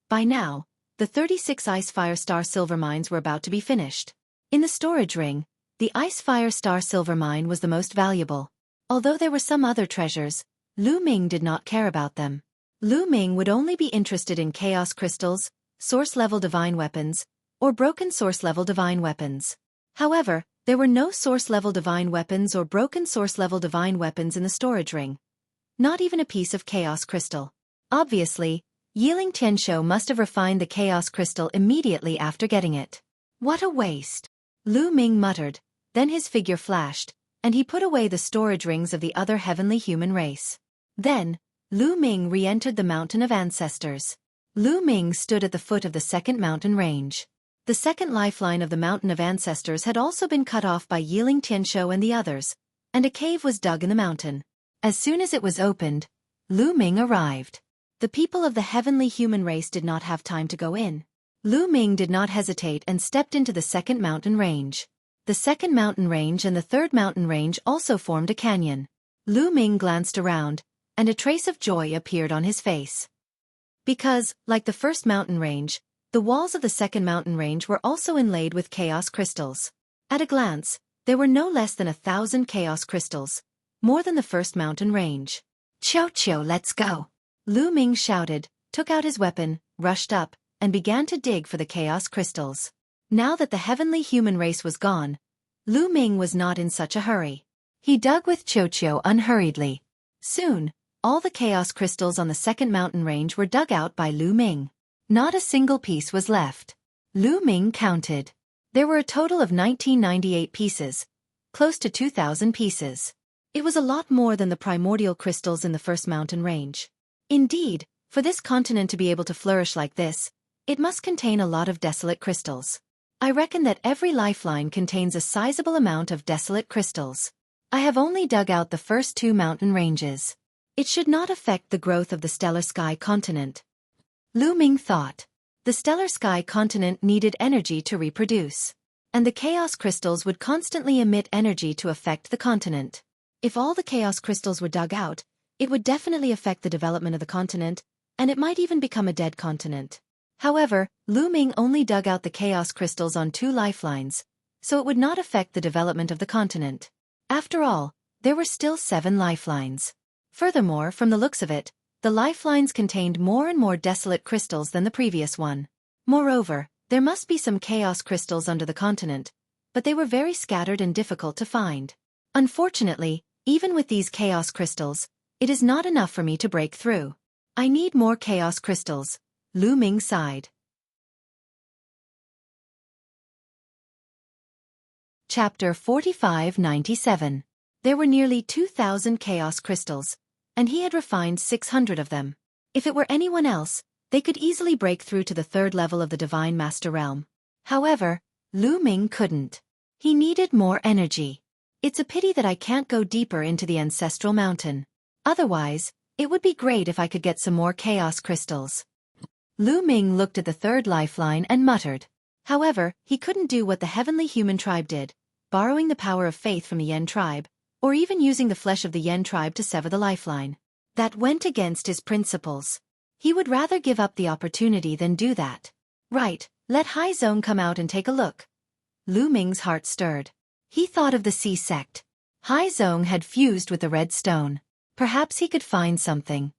By now, the 36 ice fire star silver mines were about to be finished. In the storage ring, the ice fire star silver mine was the most valuable. Although there were some other treasures, Lu Ming did not care about them. Lu Ming would only be interested in chaos crystals, source-level divine weapons, or broken source-level divine weapons. However, there were no source-level divine weapons or broken source-level divine weapons in the storage ring. Not even a piece of chaos crystal. Obviously, Yiling Tianshou must have refined the chaos crystal immediately after getting it. What a waste! Lu Ming muttered, then his figure flashed, and he put away the storage rings of the other heavenly human race. Then, Lu Ming re-entered the Mountain of Ancestors. Lu Ming stood at the foot of the second mountain range. The second lifeline of the Mountain of Ancestors had also been cut off by Yiling Tianshou and the others, and a cave was dug in the mountain. As soon as it was opened, Lu Ming arrived. The people of the heavenly human race did not have time to go in. Lu Ming did not hesitate and stepped into the second mountain range. The second mountain range and the third mountain range also formed a canyon. Lu Ming glanced around, and a trace of joy appeared on his face. Because, like the first mountain range, the walls of the second mountain range were also inlaid with chaos crystals. At a glance, there were no less than 1,000 chaos crystals, more than the first mountain range. Xueqi, let's go! Lu Ming shouted, took out his weapon, rushed up, and began to dig for the chaos crystals. Now that the heavenly human race was gone, Lu Ming was not in such a hurry. He dug with Xueqi unhurriedly. Soon, all the chaos crystals on the second mountain range were dug out by Lu Ming. Not a single piece was left. Lu Ming counted. There were a total of 1998 pieces, close to 2,000 pieces. It was a lot more than the primordial crystals in the first mountain range. Indeed, for this continent to be able to flourish like this, it must contain a lot of desolate crystals. I reckon that every lifeline contains a sizable amount of desolate crystals. I have only dug out the first 2 mountain ranges. It should not affect the growth of the stellar sky continent. Lu Ming thought. The stellar sky continent needed energy to reproduce. And the chaos crystals would constantly emit energy to affect the continent. If all the chaos crystals were dug out, it would definitely affect the development of the continent, and it might even become a dead continent. However, Lu Ming only dug out the chaos crystals on 2 lifelines, so it would not affect the development of the continent. After all, there were still 7 lifelines. Furthermore, from the looks of it, the lifelines contained more and more desolate crystals than the previous one. Moreover, there must be some chaos crystals under the continent, but they were very scattered and difficult to find. Unfortunately, even with these chaos crystals, it is not enough for me to break through. I need more chaos crystals, Lu Ming sighed. Chapter 4597. There were nearly 2,000 chaos crystals, and he had refined 600 of them. If it were anyone else, they could easily break through to the 3rd level of the Divine Master Realm. However, Lu Ming couldn't. He needed more energy. It's a pity that I can't go deeper into the Ancestral Mountain. Otherwise, It would be great if I could get some more chaos crystals. Lu Ming looked at the third lifeline and muttered. However, he couldn't do what the heavenly human tribe did, borrowing the power of faith from the Yen tribe, or even using the flesh of the Yen tribe to sever the lifeline. That went against his principles. He would rather give up the opportunity than do that. Right, let Hai Zong come out and take a look. Lu Ming's heart stirred. He thought of the sea sect. Hai Zong had fused with the red stone. Perhaps he could find something.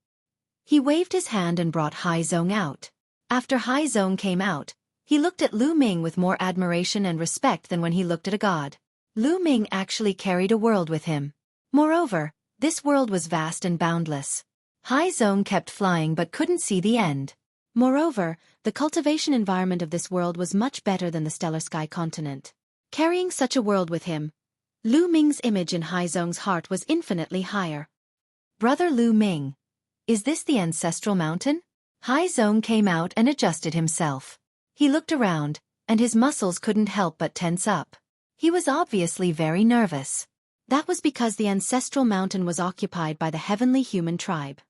He waved his hand and brought Hai Zong out. After Hai Zong came out, he looked at Lu Ming with more admiration and respect than when he looked at a god. Lu Ming actually carried a world with him. Moreover, this world was vast and boundless. Hai Zong kept flying but couldn't see the end. Moreover, the cultivation environment of this world was much better than the stellar sky continent. Carrying such a world with him, Lu Ming's image in Hai Zong's heart was infinitely higher. Brother Lu Ming, is this the ancestral mountain? Hai Zong came out and adjusted himself. He looked around, and his muscles couldn't help but tense up. He was obviously very nervous. That was because the ancestral mountain was occupied by the heavenly human tribe.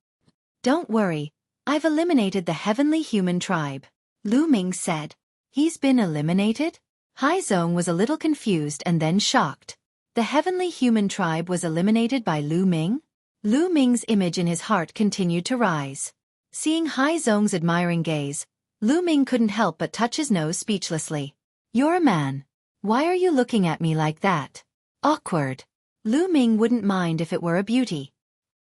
Don't worry, I've eliminated the heavenly human tribe, Lu Ming said. He's been eliminated? Hai Zong was a little confused and then shocked. The heavenly human tribe was eliminated by Lu Ming? Lu Ming's image in his heart continued to rise. Seeing Hai Zong's admiring gaze, Lu Ming couldn't help but touch his nose speechlessly. You're a man. Why are you looking at me like that? Awkward. Lu Ming wouldn't mind if it were a beauty.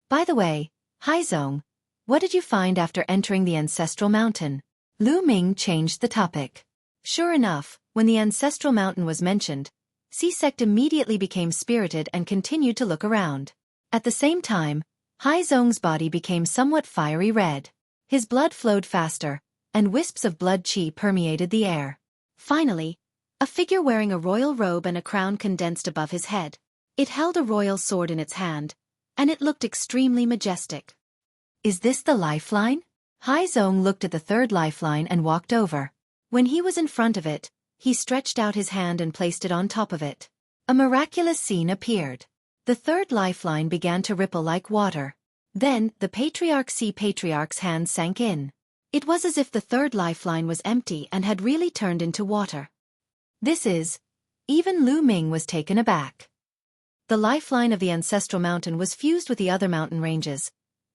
By the way, Hai Zong, what did you find after entering the ancestral mountain? Lu Ming changed the topic. Sure enough, when the ancestral mountain was mentioned, Sea Sect immediately became spirited and continued to look around. At the same time, Hai Zong's body became somewhat fiery red. His blood flowed faster, and wisps of blood qi permeated the air. Finally, a figure wearing a royal robe and a crown condensed above his head. It held a royal sword in its hand, and it looked extremely majestic. Is this the lifeline? Hai Zong looked at the third lifeline and walked over. When he was in front of it, he stretched out his hand and placed it on top of it. A miraculous scene appeared. The third lifeline began to ripple like water. Then, the patriarch's hand sank in. It was as if the third lifeline was empty and had really turned into water. Even Lu Ming was taken aback. The lifeline of the ancestral mountain was fused with the other mountain ranges.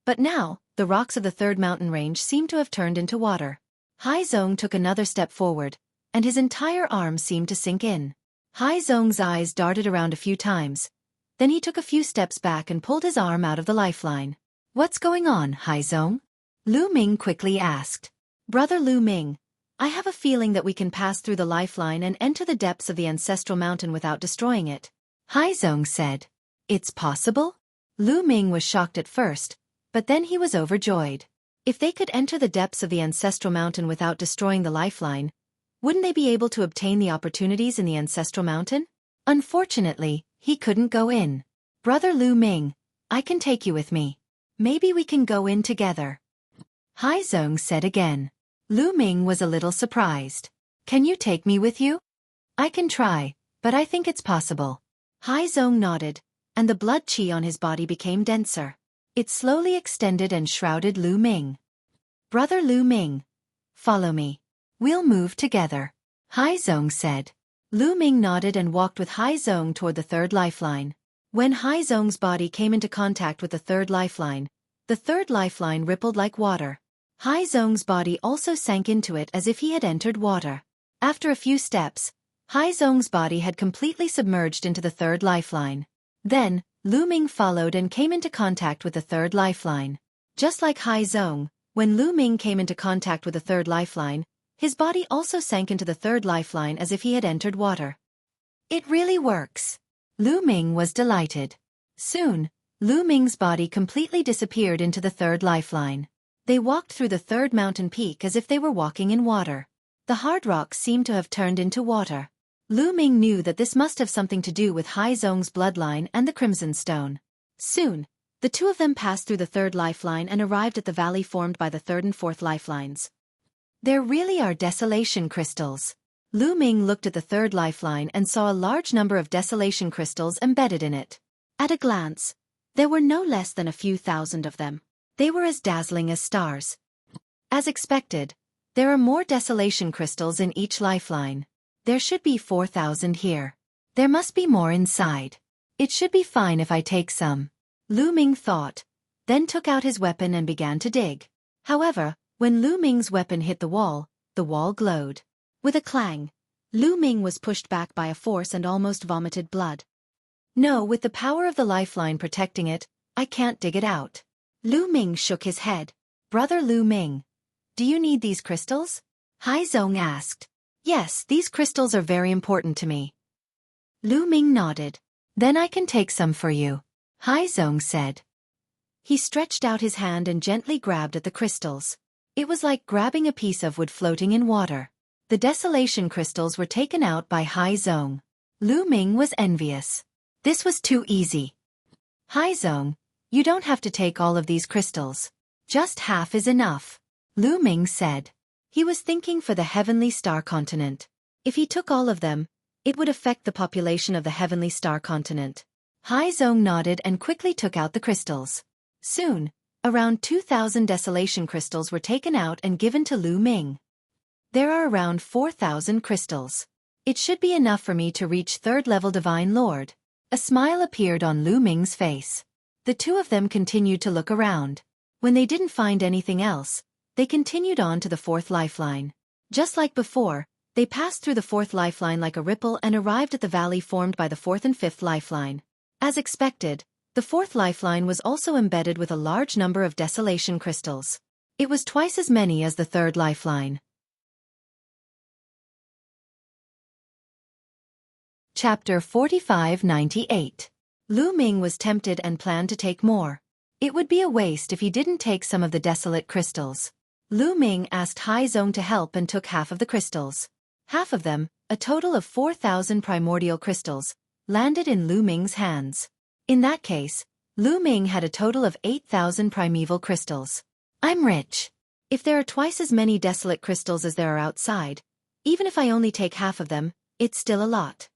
But now, the rocks of the third mountain range seemed to have turned into water. Hai Zong took another step forward, and his entire arm seemed to sink in. Hai Zong's eyes darted around a few times. Then he took a few steps back and pulled his arm out of the lifeline. What's going on, Hai Zong? Lu Ming quickly asked. Brother Lu Ming, I have a feeling that we can pass through the lifeline and enter the depths of the ancestral mountain without destroying it. Hai Zong said. It's possible? Lu Ming was shocked at first, but then he was overjoyed. If they could enter the depths of the ancestral mountain without destroying the lifeline, wouldn't they be able to obtain the opportunities in the ancestral mountain? Unfortunately, he couldn't go in. Brother Lu Ming, I can take you with me. Maybe we can go in together. Hai Zong said again. Lu Ming was a little surprised. Can you take me with you? I can try, but I think it's possible. Hai Zong nodded, and the blood qi on his body became denser. It slowly extended and shrouded Lu Ming. Brother Lu Ming, follow me. We'll move together, Hai Zong said. Lu Ming nodded and walked with Hai Zong toward the third lifeline. When Hai Zong's body came into contact with the third lifeline rippled like water. Hai Zong's body also sank into it as if he had entered water. After a few steps, Hai Zong's body had completely submerged into the third lifeline. Then, Lu Ming followed and came into contact with the third lifeline. Just like Hai Zong, when Lu Ming came into contact with the third lifeline, his body also sank into the third lifeline as if he had entered water. It really works. Lu Ming was delighted. Soon, Lu Ming's body completely disappeared into the third lifeline. They walked through the third mountain peak as if they were walking in water. The hard rocks seemed to have turned into water. Lu Ming knew that this must have something to do with Hai Zong's bloodline and the Crimson Stone. Soon, the two of them passed through the third lifeline and arrived at the valley formed by the third and fourth lifelines. There really are desolation crystals. Lu Ming looked at the third lifeline and saw a large number of desolation crystals embedded in it. At a glance, there were no less than a few thousand of them. They were as dazzling as stars. As expected, there are more desolation crystals in each lifeline. There should be 4,000 here. There must be more inside. It should be fine if I take some. Lu Ming thought, then took out his weapon and began to dig. However, when Lu Ming's weapon hit the wall glowed. With a clang, Lu Ming was pushed back by a force and almost vomited blood. No, with the power of the lifeline protecting it, I can't dig it out. Lu Ming shook his head. Brother Lu Ming, do you need these crystals? Hai Zong asked. Yes, these crystals are very important to me. Lu Ming nodded. Then I can take some for you, Hai Zong said. He stretched out his hand and gently grabbed at the crystals. It was like grabbing a piece of wood floating in water. The desolation crystals were taken out by Hai Zong. Lu Ming was envious. This was too easy. Hai Zong, you don't have to take all of these crystals. Just half is enough, Lu Ming said. He was thinking for the Heavenly Star Continent. If he took all of them, it would affect the population of the Heavenly Star Continent. Hai Zong nodded and quickly took out the crystals. Soon, around 2,000 desolation crystals were taken out and given to Lu Ming. There are around 4,000 crystals. It should be enough for me to reach 3rd level Divine Lord. A smile appeared on Lu Ming's face. The two of them continued to look around. When they didn't find anything else, they continued on to the 4th lifeline. Just like before, they passed through the 4th lifeline like a ripple and arrived at the valley formed by the 4th and 5th lifeline. As expected, the 4th lifeline was also embedded with a large number of desolation crystals. It was twice as many as the 3rd lifeline. Chapter 4598. Lu Ming was tempted and planned to take more. It would be a waste if he didn't take some of the desolate crystals. Lu Ming asked Hai Zong to help and took half of the crystals. Half of them, a total of 4,000 primordial crystals, landed in Lu Ming's hands. In that case, Lu Ming had a total of 8,000 primeval crystals. I'm rich. If there are twice as many desolate crystals as there are outside, even if I only take half of them, it's still a lot.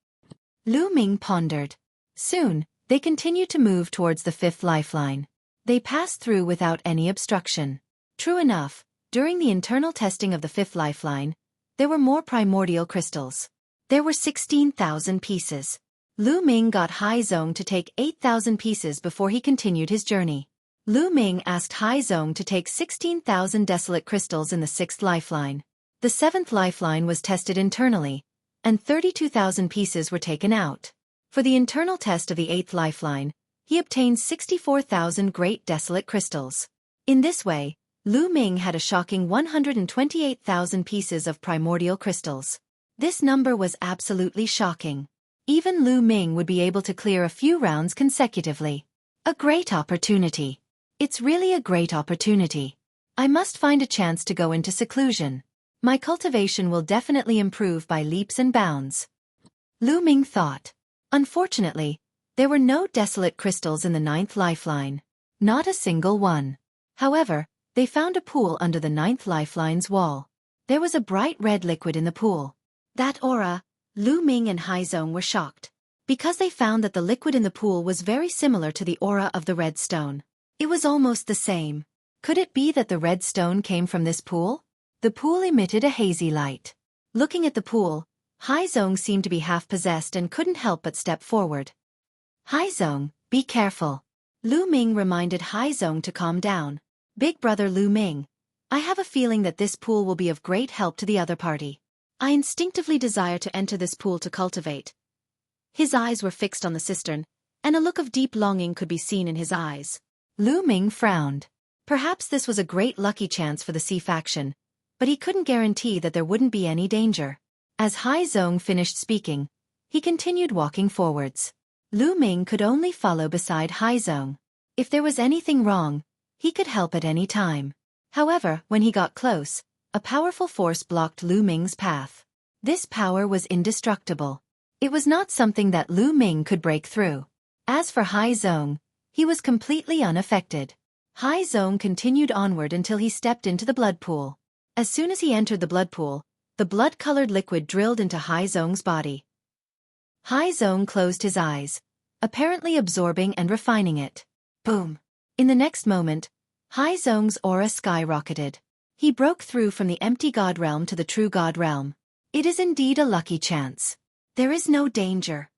Lu Ming pondered. Soon, they continued to move towards the 5th lifeline. They passed through without any obstruction. True enough, during the internal testing of the 5th lifeline, there were more primordial crystals. There were 16,000 pieces. Lu Ming got Hai Zong to take 8,000 pieces before he continued his journey. Lu Ming asked Hai Zong to take 16,000 desolate crystals in the 6th lifeline. The 7th lifeline was tested internally, and 32,000 pieces were taken out. For the internal test of the 8th lifeline, he obtained 64,000 great desolate crystals. In this way, Lu Ming had a shocking 128,000 pieces of primordial crystals. This number was absolutely shocking. Even Lu Ming would be able to clear a few rounds consecutively. A great opportunity. It's really a great opportunity. I must find a chance to go into seclusion. My cultivation will definitely improve by leaps and bounds. Lu Ming thought. Unfortunately, there were no desolate crystals in the 9th lifeline. Not a single one. However, they found a pool under the 9th lifeline's wall. There was a bright red liquid in the pool. That aura, Lu Ming and Hai Zong were shocked. Because they found that the liquid in the pool was very similar to the aura of the red stone. It was almost the same. Could it be that the red stone came from this pool? The pool emitted a hazy light. Looking at the pool, Hai Zong seemed to be half-possessed and couldn't help but step forward. Hai Zong, be careful. Lu Ming reminded Hai Zong to calm down. Big brother Lu Ming, I have a feeling that this pool will be of great help to the other party. I instinctively desire to enter this pool to cultivate. His eyes were fixed on the cistern, and a look of deep longing could be seen in his eyes. Lu Ming frowned. Perhaps this was a great lucky chance for the Sea faction, but he couldn't guarantee that there wouldn't be any danger. As Hai Zong finished speaking, he continued walking forwards. Lu Ming could only follow beside Hai Zong. If there was anything wrong, he could help at any time. However, when he got close, a powerful force blocked Lu Ming's path. This power was indestructible. It was not something that Lu Ming could break through. As for Hai Zong, he was completely unaffected. Hai Zong continued onward until he stepped into the blood pool. As soon as he entered the blood pool, the blood-colored liquid drilled into Hai Zong's body. Hai Zong closed his eyes, apparently absorbing and refining it. Boom! In the next moment, Haizong's aura skyrocketed. He broke through from the empty god realm to the true god realm. It is indeed a lucky chance. There is no danger.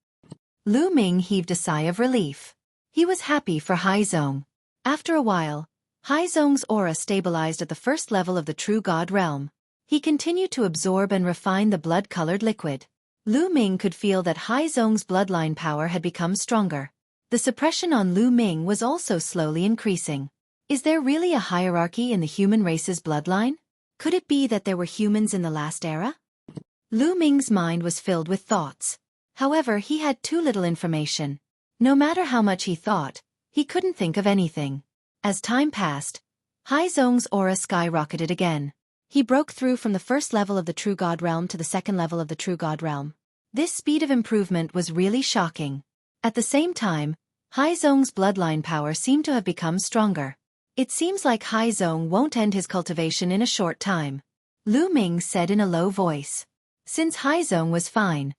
Lu Ming heaved a sigh of relief. He was happy for Haizong. After a while, Haizong's aura stabilized at the first level of the true god realm. He continued to absorb and refine the blood-colored liquid. Lu Ming could feel that Haizong's bloodline power had become stronger. The suppression on Lu Ming was also slowly increasing. Is there really a hierarchy in the human race's bloodline? Could it be that there were humans in the last era? Lu Ming's mind was filled with thoughts. However, he had too little information. No matter how much he thought, he couldn't think of anything. As time passed, Haizong's aura skyrocketed again. He broke through from the first level of the true god realm to the second level of the true god realm. This speed of improvement was really shocking. At the same time, Haizong's bloodline power seemed to have become stronger. It seems like Haizong won't end his cultivation in a short time. Lu Ming said in a low voice. Since Haizong was fine,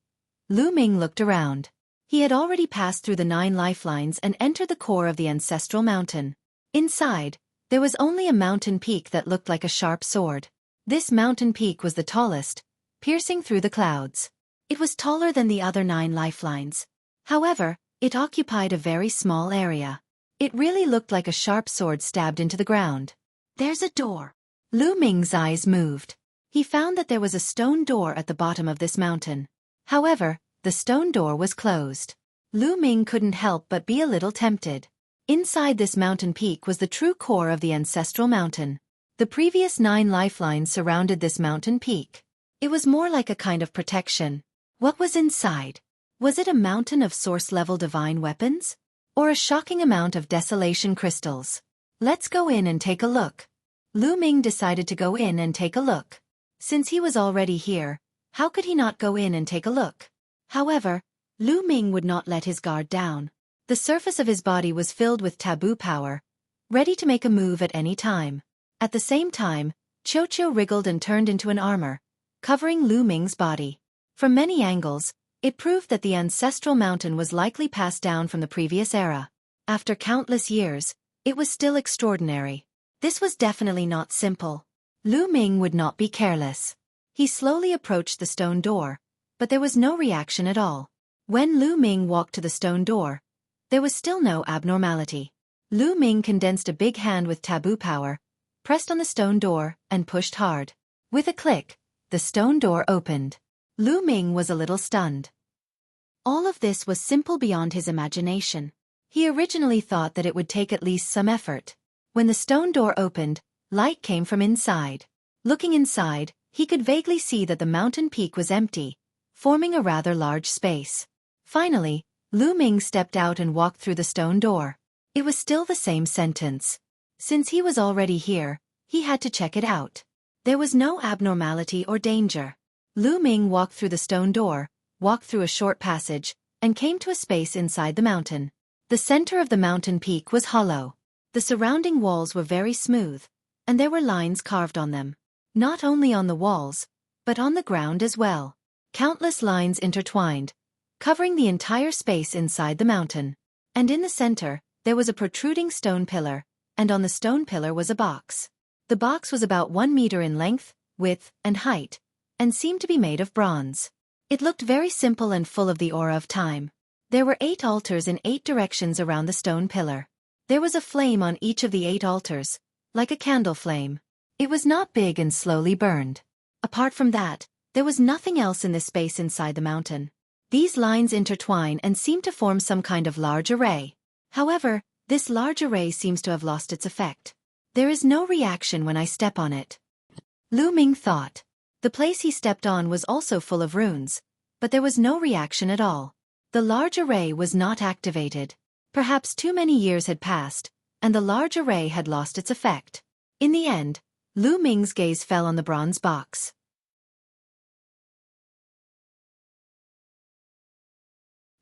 Lu Ming looked around. He had already passed through the 9 lifelines and entered the core of the ancestral mountain. Inside, there was only a mountain peak that looked like a sharp sword. This mountain peak was the tallest, piercing through the clouds. It was taller than the other 9 lifelines. However, it occupied a very small area. It really looked like a sharp sword stabbed into the ground. There's a door. Lu Ming's eyes moved. He found that there was a stone door at the bottom of this mountain. However, the stone door was closed. Lu Ming couldn't help but be a little tempted. Inside this mountain peak was the true core of the ancestral mountain. The previous 9 lifelines surrounded this mountain peak. It was more like a kind of protection. What was inside? Was it a mountain of source-level divine weapons? Or a shocking amount of desolation crystals? Let's go in and take a look. Lu Ming decided to go in and take a look. Since he was already here, how could he not go in and take a look? However, Lu Ming would not let his guard down. The surface of his body was filled with taboo power, ready to make a move at any time. At the same time, Xueqi wriggled and turned into an armor, covering Lu Ming's body. From many angles, it proved that the ancestral mountain was likely passed down from the previous era. After countless years, it was still extraordinary. This was definitely not simple. Lu Ming would not be careless. He slowly approached the stone door, but there was no reaction at all. When Lu Ming walked to the stone door, there was still no abnormality. Lu Ming condensed a big hand with taboo power, pressed on the stone door, and pushed hard. With a click, the stone door opened. Lu Ming was a little stunned. All of this was simple beyond his imagination. He originally thought that it would take at least some effort. When the stone door opened, light came from inside. Looking inside, he could vaguely see that the mountain peak was empty, forming a rather large space. Finally, Lu Ming stepped out and walked through the stone door. It was still the same sentence. Since he was already here, he had to check it out. There was no abnormality or danger. Lu Ming walked through the stone door, walked through a short passage, and came to a space inside the mountain. The center of the mountain peak was hollow. The surrounding walls were very smooth, and there were lines carved on them. Not only on the walls, but on the ground as well. Countless lines intertwined, covering the entire space inside the mountain. And in the center, there was a protruding stone pillar, and on the stone pillar was a box. The box was about 1 meter in length, width, and height, and seemed to be made of bronze. It looked very simple and full of the aura of time. There were 8 altars in 8 directions around the stone pillar. There was a flame on each of the 8 altars, like a candle flame. It was not big and slowly burned. Apart from that, there was nothing else in this space inside the mountain. These lines intertwine and seem to form some kind of large array. However, this large array seems to have lost its effect. There is no reaction when I step on it. Lu Ming thought. The place he stepped on was also full of runes, but there was no reaction at all. The large array was not activated. Perhaps too many years had passed, and the large array had lost its effect. In the end, Lu Ming's gaze fell on the bronze box.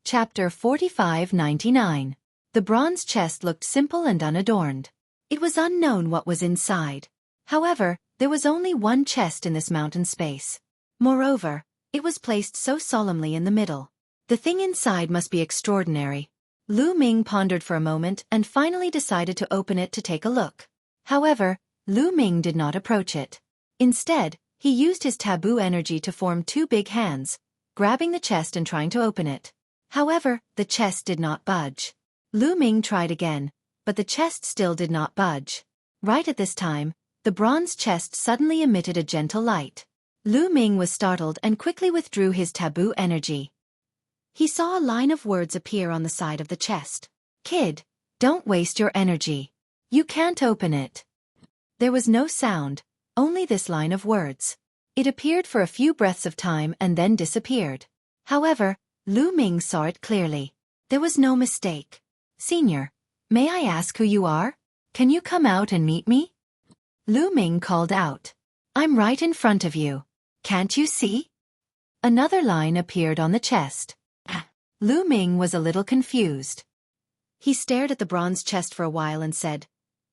Chapter 4599. The bronze chest looked simple and unadorned. It was unknown what was inside. However, there was only one chest in this mountain space. Moreover, it was placed so solemnly in the middle. The thing inside must be extraordinary. Lu Ming pondered for a moment and finally decided to open it to take a look. However, Lu Ming did not approach it. Instead, he used his taboo energy to form two big hands, grabbing the chest and trying to open it. However, the chest did not budge. Lu Ming tried again, but the chest still did not budge. Right at this time, the bronze chest suddenly emitted a gentle light. Lu Ming was startled and quickly withdrew his taboo energy. He saw a line of words appear on the side of the chest. "Kid, don't waste your energy. You can't open it." There was no sound, only this line of words. It appeared for a few breaths of time and then disappeared. However, Lu Ming saw it clearly. There was no mistake. "Senior, may I ask who you are? Can you come out and meet me?" Lu Ming called out. "I'm right in front of you. Can't you see?" Another line appeared on the chest. Lu Ming was a little confused. He stared at the bronze chest for a while and said,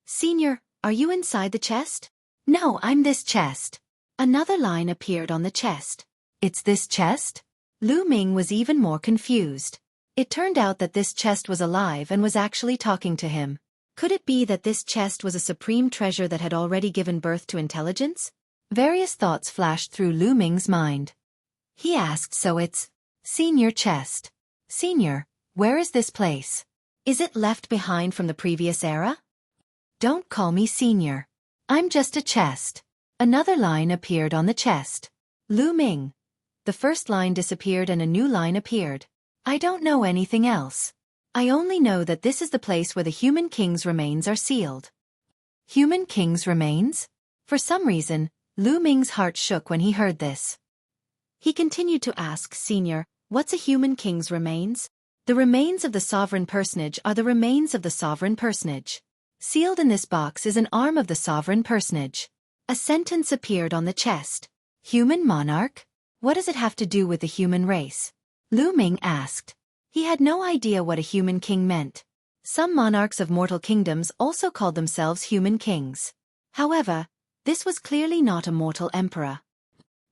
"Senior, are you inside the chest?" "No, I'm this chest." Another line appeared on the chest. "It's this chest?" Lu Ming was even more confused. It turned out that this chest was alive and was actually talking to him. Could it be that this chest was a supreme treasure that had already given birth to intelligence? Various thoughts flashed through Lu Ming's mind. He asked, "So it's Senior chest. Senior, where is this place? Is it left behind from the previous era?" "Don't call me Senior. I'm just a chest." Another line appeared on the chest. "Lu Ming." The first line disappeared and a new line appeared. "I don't know anything else. I only know that this is the place where the human king's remains are sealed." Human king's remains? For some reason, Lu Ming's heart shook when he heard this. He continued to ask, "Senior, what's a human king's remains?" "The remains of the sovereign personage are the remains of the sovereign personage. Sealed in this box is an arm of the sovereign personage." A sentence appeared on the chest. "Human monarch? What does it have to do with the human race?" Lu Ming asked. He had no idea what a human king meant. Some monarchs of mortal kingdoms also called themselves human kings. However, this was clearly not a mortal emperor.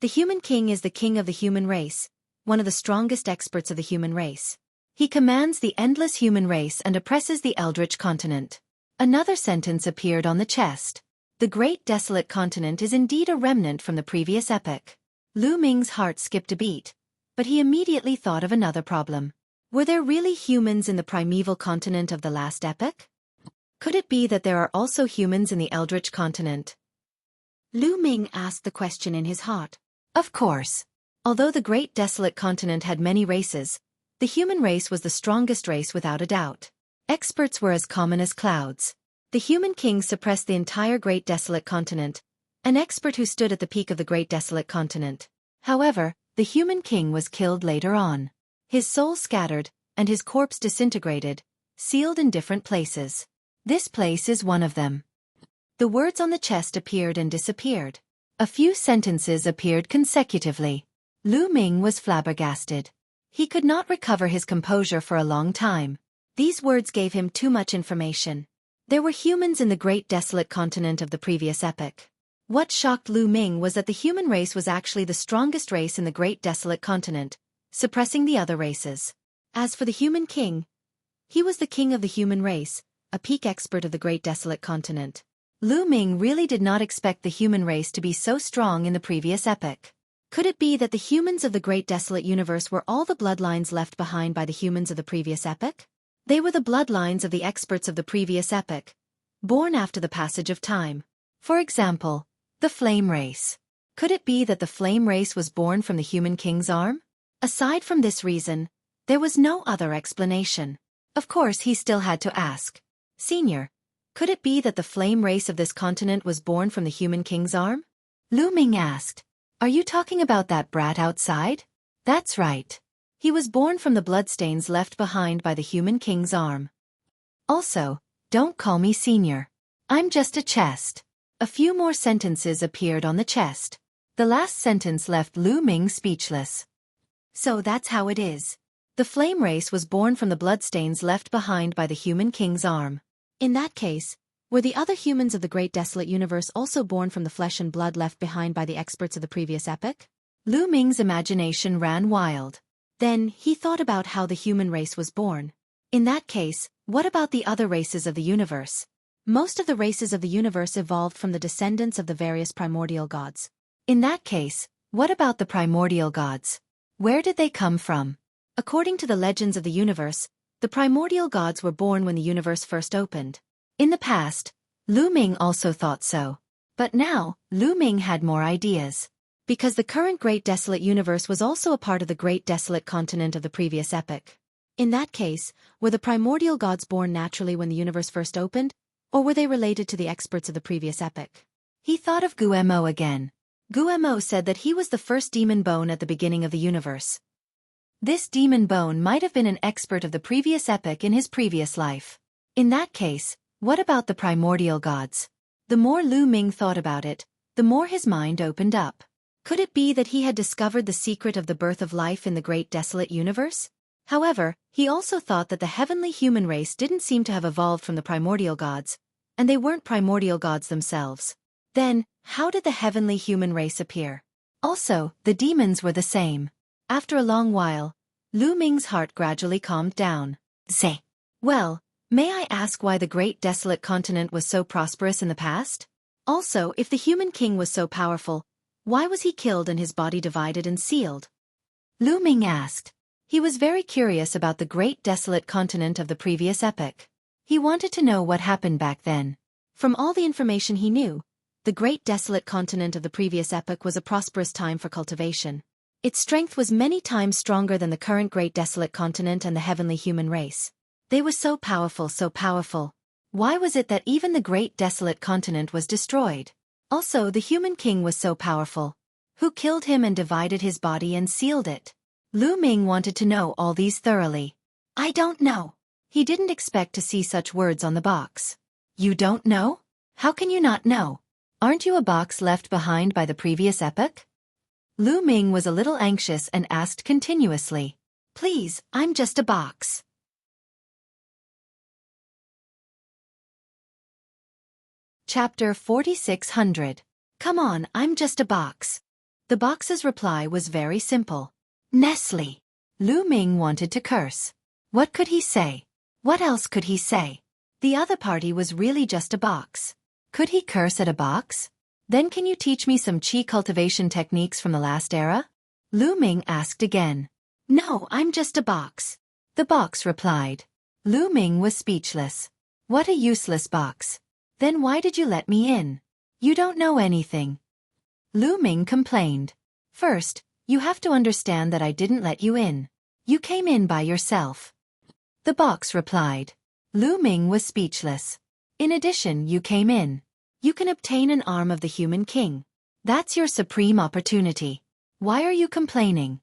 The human king is the king of the human race, one of the strongest experts of the human race. He commands the endless human race and oppresses the eldritch continent. Another sentence appeared on the chest. The great desolate continent is indeed a remnant from the previous epoch. Lu Ming's heart skipped a beat, but he immediately thought of another problem. Were there really humans in the primeval continent of the last epoch? Could it be that there are also humans in the eldritch continent? Lu Ming asked the question in his heart. Of course. Although the great desolate continent had many races, the human race was the strongest race without a doubt. Experts were as common as clouds. The human king suppressed the entire great desolate continent, an expert who stood at the peak of the great desolate continent. However, the human king was killed later on. His soul scattered, and his corpse disintegrated, sealed in different places. This place is one of them. The words on the chest appeared and disappeared. A few sentences appeared consecutively. Lu Ming was flabbergasted. He could not recover his composure for a long time. These words gave him too much information. There were humans in the great desolate continent of the previous epoch. What shocked Lu Ming was that the human race was actually the strongest race in the great desolate continent, suppressing the other races. As for the human king, he was the king of the human race, a peak expert of the great desolate continent. Lu Ming really did not expect the human race to be so strong in the previous epoch. Could it be that the humans of the great desolate universe were all the bloodlines left behind by the humans of the previous epoch? They were the bloodlines of the experts of the previous epoch, born after the passage of time. For example, the flame race. Could it be that the flame race was born from the human king's arm? Aside from this reason, there was no other explanation. Of course, he still had to ask. Senior, could it be that the flame race of this continent was born from the human king's arm? Lu Ming asked. Are you talking about that brat outside? That's right. He was born from the bloodstains left behind by the human king's arm. Also, don't call me senior. I'm just a chest. A few more sentences appeared on the chest. The last sentence left Lu Ming speechless. So that's how it is. The flame race was born from the bloodstains left behind by the human king's arm. In that case, were the other humans of the great desolate universe also born from the flesh and blood left behind by the experts of the previous epoch? Lu Ming's imagination ran wild. Then, he thought about how the human race was born. In that case, what about the other races of the universe? Most of the races of the universe evolved from the descendants of the various primordial gods. In that case, what about the primordial gods? Where did they come from? According to the legends of the universe, the primordial gods were born when the universe first opened. In the past, Lu Ming also thought so. But now, Lu Ming had more ideas. Because the current Great Desolate Universe was also a part of the Great Desolate Continent of the previous epoch. In that case, were the primordial gods born naturally when the universe first opened, or were they related to the experts of the previous epoch? He thought of Guemo again. Guemo said that he was the first demon bone at the beginning of the universe. This demon bone might have been an expert of the previous epoch in his previous life. In that case, what about the primordial gods? The more Lu Ming thought about it, the more his mind opened up. Could it be that he had discovered the secret of the birth of life in the Great Desolate Universe? However, he also thought that the heavenly human race didn't seem to have evolved from the primordial gods, and they weren't primordial gods themselves. Then, how did the heavenly human race appear? Also, the demons were the same. After a long while, Lu Ming's heart gradually calmed down. Say, well, may I ask why the Great Desolate Continent was so prosperous in the past? Also, if the human king was so powerful, why was he killed and his body divided and sealed? Lu Ming asked. He was very curious about the Great Desolate Continent of the previous epoch. He wanted to know what happened back then. From all the information he knew, the Great Desolate Continent of the previous epoch was a prosperous time for cultivation. Its strength was many times stronger than the current Great Desolate Continent and the heavenly human race. They were so powerful, so powerful. Why was it that even the Great Desolate Continent was destroyed? Also, the human king was so powerful. Who killed him and divided his body and sealed it? Lu Ming wanted to know all these thoroughly. I don't know. He didn't expect to see such words on the box. You don't know? How can you not know? Aren't you a box left behind by the previous epoch? Lu Ming was a little anxious and asked continuously. Please, I'm just a box. Chapter 4600. Come on, I'm just a box. The box's reply was very simple. Nestle. Lu Ming wanted to curse. What could he say? What else could he say? The other party was really just a box. Could he curse at a box? Then can you teach me some qi cultivation techniques from the last era? Lu Ming asked again. No, I'm just a box. The box replied. Lu Ming was speechless. What a useless box. Then why did you let me in? You don't know anything. Lu Ming complained. First, you have to understand that I didn't let you in. You came in by yourself. The box replied. Lu Ming was speechless. In addition, you came in. You can obtain an arm of the human king. That's your supreme opportunity. Why are you complaining?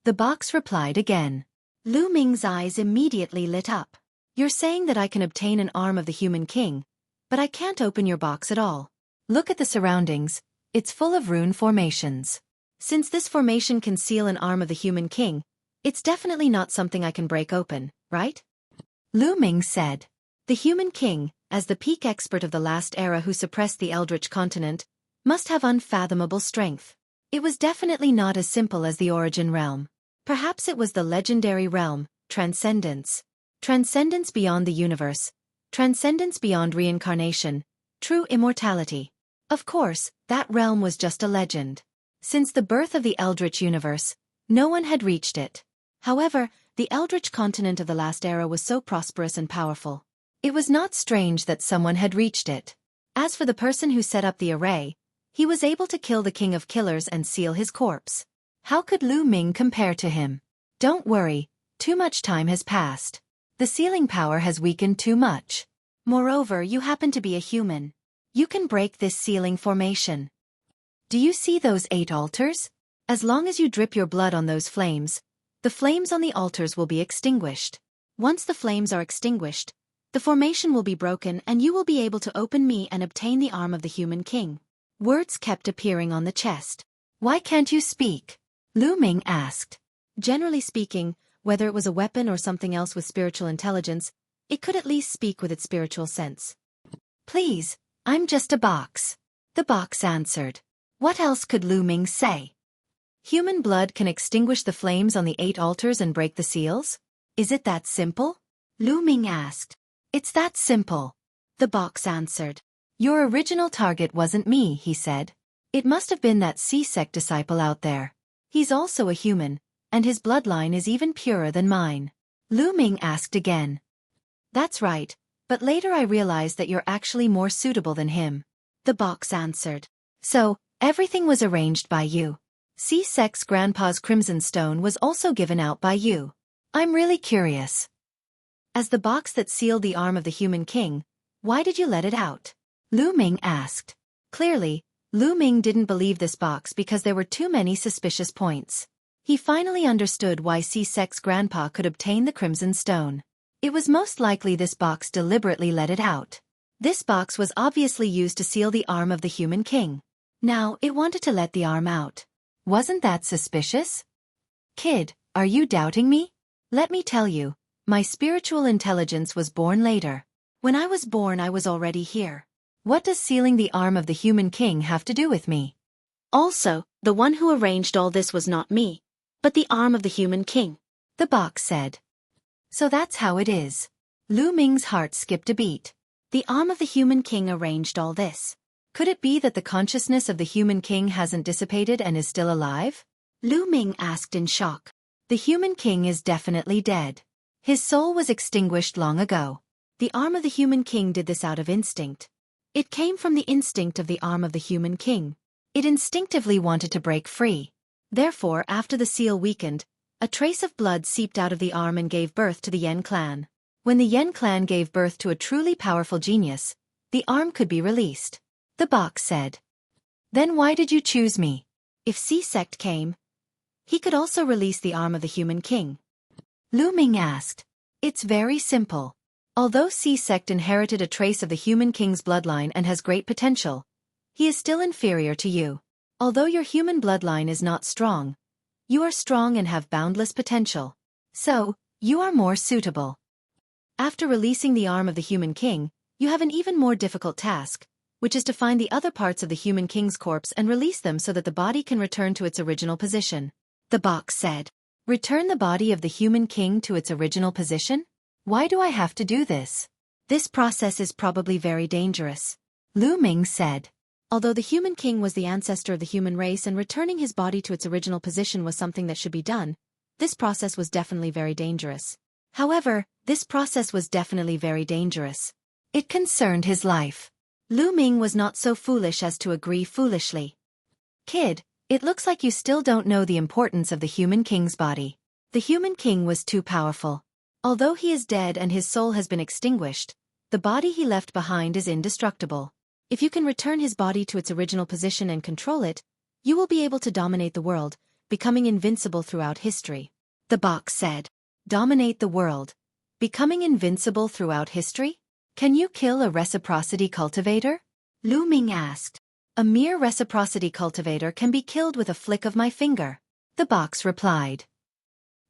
The box replied again. Lu Ming's eyes immediately lit up. You're saying that I can obtain an arm of the human king, but I can't open your box at all. Look at the surroundings. It's full of rune formations. Since this formation can seal an arm of the human king, it's definitely not something I can break open, right? Lu Ming said. The human king, as the peak expert of the last era who suppressed the Eldritch continent, must have unfathomable strength. It was definitely not as simple as the origin realm. Perhaps it was the legendary realm, transcendence. Transcendence beyond the universe. Transcendence beyond reincarnation. True immortality. Of course, that realm was just a legend. Since the birth of the Eldritch universe, no one had reached it. However, the Eldritch continent of the last era was so prosperous and powerful. It was not strange that someone had reached it. As for the person who set up the array, he was able to kill the king of killers and seal his corpse. How could Lu Ming compare to him? Don't worry, too much time has passed. The sealing power has weakened too much. Moreover, you happen to be a human. You can break this sealing formation. Do you see those 8 altars? As long as you drip your blood on those flames, the flames on the altars will be extinguished. Once the flames are extinguished, the formation will be broken and you will be able to open me and obtain the arm of the human king. Words kept appearing on the chest. Why can't you speak? Lu Ming asked. Generally speaking, whether it was a weapon or something else with spiritual intelligence, it could at least speak with its spiritual sense. Please, I'm just a box. The box answered. What else could Lu Ming say? Human blood can extinguish the flames on the 8 altars and break the seals? Is it that simple? Lu Ming asked. It's that simple. the box answered. Your original target wasn't me, he said. It must have been that Xueqi disciple out there. He's also a human, and his bloodline is even purer than mine. Lu Ming asked again. That's right, but later I realized that you're actually more suitable than him. The box answered. So, everything was arranged by you. Xueqi's grandpa's crimson stone was also given out by you. I'm really curious. As the box that sealed the arm of the human king, why did you let it out? Lu Ming asked. Clearly, Lu Ming didn't believe this box because there were too many suspicious points. He finally understood why Xueqi's grandpa could obtain the crimson stone. It was most likely this box deliberately let it out. This box was obviously used to seal the arm of the human king. Now, it wanted to let the arm out. Wasn't that suspicious? Kid, are you doubting me? Let me tell you, my spiritual intelligence was born later. When I was born, I was already here. What does sealing the arm of the human king have to do with me? Also, the one who arranged all this was not me, but the arm of the human king, the box said. So that's how it is. Lu Ming's heart skipped a beat. The arm of the human king arranged all this. Could it be that the consciousness of the human king hasn't dissipated and is still alive? Lu Ming asked in shock. The human king is definitely dead. His soul was extinguished long ago. The arm of the human king did this out of instinct. It came from the instinct of the arm of the human king. It instinctively wanted to break free. Therefore, after the seal weakened, a trace of blood seeped out of the arm and gave birth to the Yen clan. When the Yen clan gave birth to a truly powerful genius, the arm could be released. The box said. Then why did you choose me? If Xueqi came, he could also release the arm of the human king. Lu Ming asked. It's very simple. Although Xueqi inherited a trace of the human king's bloodline and has great potential, he is still inferior to you. Although your human bloodline is not strong, you are strong and have boundless potential. So, you are more suitable. After releasing the arm of the human king, you have an even more difficult task, which is to find the other parts of the human king's corpse and release them so that the body can return to its original position. The box said. Return the body of the human king to its original position? Why do I have to do this? This process is probably very dangerous. Lu Ming said. Although the human king was the ancestor of the human race and returning his body to its original position was something that should be done, this process was definitely very dangerous. However, this process was definitely very dangerous. It concerned his life. Lu Ming was not so foolish as to agree foolishly. Kid, it looks like you still don't know the importance of the human king's body. The human king was too powerful. Although he is dead and his soul has been extinguished, the body he left behind is indestructible. If you can return his body to its original position and control it, you will be able to dominate the world, becoming invincible throughout history. The box said. Dominate the world. Becoming invincible throughout history? Can you kill a reciprocity cultivator? Lu Ming asked. A mere reciprocity cultivator can be killed with a flick of my finger. The box replied.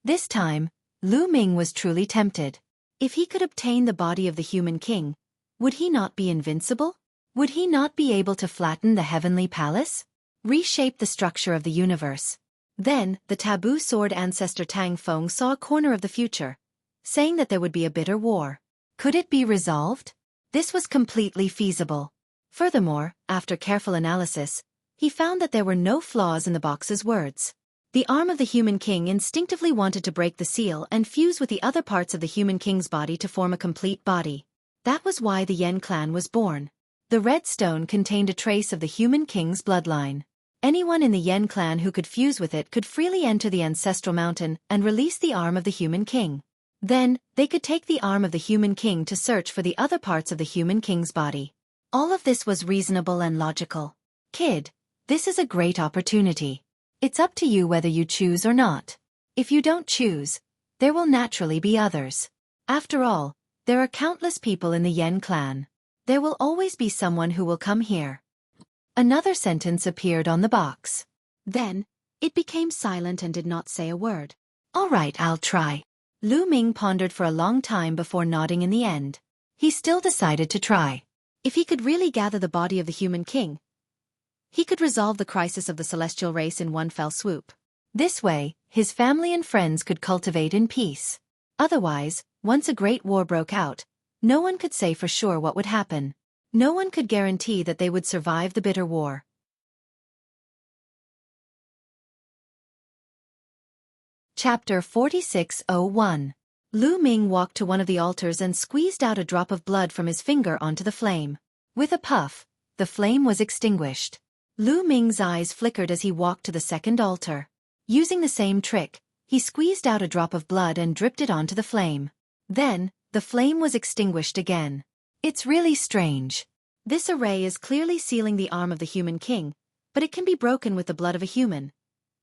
This time, Lu Ming was truly tempted. If he could obtain the body of the human king, would he not be invincible? Would he not be able to flatten the heavenly palace? Reshape the structure of the universe? Then, the taboo sword ancestor Tang Feng saw a corner of the future, saying that there would be a bitter war. Could it be resolved? This was completely feasible. Furthermore, after careful analysis, he found that there were no flaws in the box's words. The arm of the human king instinctively wanted to break the seal and fuse with the other parts of the human king's body to form a complete body. That was why the Yen clan was born. The red stone contained a trace of the human king's bloodline. Anyone in the Yen clan who could fuse with it could freely enter the ancestral mountain and release the arm of the human king. Then, they could take the arm of the human king to search for the other parts of the human king's body. All of this was reasonable and logical. Kid, this is a great opportunity. It's up to you whether you choose or not. If you don't choose, there will naturally be others. After all, there are countless people in the Yen clan. There will always be someone who will come here. Another sentence appeared on the box. Then, it became silent and did not say a word. All right, I'll try. Lu Ming pondered for a long time before nodding in the end. He still decided to try. If he could really gather the body of the human king, he could resolve the crisis of the celestial race in one fell swoop. This way, his family and friends could cultivate in peace. Otherwise, once a great war broke out, No one could say for sure what would happen. No one could guarantee that they would survive the bitter war. Chapter 46:01. Lu Ming walked to one of the altars and squeezed out a drop of blood from his finger onto the flame. With a puff, the flame was extinguished. Lu Ming's eyes flickered as he walked to the second altar. Using the same trick, he squeezed out a drop of blood and dripped it onto the flame. Then, the flame was extinguished again. It's really strange. This array is clearly sealing the arm of the human king, but it can be broken with the blood of a human.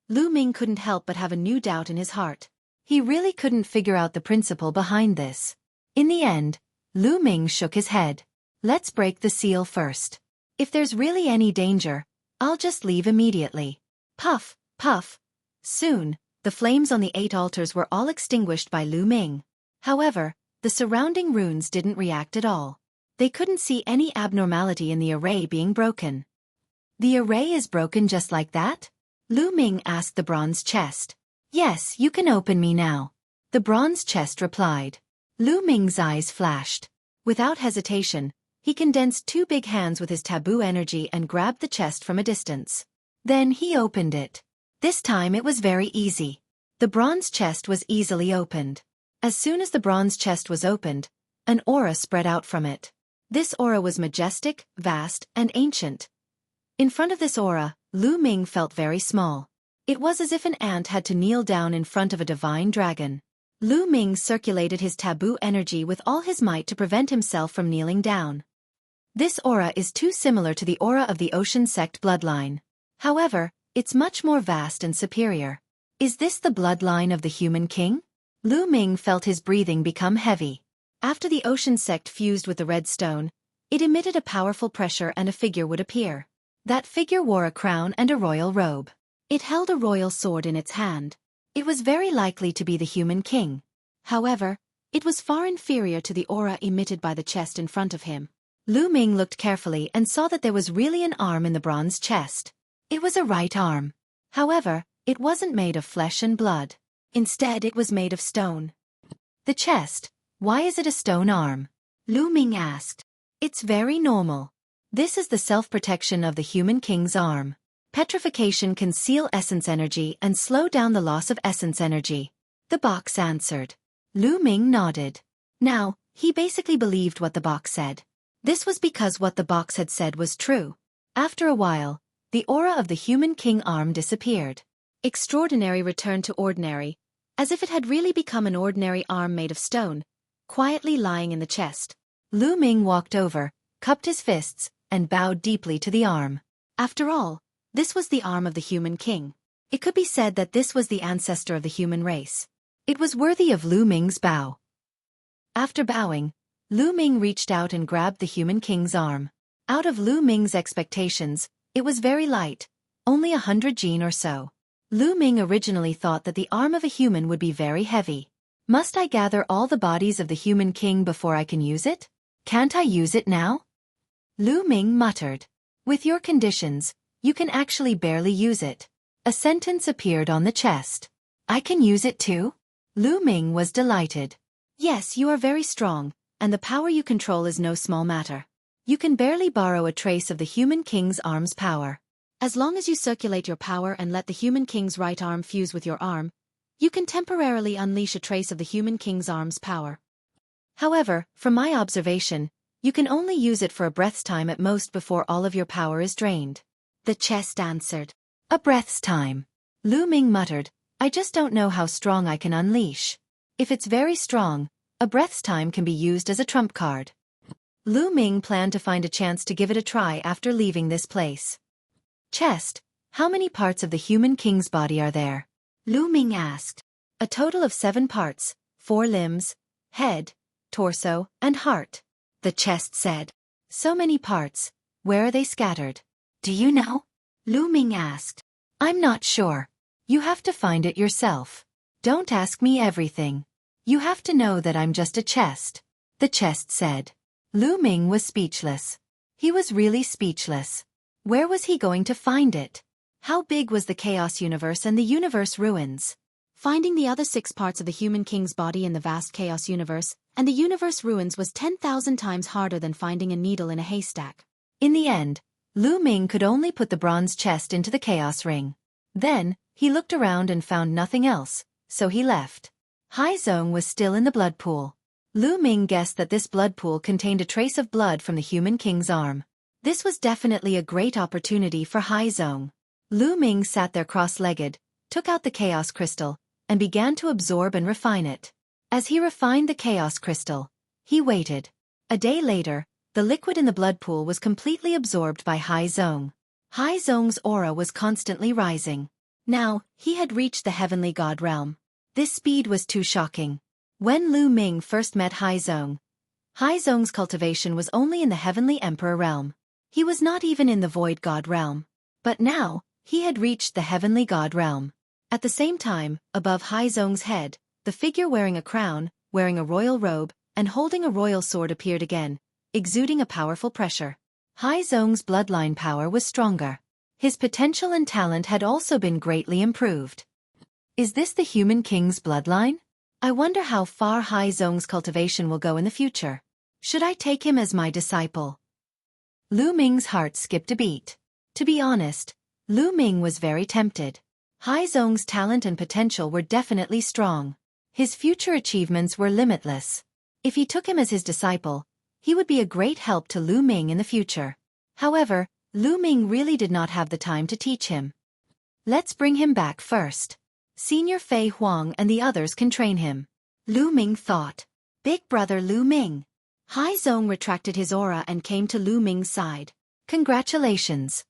Lu Ming couldn't help but have a new doubt in his heart. He really couldn't figure out the principle behind this. In the end, Lu Ming shook his head. Let's break the seal first. If there's really any danger, I'll just leave immediately. Puff, puff. Soon, the flames on the 8 altars were all extinguished by Lu Ming. However, the surrounding runes didn't react at all. They couldn't see any abnormality in the array being broken. The array is broken just like that? Lu Ming asked the bronze chest. Yes, you can open me now. The bronze chest replied. Lu Ming's eyes flashed. Without hesitation, he condensed 2 big hands with his taboo energy and grabbed the chest from a distance. Then he opened it. This time it was very easy. The bronze chest was easily opened. As soon as the bronze chest was opened, an aura spread out from it. This aura was majestic, vast, and ancient. In front of this aura, Lu Ming felt very small. It was as if an ant had to kneel down in front of a divine dragon. Lu Ming circulated his taboo energy with all his might to prevent himself from kneeling down. This aura is too similar to the aura of the Ocean Sect bloodline. However, it's much more vast and superior. Is this the bloodline of the human king? Lu Ming felt his breathing become heavy. After the Ocean Sect fused with the red stone, it emitted a powerful pressure and a figure would appear. That figure wore a crown and a royal robe. It held a royal sword in its hand. It was very likely to be the human king. However, it was far inferior to the aura emitted by the chest in front of him. Lu Ming looked carefully and saw that there was really an arm in the bronze chest. It was a right arm. However, it wasn't made of flesh and blood. Instead, it was made of stone. The chest, why is it a stone arm? Lu Ming asked. It's very normal. This is the self-protection of the human king's arm. Petrification can seal essence energy and slow down the loss of essence energy. The box answered. Lu Ming nodded. Now, he basically believed what the box said. This was because what the box had said was true. After a while, the aura of the human king arm disappeared. Extraordinary returned to ordinary, as if it had really become an ordinary arm made of stone, quietly lying in the chest. Lu Ming walked over, cupped his fists, and bowed deeply to the arm. After all, this was the arm of the human king. It could be said that this was the ancestor of the human race. It was worthy of Lu Ming's bow. After bowing, Lu Ming reached out and grabbed the human king's arm. Out of Lu Ming's expectations, it was very light, only 100 jin or so. Lu Ming originally thought that the arm of a human would be very heavy. Must I gather all the bodies of the human king before I can use it? Can't I use it now? Lu Ming muttered. With your conditions, you can actually barely use it. A sentence appeared on the chest. I can use it too? Lu Ming was delighted. Yes, you are very strong, and the power you control is no small matter. You can barely borrow a trace of the human king's arm's power. As long as you circulate your power and let the human king's right arm fuse with your arm, you can temporarily unleash a trace of the human king's arm's power. However, from my observation, you can only use it for a breath's time at most before all of your power is drained. The chest answered. A breath's time. Lu Ming muttered, I just don't know how strong I can unleash. If it's very strong, a breath's time can be used as a trump card. Lu Ming planned to find a chance to give it a try after leaving this place. Chest, how many parts of the human king's body are there? Lu Ming asked. A total of 7 parts, 4 limbs, head, torso, and heart. The chest said. So many parts, where are they scattered? Do you know? Lu Ming asked. I'm not sure. You have to find it yourself. Don't ask me everything. You have to know that I'm just a chest. The chest said. Lu Ming was speechless. He was really speechless. Where was he going to find it? How big was the chaos universe and the universe ruins? Finding the other 6 parts of the human king's body in the vast chaos universe, and the universe ruins was 10,000 times harder than finding a needle in a haystack. In the end, Lu Ming could only put the bronze chest into the chaos ring. Then, he looked around and found nothing else, so he left. Hai Zong was still in the blood pool. Lu Ming guessed that this blood pool contained a trace of blood from the human king's arm. This was definitely a great opportunity for Hai Zong. Lu Ming sat there cross-legged, took out the chaos crystal, and began to absorb and refine it. As he refined the chaos crystal, he waited. A day later, the liquid in the blood pool was completely absorbed by Hai Zong. Hai Zong's aura was constantly rising. Now, he had reached the heavenly god realm. This speed was too shocking. When Lu Ming first met Hai Zong's cultivation was only in the heavenly emperor realm. He was not even in the void god realm. But now, he had reached the heavenly god realm. At the same time, above Hai Zong's head, the figure wearing a crown, wearing a royal robe, and holding a royal sword appeared again, exuding a powerful pressure. Hai Zong's bloodline power was stronger. His potential and talent had also been greatly improved. Is this the human king's bloodline? I wonder how far Hai Zong's cultivation will go in the future. Should I take him as my disciple? Lu Ming's heart skipped a beat. To be honest, Lu Ming was very tempted. Hai Zong's talent and potential were definitely strong. His future achievements were limitless. If he took him as his disciple, he would be a great help to Lu Ming in the future. However, Lu Ming really did not have the time to teach him. Let's bring him back first. Senior Fei Huang and the others can train him. Lu Ming thought. Big brother Lu Ming. Hai Zong retracted his aura and came to Lu Ming's side. Congratulations.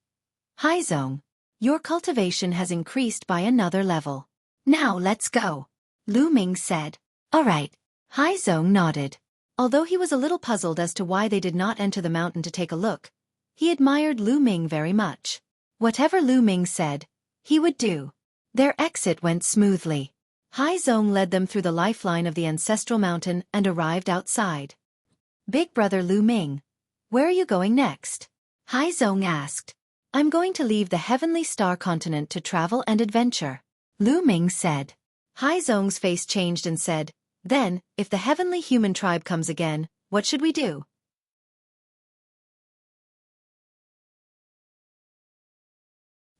Hai Zong. Your cultivation has increased by another level. Now let's go. Lu Ming said. Alright. Hai Zong nodded. Although he was a little puzzled as to why they did not enter the mountain to take a look, he admired Lu Ming very much. Whatever Lu Ming said, he would do. Their exit went smoothly. Hai Zong led them through the lifeline of the ancestral mountain and arrived outside. Big brother Lu Ming, where are you going next? Hai Zong asked. I'm going to leave the heavenly star continent to travel and adventure. Lu Ming said. Hai Zong's face changed and said, then, if the heavenly human tribe comes again, what should we do?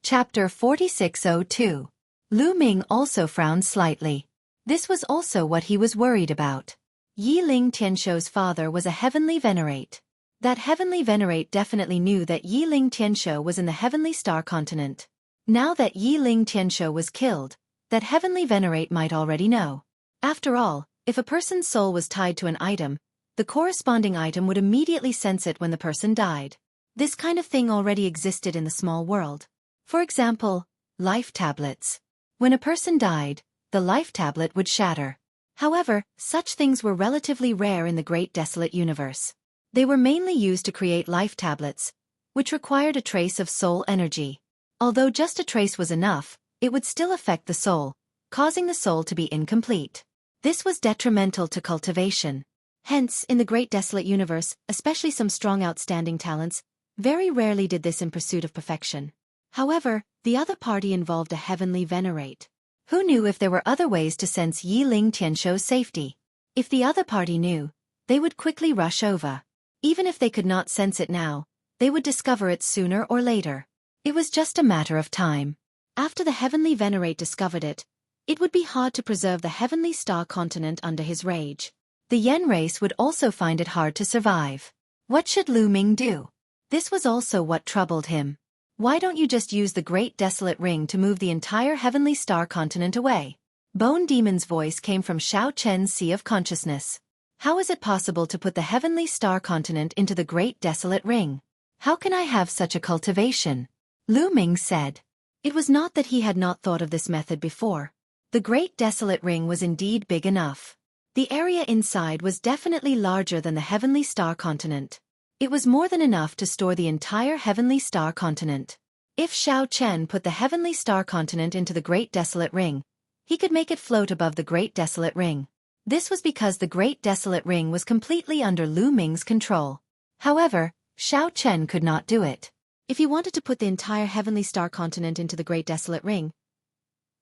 Chapter 4602. Lu Ming also frowned slightly. This was also what he was worried about. Yi Ling Tianshou's father was a heavenly venerate. That heavenly venerate definitely knew that Yi Ling Tianshou was in the heavenly star continent. Now that Yi Ling Tianshou was killed, that heavenly venerate might already know. After all, if a person's soul was tied to an item, the corresponding item would immediately sense it when the person died. This kind of thing already existed in the small world. For example, life tablets. When a person died, the life tablet would shatter. However, such things were relatively rare in the great desolate universe. They were mainly used to create life tablets, which required a trace of soul energy. Although just a trace was enough, it would still affect the soul, causing the soul to be incomplete. This was detrimental to cultivation. Hence, in the great desolate universe, especially some strong outstanding talents, very rarely did this in pursuit of perfection. However, the other party involved a heavenly venerate. Who knew if there were other ways to sense Yi Ling Tianshou's safety? If the other party knew, they would quickly rush over. Even if they could not sense it now, they would discover it sooner or later. It was just a matter of time. After the heavenly venerate discovered it, it would be hard to preserve the heavenly star continent under his rage. The Yen race would also find it hard to survive. What should Lu Ming do? This was also what troubled him. Why don't you just use the Great Desolate Ring to move the entire heavenly star continent away? Bone Demon's voice came from Xiao Chen's Sea of Consciousness. How is it possible to put the heavenly star continent into the Great Desolate Ring? How can I have such a cultivation? Lu Ming said. It was not that he had not thought of this method before. The Great Desolate Ring was indeed big enough. The area inside was definitely larger than the heavenly star continent. It was more than enough to store the entire heavenly star continent. If Xiao Chen put the heavenly star continent into the Great Desolate Ring, he could make it float above the Great Desolate Ring. This was because the Great Desolate Ring was completely under Lu Ming's control. However, Xiao Chen could not do it. If he wanted to put the entire heavenly star continent into the Great Desolate Ring,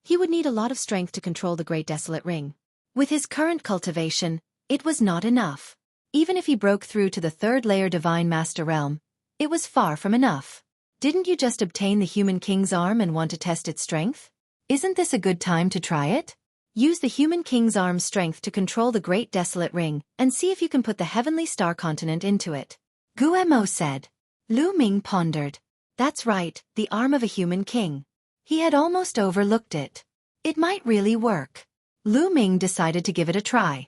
he would need a lot of strength to control the Great Desolate Ring. With his current cultivation, It was not enough. Even if he broke through to the third layer Divine Master Realm, it was far from enough. Didn't you just obtain the Human King's arm and want to test its strength? Isn't this a good time to try it? Use the Human King's arm's strength to control the Great Desolate Ring and see if you can put the Heavenly Star Continent into it. Guemo said. Lu Ming pondered. That's right, the arm of a human king. He had almost overlooked it. It might really work. Lu Ming decided to give it a try.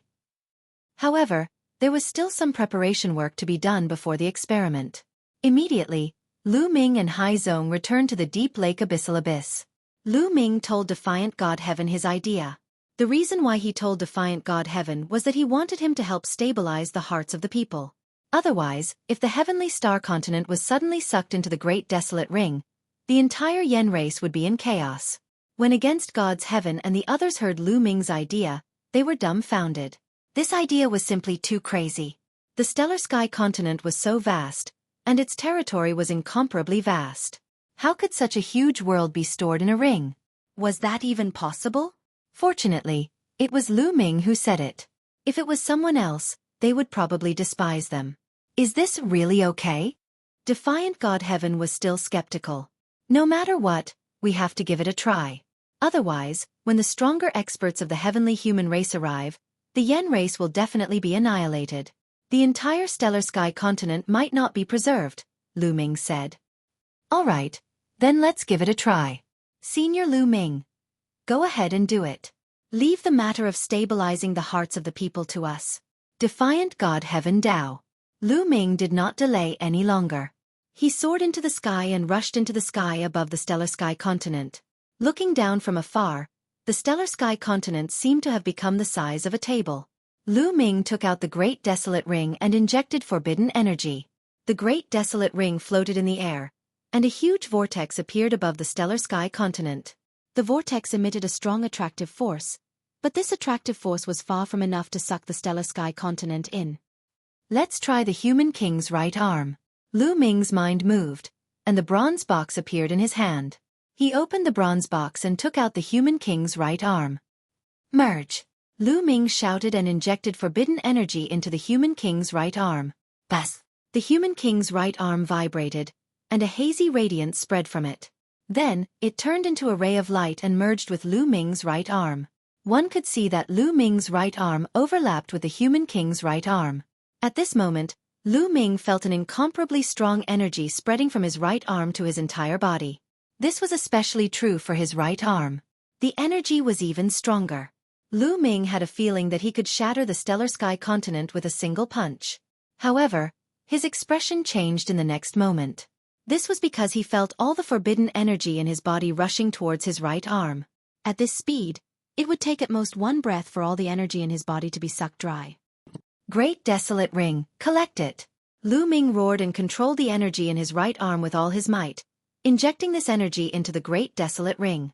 However, there was still some preparation work to be done before the experiment. Immediately, Lu Ming and Hai Zong returned to the deep lake Abyssal Abyss. Lu Ming told Defiant God Heaven his idea. The reason why he told Defiant God Heaven was that he wanted him to help stabilize the hearts of the people. Otherwise, if the Heavenly Star Continent was suddenly sucked into the Great Desolate Ring, the entire Yen race would be in chaos. When Against God's Heaven and the others heard Lu Ming's idea, they were dumbfounded. This idea was simply too crazy. The Stellar Sky Continent was so vast, and its territory was incomparably vast. How could such a huge world be stored in a ring? Was that even possible? Fortunately, it was Lu Ming who said it. If it was someone else, they would probably despise them. Is this really okay? Defiant God Heaven was still skeptical. No matter what, we have to give it a try. Otherwise, when the stronger experts of the heavenly human race arrive, the Yen race will definitely be annihilated. The entire Stellar Sky Continent might not be preserved, Lu Ming said. All right, then let's give it a try. Senior Lu Ming. Go ahead and do it. Leave the matter of stabilizing the hearts of the people to us. Defiant God Heaven Dao. Lu Ming did not delay any longer. He soared into the sky and rushed into the sky above the Stellar Sky Continent. Looking down from afar, the Stellar Sky Continent seemed to have become the size of a table. Lu Ming took out the Great Desolate Ring and injected forbidden energy. The Great Desolate Ring floated in the air, and a huge vortex appeared above the Stellar Sky Continent. The vortex emitted a strong attractive force, but this attractive force was far from enough to suck the Stellar Sky Continent in. Let's try the Human King's right arm. Lu Ming's mind moved, and the bronze box appeared in his hand. He opened the bronze box and took out the Human King's right arm. Merge! Lu Ming shouted and injected forbidden energy into the Human King's right arm. Bas! The Human King's right arm vibrated, and a hazy radiance spread from it. Then, it turned into a ray of light and merged with Lu Ming's right arm. One could see that Lu Ming's right arm overlapped with the Human King's right arm. At this moment, Lu Ming felt an incomparably strong energy spreading from his right arm to his entire body. This was especially true for his right arm. The energy was even stronger. Lu Ming had a feeling that he could shatter the Stellar Sky Continent with a single punch. However, his expression changed in the next moment. This was because he felt all the forbidden energy in his body rushing towards his right arm. At this speed, it would take at most one breath for all the energy in his body to be sucked dry. Great Desolate Ring, collect it! Lu Ming roared and controlled the energy in his right arm with all his might, injecting this energy into the Great Desolate Ring.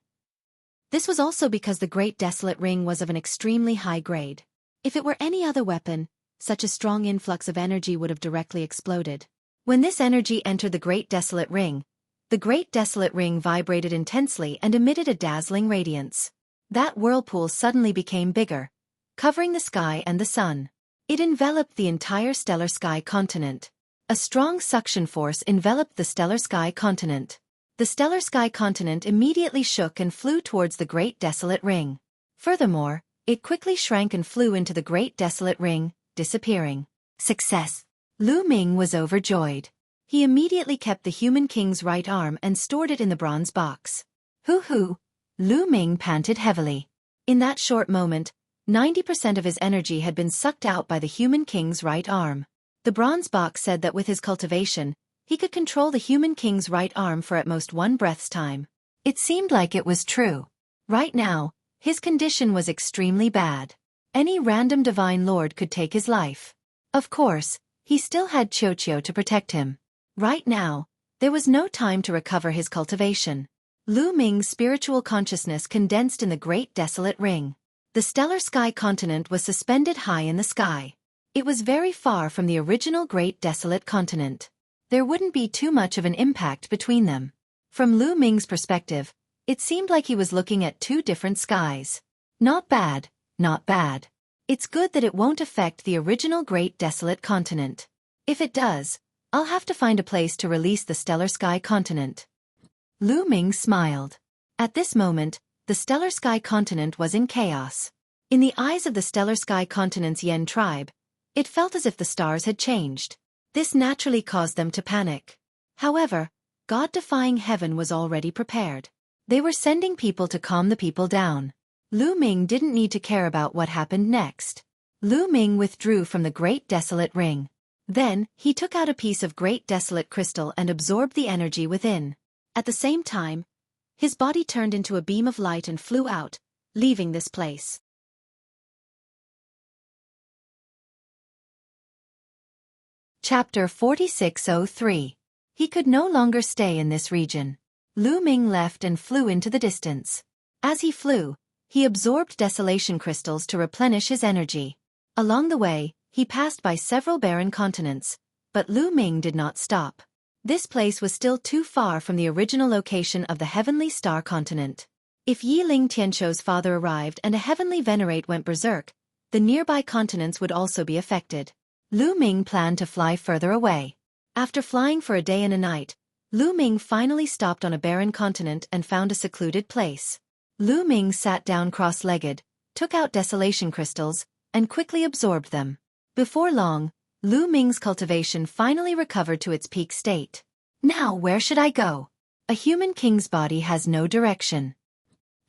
This was also because the Great Desolate Ring was of an extremely high grade. If it were any other weapon, such a strong influx of energy would have directly exploded. When this energy entered the Great Desolate Ring, the Great Desolate Ring vibrated intensely and emitted a dazzling radiance. That whirlpool suddenly became bigger, covering the sky and the sun. It enveloped the entire Stellar Sky Continent. A strong suction force enveloped the Stellar Sky Continent. The Stellar Sky Continent immediately shook and flew towards the Great Desolate Ring. Furthermore, it quickly shrank and flew into the Great Desolate Ring, disappearing. Success! Lu Ming was overjoyed. He immediately kept the Human King's right arm and stored it in the bronze box. Hoo-hoo! Lu Ming panted heavily. In that short moment, 90% of his energy had been sucked out by the Human King's right arm. The bronze box said that with his cultivation, he could control the Human King's right arm for at most one breath's time. It seemed like it was true. Right now, his condition was extremely bad. Any random divine lord could take his life. Of course, he still had Xueqi to protect him. Right now, there was no time to recover his cultivation. Lu Ming's spiritual consciousness condensed in the Great Desolate Ring. The Stellar Sky Continent was suspended high in the sky. It was very far from the original Great Desolate Continent. There wouldn't be too much of an impact between them. From Lu Ming's perspective, it seemed like he was looking at two different skies. Not bad, not bad. It's good that it won't affect the original Great Desolate Continent. If it does, I'll have to find a place to release the Stellar Sky Continent. Lu Ming smiled. At this moment, the Stellar Sky Continent was in chaos. In the eyes of the Stellar Sky Continent's Yen tribe, it felt as if the stars had changed. This naturally caused them to panic. However, God-defying heaven was already prepared. They were sending people to calm the people down. Lu Ming didn't need to care about what happened next. Lu Ming withdrew from the Great Desolate Ring. Then, he took out a piece of Great Desolate Crystal and absorbed the energy within. At the same time, his body turned into a beam of light and flew out, leaving this place. Chapter 4603. He could no longer stay in this region. Lu Ming left and flew into the distance. As he flew, he absorbed desolation crystals to replenish his energy. Along the way, he passed by several barren continents, but Lu Ming did not stop. This place was still too far from the original location of the Heavenly Star Continent. If Yiling Tianshou's father arrived and a heavenly venerate went berserk, the nearby continents would also be affected. Lu Ming planned to fly further away. After flying for a day and a night, Lu Ming finally stopped on a barren continent and found a secluded place. Lu Ming sat down cross-legged, took out desolation crystals, and quickly absorbed them. Before long, Lu Ming's cultivation finally recovered to its peak state. Now where should I go? A human king's body has no direction.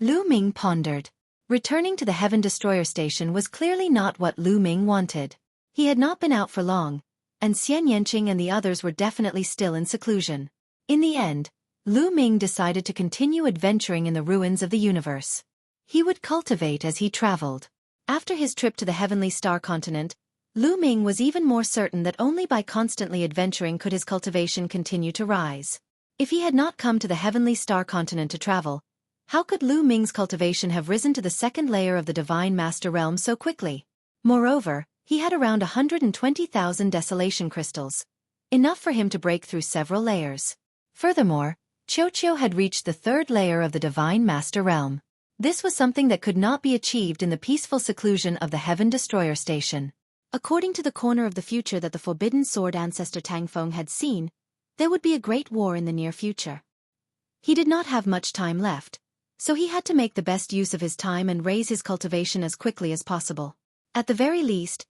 Lu Ming pondered. Returning to the Heaven Destroyer Station was clearly not what Lu Ming wanted. He had not been out for long, and Xian Yanqing and the others were definitely still in seclusion. In the end, Lu Ming decided to continue adventuring in the ruins of the universe. He would cultivate as he traveled. After his trip to the Heavenly Star Continent, Lu Ming was even more certain that only by constantly adventuring could his cultivation continue to rise. If he had not come to the Heavenly Star Continent to travel, how could Lu Ming's cultivation have risen to the second layer of the Divine Master Realm so quickly? Moreover, he had around 120,000 desolation crystals, enough for him to break through several layers. Furthermore, Xueqi had reached the third layer of the Divine Master Realm. This was something that could not be achieved in the peaceful seclusion of the Heaven Destroyer Station. According to the corner of the future that the Forbidden Sword ancestor Tangfeng had seen, there would be a great war in the near future. He did not have much time left, so he had to make the best use of his time and raise his cultivation as quickly as possible. At the very least,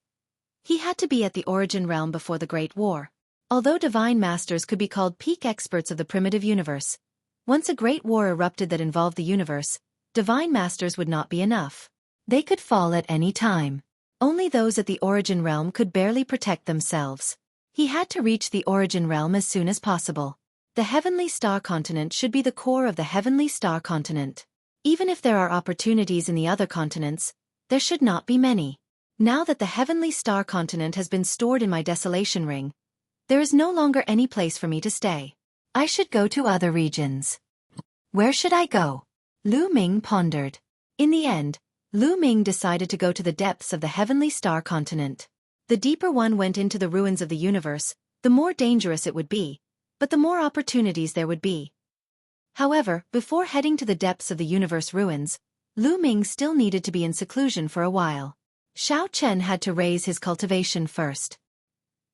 he had to be at the origin realm before the Great War. Although Divine Masters could be called peak experts of the primitive universe, once a great war erupted that involved the universe, Divine Masters would not be enough. They could fall at any time. Only those at the origin realm could barely protect themselves. He had to reach the origin realm as soon as possible. The Heavenly Star Continent should be the core of the Heavenly Star Continent. Even if there are opportunities in the other continents, there should not be many. Now that the Heavenly Star Continent has been stored in my desolation ring, there is no longer any place for me to stay. I should go to other regions. Where should I go? Lu Ming pondered. In the end, Lu Ming decided to go to the depths of the Heavenly Star Continent. The deeper one went into the ruins of the universe, the more dangerous it would be, but the more opportunities there would be. However, before heading to the depths of the universe ruins, Lu Ming still needed to be in seclusion for a while. Xiao Chen had to raise his cultivation first.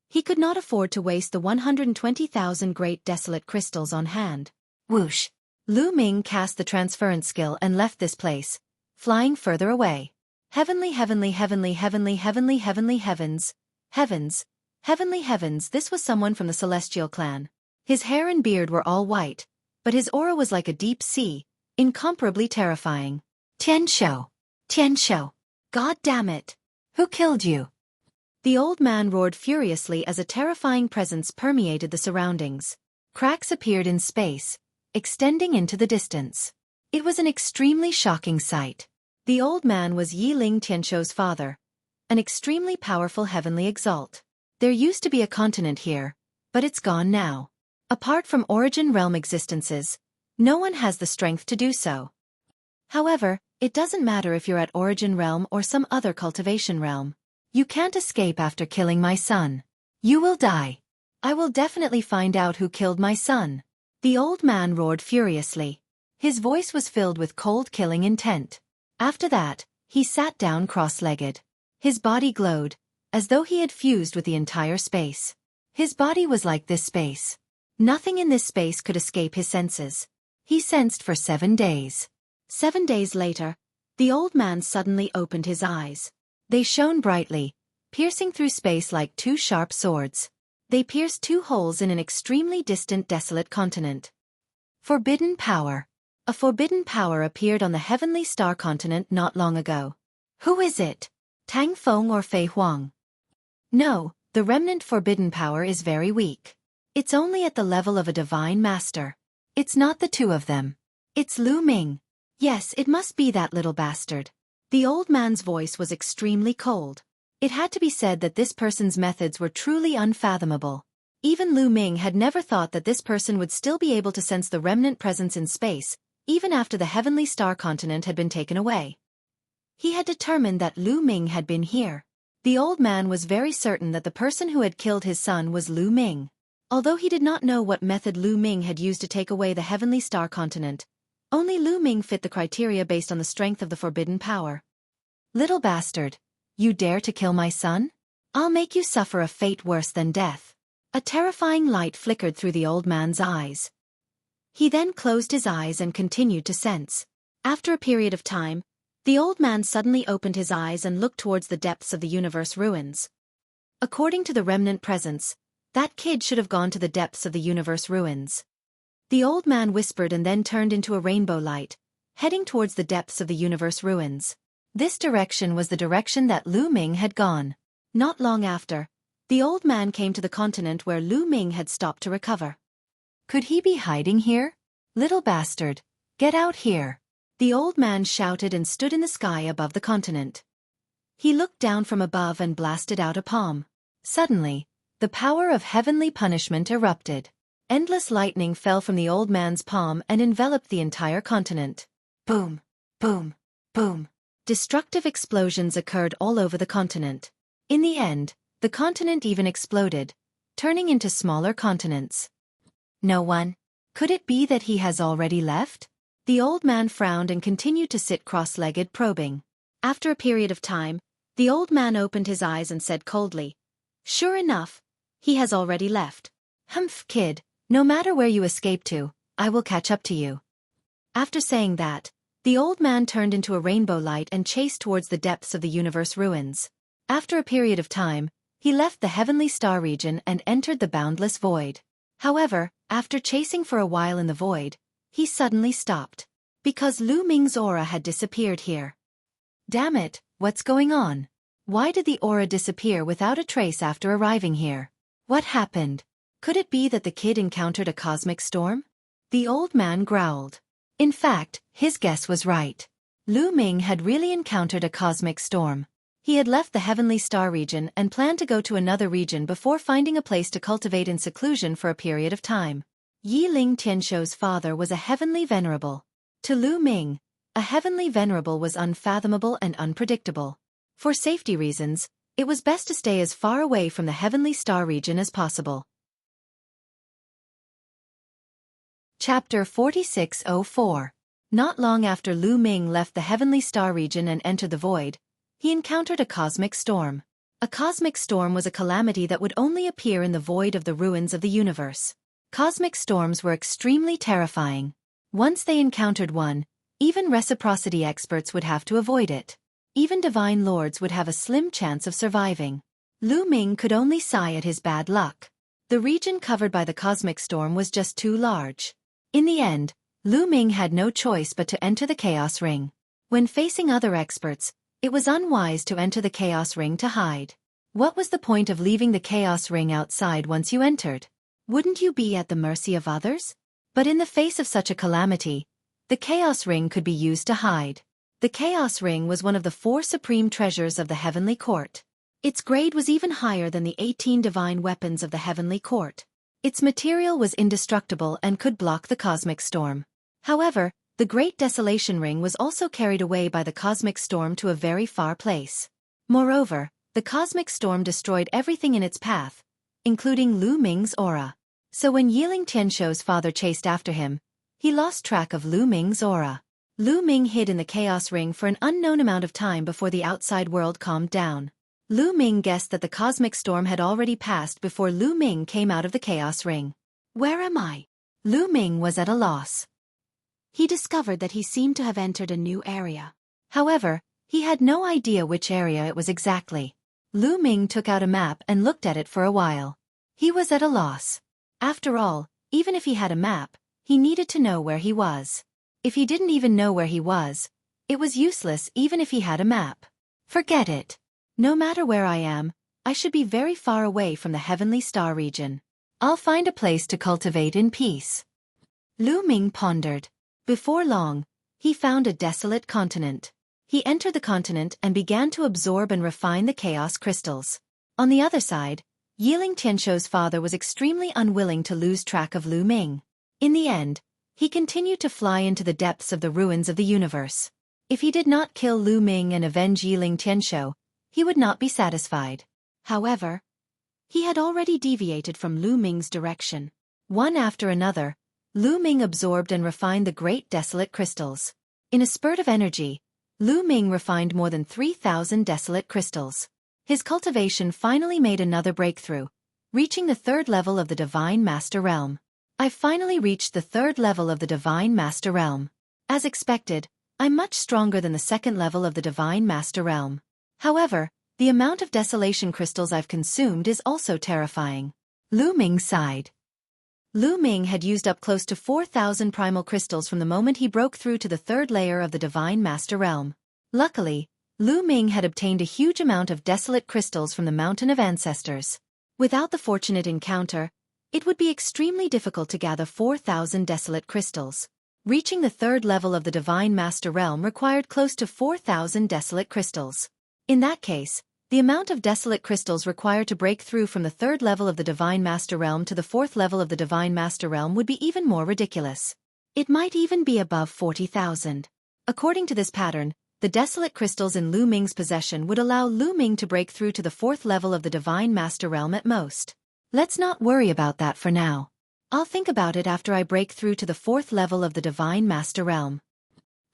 He could not afford to waste the 120,000 great desolate crystals on hand. Whoosh! Lu Ming cast the transference skill and left this place, flying further away. Heavenly, heavenly, heavenly, heavenly, heavenly, heavenly heavens. Heavens. Heavenly heavens. This was someone from the Celestial clan. His hair and beard were all white, but his aura was like a deep sea, incomparably terrifying. Tianshou. Tianshou. God damn it. Who killed you? The old man roared furiously as a terrifying presence permeated the surroundings. Cracks appeared in space, extending into the distance. It was an extremely shocking sight. The old man was Yiling Tianshou's father, an extremely powerful heavenly exalt. There used to be a continent here, but it's gone now. Apart from origin realm existences, no one has the strength to do so. However, it doesn't matter if you're at origin realm or some other cultivation realm. You can't escape after killing my son. You will die. I will definitely find out who killed my son. The old man roared furiously. His voice was filled with cold killing intent. After that, he sat down cross-legged. His body glowed, as though he had fused with the entire space. His body was like this space. Nothing in this space could escape his senses. He sensed for 7 days. 7 days later, the old man suddenly opened his eyes. They shone brightly, piercing through space like 2 sharp swords. They pierced 2 holes in an extremely distant desolate continent. Forbidden power. A forbidden power appeared on the heavenly star continent not long ago. Who is it? Tang Feng or Fei Huang? No, the remnant forbidden power is very weak. It's only at the level of a divine master. It's not the 2 of them. It's Lu Ming. Yes, it must be that little bastard. The old man's voice was extremely cold. It had to be said that this person's methods were truly unfathomable. Even Lu Ming had never thought that this person would still be able to sense the remnant presence in space, even after the heavenly star continent had been taken away. He had determined that Lu Ming had been here. The old man was very certain that the person who had killed his son was Lu Ming. Although he did not know what method Lu Ming had used to take away the heavenly star continent, only Lu Ming fit the criteria based on the strength of the forbidden power. Little bastard, you dare to kill my son? I'll make you suffer a fate worse than death. A terrifying light flickered through the old man's eyes. He then closed his eyes and continued to sense. After a period of time, the old man suddenly opened his eyes and looked towards the depths of the universe ruins. According to the remnant presence, that kid should have gone to the depths of the universe ruins. The old man whispered and then turned into a rainbow light, heading towards the depths of the universe ruins. This direction was the direction that Lu Ming had gone. Not long after, the old man came to the continent where Lu Ming had stopped to recover. Could he be hiding here? Little bastard, get out here. The old man shouted and stood in the sky above the continent. He looked down from above and blasted out a palm. Suddenly, the power of heavenly punishment erupted. Endless lightning fell from the old man's palm and enveloped the entire continent. Boom, boom, boom. Destructive explosions occurred all over the continent. In the end, the continent even exploded, turning into smaller continents. No one. Could it be that he has already left? The old man frowned and continued to sit cross-legged probing. After a period of time, the old man opened his eyes and said coldly, "Sure enough, he has already left. Humph, kid, no matter where you escape to, I will catch up to you." After saying that, the old man turned into a rainbow light and chased towards the depths of the universe ruins. After a period of time, he left the heavenly star region and entered the boundless void. However, after chasing for a while in the void, he suddenly stopped. Because Lu Ming's aura had disappeared here. Damn it, what's going on? Why did the aura disappear without a trace after arriving here? What happened? Could it be that the kid encountered a cosmic storm? The old man growled. In fact, his guess was right. Lu Ming had really encountered a cosmic storm. He had left the heavenly star region and planned to go to another region before finding a place to cultivate in seclusion for a period of time. Yi Ling Tianshou's father was a heavenly venerable. To Lu Ming, a heavenly venerable was unfathomable and unpredictable. For safety reasons, it was best to stay as far away from the heavenly star region as possible. Chapter 4604. Not long after Lu Ming left the heavenly star region and entered the void, he encountered a cosmic storm. A cosmic storm was a calamity that would only appear in the void of the ruins of the universe. Cosmic storms were extremely terrifying. Once they encountered one, even reciprocity experts would have to avoid it. Even divine lords would have a slim chance of surviving. Lu Ming could only sigh at his bad luck. The region covered by the cosmic storm was just too large. In the end, Lu Ming had no choice but to enter the Chaos Ring. When facing other experts, it was unwise to enter the Chaos Ring to hide. What was the point of leaving the Chaos Ring outside once you entered? Wouldn't you be at the mercy of others? But in the face of such a calamity, the Chaos Ring could be used to hide. The Chaos Ring was one of the 4 supreme treasures of the Heavenly Court. Its grade was even higher than the 18 divine weapons of the Heavenly Court. Its material was indestructible and could block the cosmic storm. However, the Great Desolation Ring was also carried away by the cosmic storm to a very far place. Moreover, the cosmic storm destroyed everything in its path, including Lu Ming's aura. So when Yiling Tianshou's father chased after him, he lost track of Lu Ming's aura. Lu Ming hid in the Chaos Ring for an unknown amount of time before the outside world calmed down. Lu Ming guessed that the cosmic storm had already passed before Lu Ming came out of the Chaos Ring. Where am I? Lu Ming was at a loss. He discovered that he seemed to have entered a new area. However, he had no idea which area it was exactly. Lu Ming took out a map and looked at it for a while. He was at a loss. After all, even if he had a map, he needed to know where he was. If he didn't even know where he was, it was useless even if he had a map. Forget it. No matter where I am, I should be very far away from the heavenly star region. I'll find a place to cultivate in peace. Lu Ming pondered. Before long, he found a desolate continent. He entered the continent and began to absorb and refine the chaos crystals. On the other side, Yiling Tianshou's father was extremely unwilling to lose track of Lu Ming. In the end, he continued to fly into the depths of the ruins of the universe. If he did not kill Lu Ming and avenge Yiling Tianshou, he would not be satisfied. However, he had already deviated from Lu Ming's direction. One after another, Lu Ming absorbed and refined the great desolate crystals. In a spurt of energy, Lu Ming refined more than 3,000 desolate crystals. His cultivation finally made another breakthrough, reaching the 3rd level of the Divine Master Realm. I've finally reached the 3rd level of the Divine Master Realm. As expected, I'm much stronger than the 2nd level of the Divine Master Realm. However, the amount of desolation crystals I've consumed is also terrifying. Lu Ming sighed. Lu Ming had used up close to 4,000 primal crystals from the moment he broke through to the 3rd layer of the Divine Master Realm. Luckily, Lu Ming had obtained a huge amount of desolate crystals from the Mountain of Ancestors. Without the fortunate encounter, it would be extremely difficult to gather 4,000 desolate crystals. Reaching the 3rd level of the Divine Master Realm required close to 4,000 desolate crystals. In that case, the amount of desolate crystals required to break through from the 3rd level of the Divine Master Realm to the 4th level of the Divine Master Realm would be even more ridiculous. It might even be above 40,000. According to this pattern, the desolate crystals in Lu Ming's possession would allow Lu Ming to break through to the 4th level of the Divine Master Realm at most. Let's not worry about that for now. I'll think about it after I break through to the 4th level of the Divine Master Realm.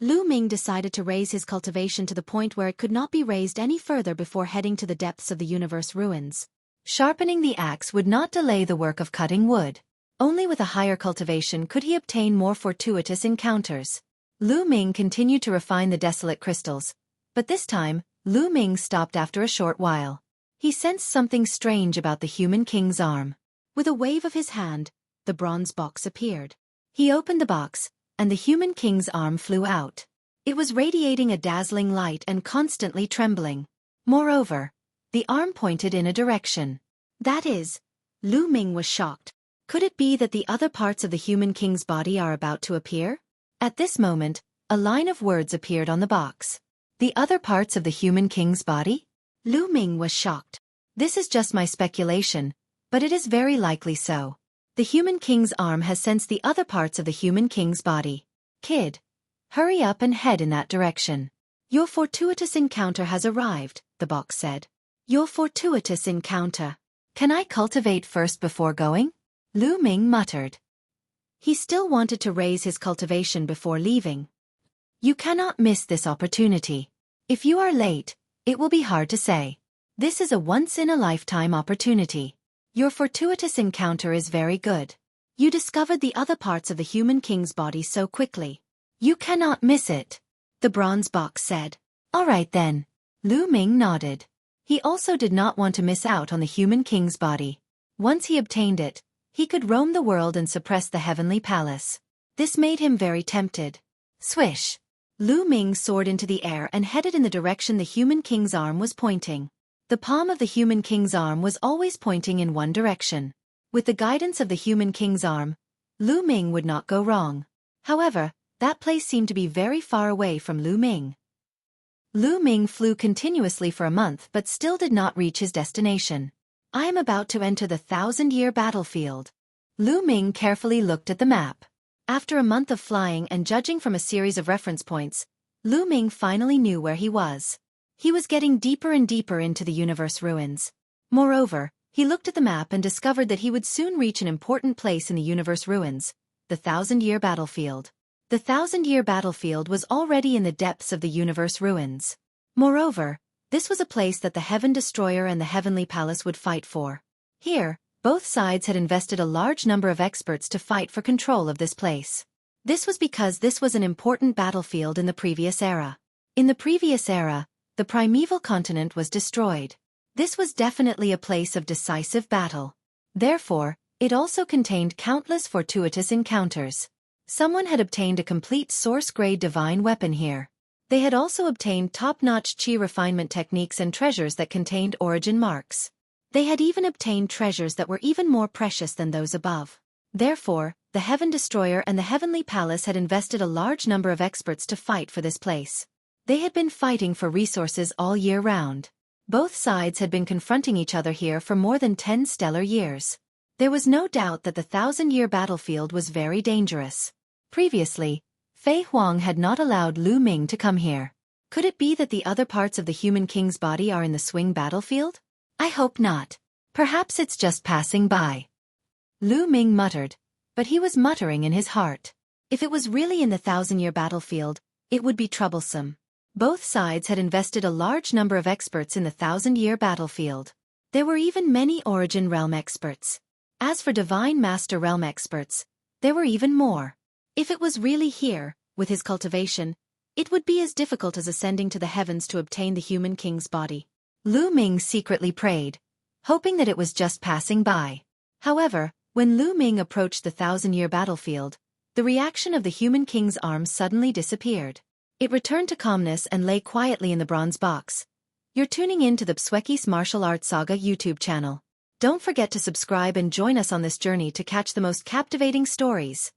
Lu Ming decided to raise his cultivation to the point where it could not be raised any further before heading to the depths of the universe ruins. Sharpening the axe would not delay the work of cutting wood. Only with a higher cultivation could he obtain more fortuitous encounters. Lu Ming continued to refine the desolate crystals, but this time, Lu Ming stopped after a short while. He sensed something strange about the human king's arm. With a wave of his hand, the bronze box appeared. He opened the box, and the human king's arm flew out. It was radiating a dazzling light and constantly trembling. Moreover, the arm pointed in a direction. That is, Lu Ming was shocked. Could it be that the other parts of the human king's body are about to appear? At this moment, a line of words appeared on the box. The other parts of the human king's body? Lu Ming was shocked. This is just my speculation, but it is very likely so. The human king's arm has sensed the other parts of the human king's body. Kid, hurry up and head in that direction. Your fortuitous encounter has arrived, the box said. Your fortuitous encounter. Can I cultivate first before going? Lu Ming muttered. He still wanted to raise his cultivation before leaving. You cannot miss this opportunity. If you are late, it will be hard to say. This is a once-in-a-lifetime opportunity. Your fortuitous encounter is very good. You discovered the other parts of the human king's body so quickly. You cannot miss it, the bronze box said. All right then. Lu Ming nodded. He also did not want to miss out on the human king's body. Once he obtained it, he could roam the world and suppress the heavenly palace. This made him very tempted. Swish! Lu Ming soared into the air and headed in the direction the human king's arm was pointing. The palm of the human king's arm was always pointing in one direction. With the guidance of the human king's arm, Lu Ming would not go wrong. However, that place seemed to be very far away from Lu Ming. Lu Ming flew continuously for a month but still did not reach his destination. I am about to enter the 1,000-year battlefield. Lu Ming carefully looked at the map. After a month of flying and judging from a series of reference points, Lu Ming finally knew where he was. He was getting deeper and deeper into the universe ruins. Moreover, he looked at the map and discovered that he would soon reach an important place in the universe ruins, the 1,000-year battlefield. The thousand-year battlefield was already in the depths of the universe ruins. Moreover, this was a place that the Heaven Destroyer and the Heavenly Palace would fight for. Here, both sides had invested a large number of experts to fight for control of this place. This was because this was an important battlefield in the previous era. In the previous era, the primeval continent was destroyed. This was definitely a place of decisive battle. Therefore, it also contained countless fortuitous encounters. Someone had obtained a complete source-grade divine weapon here. They had also obtained top-notch chi refinement techniques and treasures that contained origin marks. They had even obtained treasures that were even more precious than those above. Therefore, the Heaven Destroyer and the Heavenly Palace had invested a large number of experts to fight for this place. They had been fighting for resources all year round. Both sides had been confronting each other here for more than 10 stellar years. There was no doubt that the thousand-year battlefield was very dangerous. Previously, Fei Huang had not allowed Lu Ming to come here. Could it be that the other parts of the human king's body are in the swing battlefield? I hope not. Perhaps it's just passing by. Lu Ming muttered, but he was muttering in his heart. If it was really in the thousand-year battlefield, it would be troublesome. Both sides had invested a large number of experts in the thousand-year battlefield. There were even many Origin Realm experts. As for Divine Master Realm experts, there were even more. If it was really here, with his cultivation, it would be as difficult as ascending to the heavens to obtain the human king's body. Lu Ming secretly prayed, hoping that it was just passing by. However, when Lu Ming approached the thousand-year battlefield, the reaction of the human king's arms suddenly disappeared. It returned to calmness and lay quietly in the bronze box. You're tuning in to the Xueqi's Martial Arts Saga YouTube channel. Don't forget to subscribe and join us on this journey to catch the most captivating stories.